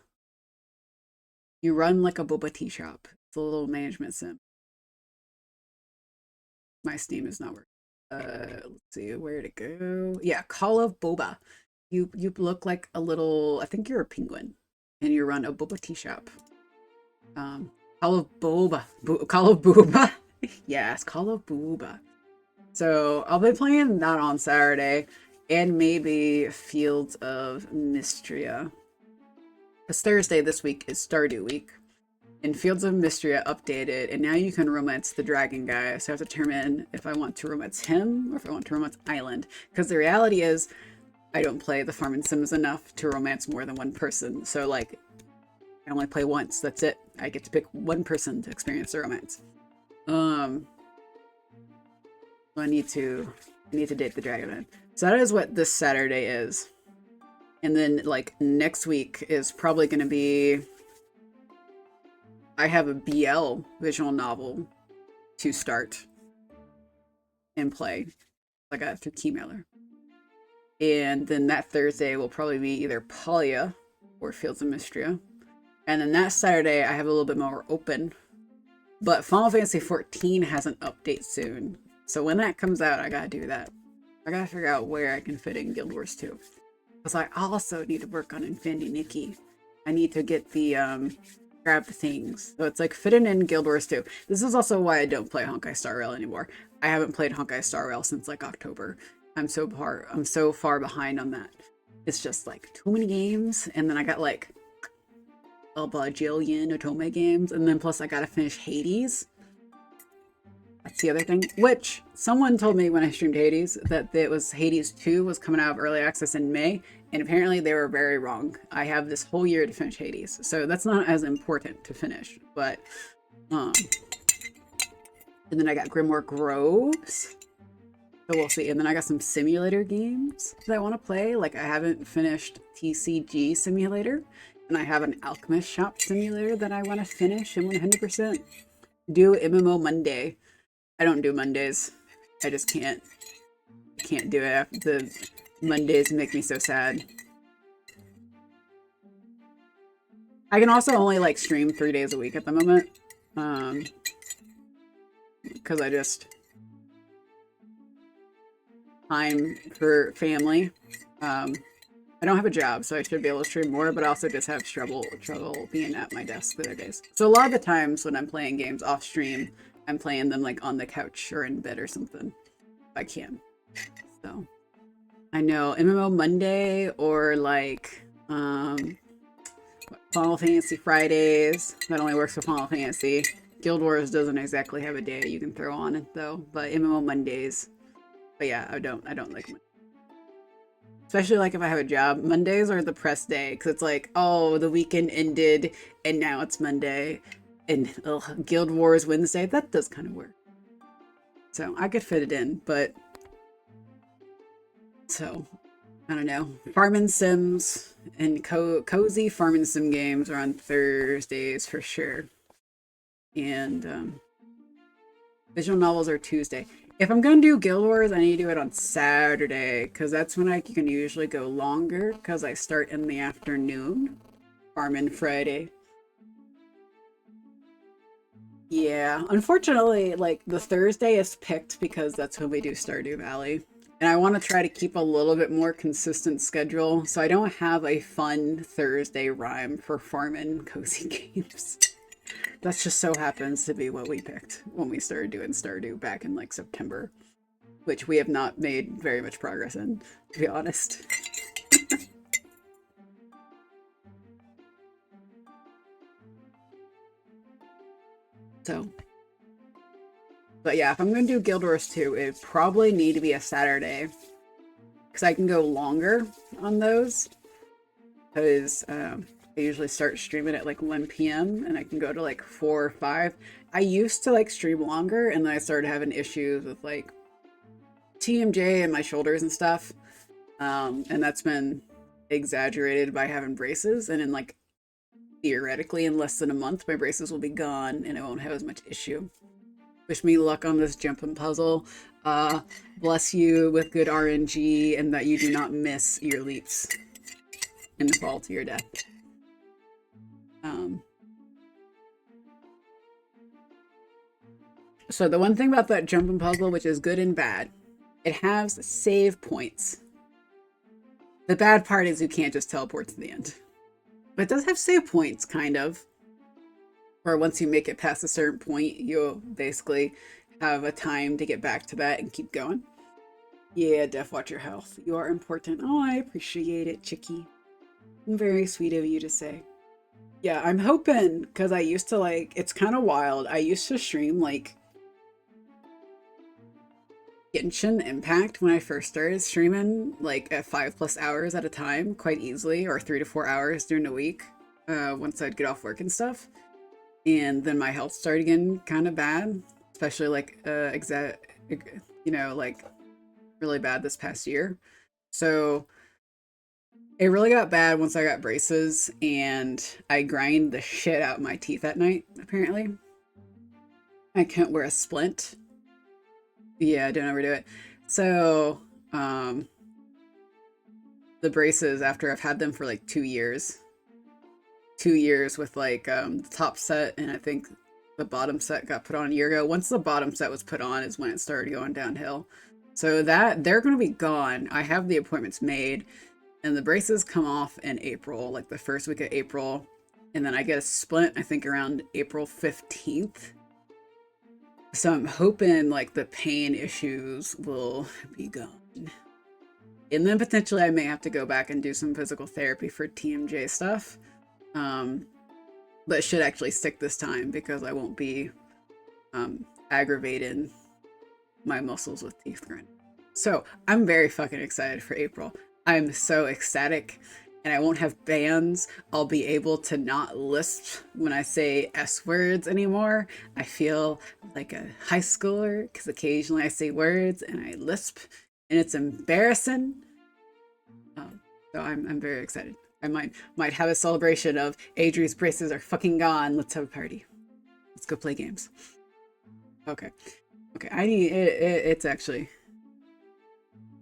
You run like a boba tea shop. It's a little management sim. My Steam is not working. Let's see where to go. Yeah, Call of Boba. You look like a little. I think you're a penguin, and you run a boba tea shop. Call of Boba. Call of Booba. Yes, Call of Booba. So I'll be playing that on Saturday, and maybe Fields of Mystria. Because Thursday this week is Stardew week, and Fields of Mystria updated, and now you can romance the dragon guy. So I have to determine if I want to romance him or if I want to romance Island. Because the reality is, I don't play the Farming Sims enough to romance more than one person. So like, I only play once. That's it. I get to pick one person to experience the romance. I need to date the dragon man. So that is what this Saturday is. And then like next week is probably going to be, I have a BL visual novel to start and play. I got it through Keymailer. And then that Thursday will probably be either Polia or Fields of Mystria. And then that Saturday I have a little bit more open. But Final Fantasy XIV has an update soon. So when that comes out, I gotta do that. I gotta figure out where I can fit in Guild Wars 2. Because I also need to work on Infinity Nikki. I need to get the grab the things. So it's like fitting in Guild Wars 2. This is also why I don't play Honkai Star Rail anymore. I haven't played Honkai Star Rail since like October. I'm so far behind on that. It's just like too many games, and then I got like a bajillion Otome games, and then plus I gotta finish Hades. That's the other thing, which someone told me when I streamed Hades that it was Hades 2 was coming out of early access in May, and apparently they were very wrong. I have this whole year to finish Hades, so that's not as important to finish, but and then I got Grimoire Groves, so we'll see. And then I got some simulator games that I want to play. Like I haven't finished TCG Simulator, and I have an Alchemist Shop Simulator that I want to finish and 100% do MMO Monday. I don't do Mondays. I just can't do it. The Mondays make me so sad. I can also only like stream 3 days a week at the moment. Because I just time for family. I don't have a job, so I should be able to stream more, but I also just have trouble being at my desk the other days. So a lot of the times when I'm playing games off stream, I'm playing them like on the couch or in bed or something, if I can. So I know MMO Monday or like Final Fantasy Fridays. That only works for Final Fantasy. Guild Wars doesn't exactly have a day you can throw on it though, but MMO Mondays. But yeah, I don't like Mondays. Especially like if I have a job. Mondays are the press day because it's like, oh, the weekend ended and now it's Monday. And Guild Wars Wednesday, that does kind of work. So I could fit it in, but so I don't know. Farming Sims and cozy Farming Sim games are on Thursdays for sure. And visual novels are Tuesday. If I'm gonna do Guild Wars, I need to do it on Saturday because that's when I can usually go longer because I start in the afternoon. Farming Friday. Yeah, unfortunately, like the Thursday is picked because that's when we do Stardew Valley. And I want to try to keep a little bit more consistent schedule so I don't have a fun Thursday rhyme for farming cozy games. That just so happens to be what we picked when we started doing Stardew back in like September, which we have not made very much progress in, to be honest. So But yeah, if I'm going to do Guild Wars 2, it probably need to be a Saturday. Because I can go longer on those. Because I usually start streaming at like 1 p.m. and I can go to like 4 or 5. I used to like stream longer, and then I started having issues with like TMJ and my shoulders and stuff. And that's been exaggerated by having braces. And in like theoretically in less than a month, my braces will be gone and I won't have as much issue. Wish me luck on this jumping puzzle. Bless you with good RNG and that you do not miss your leaps and fall to your death. So the one thing about that jumping puzzle, which is good and bad, it has save points. The bad part is you can't just teleport to the end. But it does have save points, kind of. Or once you make it past a certain point, you'll basically have a time to get back to that and keep going. Yeah, Def, watch your health. You are important. Oh, I appreciate it, Chicky. Very sweet of you to say. Yeah, I'm hoping, because I used to like, it's kind of wild. I used to stream like Genshin Impact when I first started streaming, like at 5+ hours at a time, quite easily, or 3 to 4 hours during the week, once I'd get off work and stuff. And then my health started getting kind of bad, especially like, like really bad this past year. So it really got bad once I got braces, and I grind the shit out my teeth at night, apparently. I can't wear a splint. Yeah, don't ever do it. So, the braces, after I've had them for like 2 years, 2 years with like the top set, and I think the bottom set got put on a year ago. Once the bottom set was put on is when it started going downhill. So that they're going to be gone. I have the appointments made, and the braces come off in April, like the first week of April, and then I get a splint, I think around April 15th. So I'm hoping like the pain issues will be gone. And then potentially I may have to go back and do some physical therapy for TMJ stuff. But it should actually stick this time because I won't be aggravating my muscles with teeth grinding. So I'm very fucking excited for April. I'm so ecstatic, and I won't have bans. I'll be able to not lisp when I say S words anymore. I feel like a high schooler because occasionally I say words and I lisp, and it's embarrassing. So I'm very excited. I might have a celebration of Adri's braces are fucking gone. Let's have a party. Let's go play games. Okay. I need it's actually,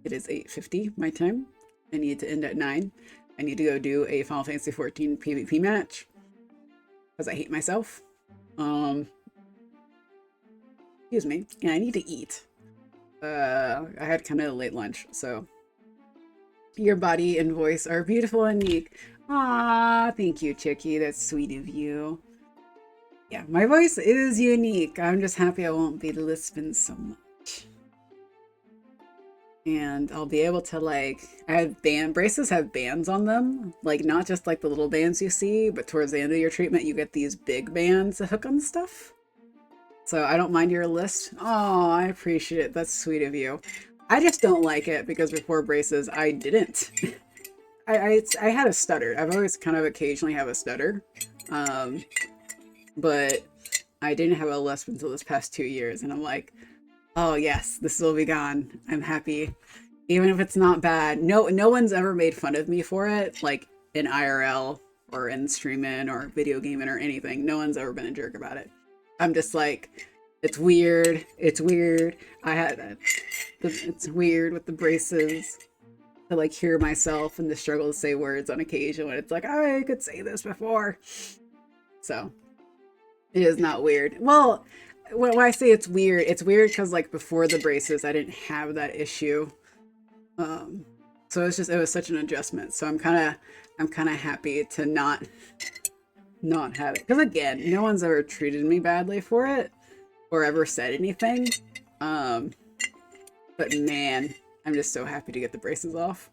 it is 8:50 my time. I need to end at 9. I need to go do a Final Fantasy 14 PvP match because I hate myself. Excuse me. And I need to eat. I had kind of a late lunch, so your body and voice are beautiful and unique. Ah, thank you, Chicky. That's sweet of you. Yeah, my voice is unique. I'm just happy I won't be lisping so much. And I'll be able to like, I have braces have bands on them, like not just like the little bands you see, but towards the end of your treatment you get these big bands to hook on stuff. So I don't mind your list. Oh, I appreciate it. That's sweet of you. I just don't like it because before braces I didn't. I had a stutter. I've always kind of occasionally have a stutter, but I didn't have a lisp until this past 2 years, and I'm like, oh yes, this will be gone. I'm happy. Even if it's not bad. No one's ever made fun of me for it, like in IRL or in streaming or video gaming or anything. No one's ever been a jerk about it. I'm just like, it's weird. It's weird. It's weird with the braces to like hear myself and the struggle to say words on occasion when it's like, I could say this before. So it is not weird. Well, when I say it's weird because like before the braces, I didn't have that issue. So it was such an adjustment. So I'm kind of happy to not have it. Because again, no one's ever treated me badly for it or ever said anything. But man, I'm just so happy to get the braces off.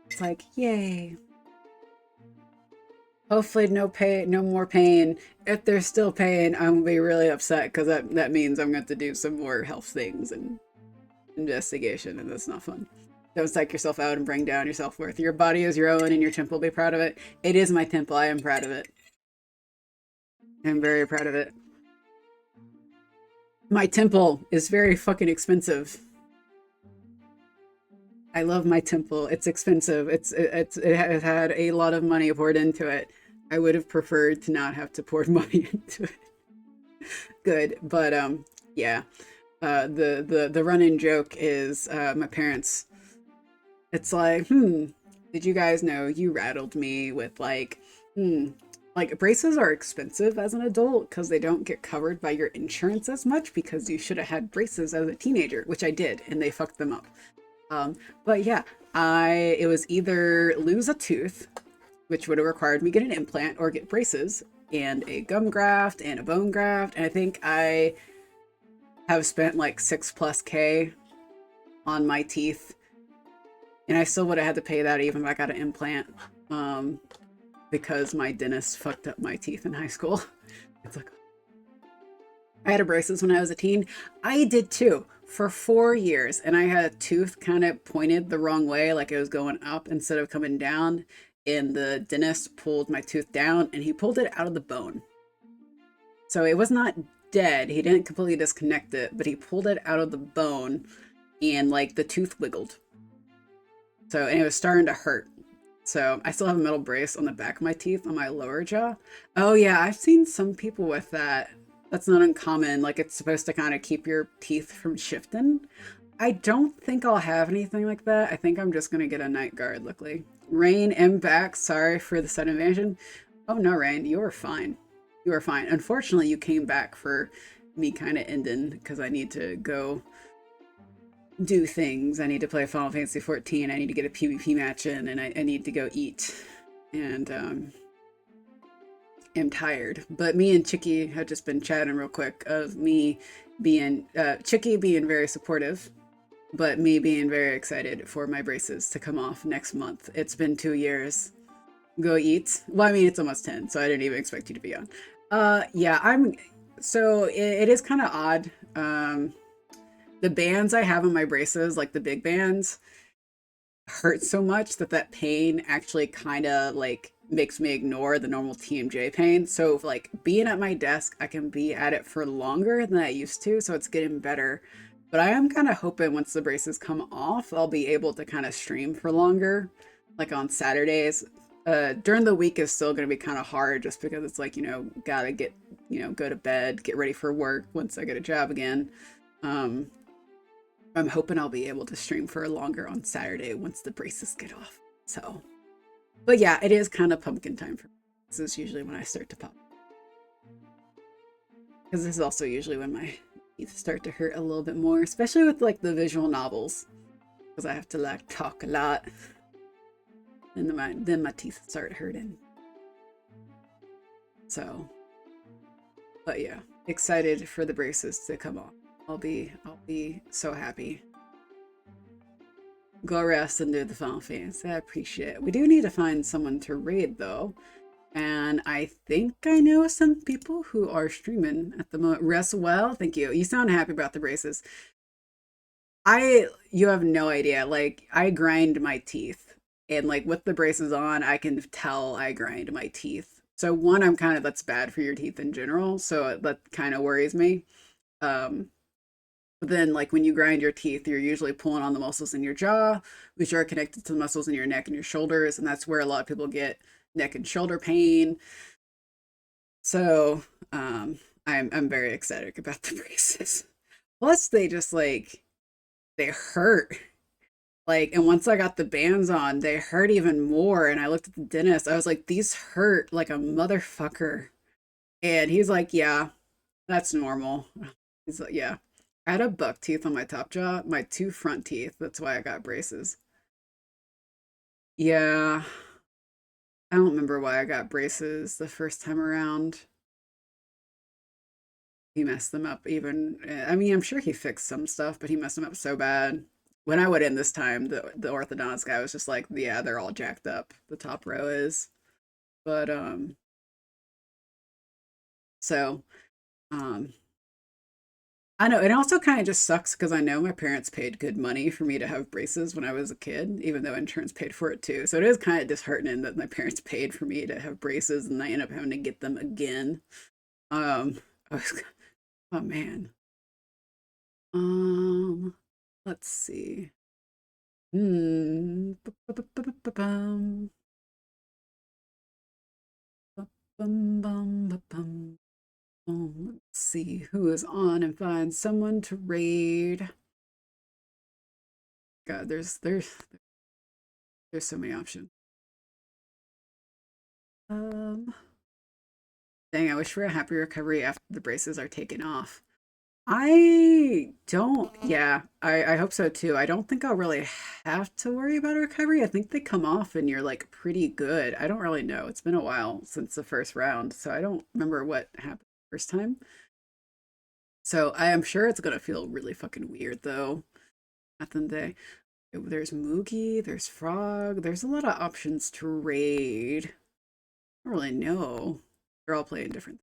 It's like, yay. Hopefully no pain, no more pain. If there's still pain, I'm gonna be really upset because that means I'm going to do some more health things and investigation, and that's not fun. Don't psych yourself out and bring down your self-worth. Your body is your own and your temple. Be proud of it. It is my temple. I am proud of it. I'm very proud of it. My temple is very fucking expensive. I love my temple. It's expensive. It has had a lot of money poured into it. I would have preferred to not have to pour money into it. Good, but yeah. The run-in joke is my parents. It's like, did you guys know you rattled me with like braces are expensive as an adult because they don't get covered by your insurance as much because you should have had braces as a teenager, which I did, and they fucked them up. But yeah, I it was either lose a tooth, which would have required me get an implant, or get braces and a gum graft and a bone graft, and I think I have spent like 6+ K on my teeth, and I still would have had to pay that even if I got an implant, because my dentist fucked up my teeth in high school. It's like I had a braces when I was a teen. I did too for 4 years, and I had a tooth kind of pointed the wrong way, like it was going up instead of coming down. And the dentist pulled my tooth down, and he pulled it out of the bone. So it was not dead. He didn't completely disconnect it, but he pulled it out of the bone, and like the tooth wiggled. So, and it was starting to hurt. So I still have a metal brace on the back of my teeth on my lower jaw. Oh yeah, I've seen some people with that. That's not uncommon. Like it's supposed to kind of keep your teeth from shifting. I don't think I'll have anything like that. I think I'm just gonna get a night guard, luckily. Rain, am back. Sorry for the sudden invasion. Oh no, Rain, you are fine. You are fine. Unfortunately, you came back for me kind of ending because I need to go do things. I need to play Final Fantasy 14. I need to get a PvP match in, and I need to go eat. And am tired. But me and Chicky have just been chatting real quick of me being Chicky being very supportive, but me being very excited for my braces to come off next month. It's been 2 years. Go eat. Well, I mean it's almost 10, so I didn't even expect you to be on. Yeah, I'm so it is kind of odd. The bands I have on my braces, like the big bands, hurt so much that pain actually kind of like makes me ignore the normal TMJ pain. So like being at my desk, I can be at it for longer than I used to, so it's getting better. But I am kind of hoping once the braces come off, I'll be able to kind of stream for longer, like on Saturdays. During the week is still going to be kind of hard just because it's like, gotta get, go to bed, get ready for work once I get a job again. Um, I'm hoping I'll be able to stream for longer on Saturday once the braces get off. So, but yeah, it is kind of pumpkin time for me. This is usually when I start to pop. Because this is also usually when my teeth start to hurt a little bit more, especially with like the visual novels. Because I have to like talk a lot. And then my teeth start hurting. So, but yeah, excited for the braces to come off. I'll be so happy. Go rest and do the Final Fantasy. I appreciate it. We do need to find someone to raid though. And I think I know some people who are streaming at the moment. Rest well. Thank you. You sound happy about the braces. You have no idea. Like, I grind my teeth. And like with the braces on, I can tell I grind my teeth. So one, that's bad for your teeth in general. So that kind of worries me. Um, but then like when you grind your teeth, you're usually pulling on the muscles in your jaw, which are connected to the muscles in your neck and your shoulders. And that's where a lot of people get neck and shoulder pain. So I'm very ecstatic about the braces. Plus they just like they hurt. Like, and once I got the bands on, they hurt even more. And I looked at the dentist, I was like, these hurt like a motherfucker. And he's like, yeah, that's normal. He's like, yeah. I had a buck tooth on my top jaw, my two front teeth. That's why I got braces. Yeah. I don't remember why I got braces the first time around. He messed them up even. I mean, I'm sure he fixed some stuff, but he messed them up so bad. When I went in this time, the orthodontist guy was just like, yeah, they're all jacked up. The top row is. But so um I know it also kind of just sucks because I know my parents paid good money for me to have braces when I was a kid, even though insurance paid for it too. So it is kind of disheartening that my parents paid for me to have braces and I end up having to get them again. Um, I was, oh man. Um, let's see. Hmm. Ba-ba-ba-ba-ba-bum. Ba-bum-bum-ba-bum. Let's see who is on and find someone to raid. God, there's so many options. Um, Dang, I wish for a happy recovery after the braces are taken off. I don't, yeah, I hope so too. I don't think I'll really have to worry about a recovery. I think they come off and you're like pretty good. I don't really know. It's been a while since the first round, so I don't remember what happened the first time. So I am sure it's gonna feel really fucking weird though at the end of the day. There's Moogie, there's Frog, there's a lot of options to raid. I don't really know. They're all playing different.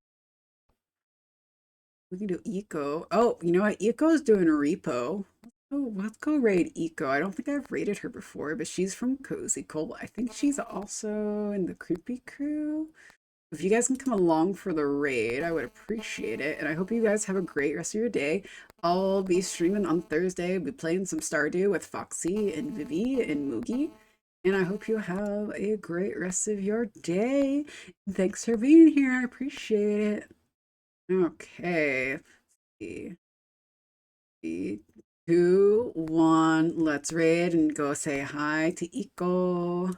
We can do Eco. Oh, you know what? Eco's doing a repo. Oh, let's go raid Eco. I don't think I've raided her before, but she's from Cozy Cole. I think she's also in the Creepy Crew. If you guys can come along for the raid, I would appreciate it. And I hope you guys have a great rest of your day. I'll be streaming on Thursday. I'll be playing some Stardew with Foxy and Vivi and Moogie. And I hope you have a great rest of your day. Thanks for being here. I appreciate it. Okay. Let's see. 2, 1. Let's raid and go say hi to Iko.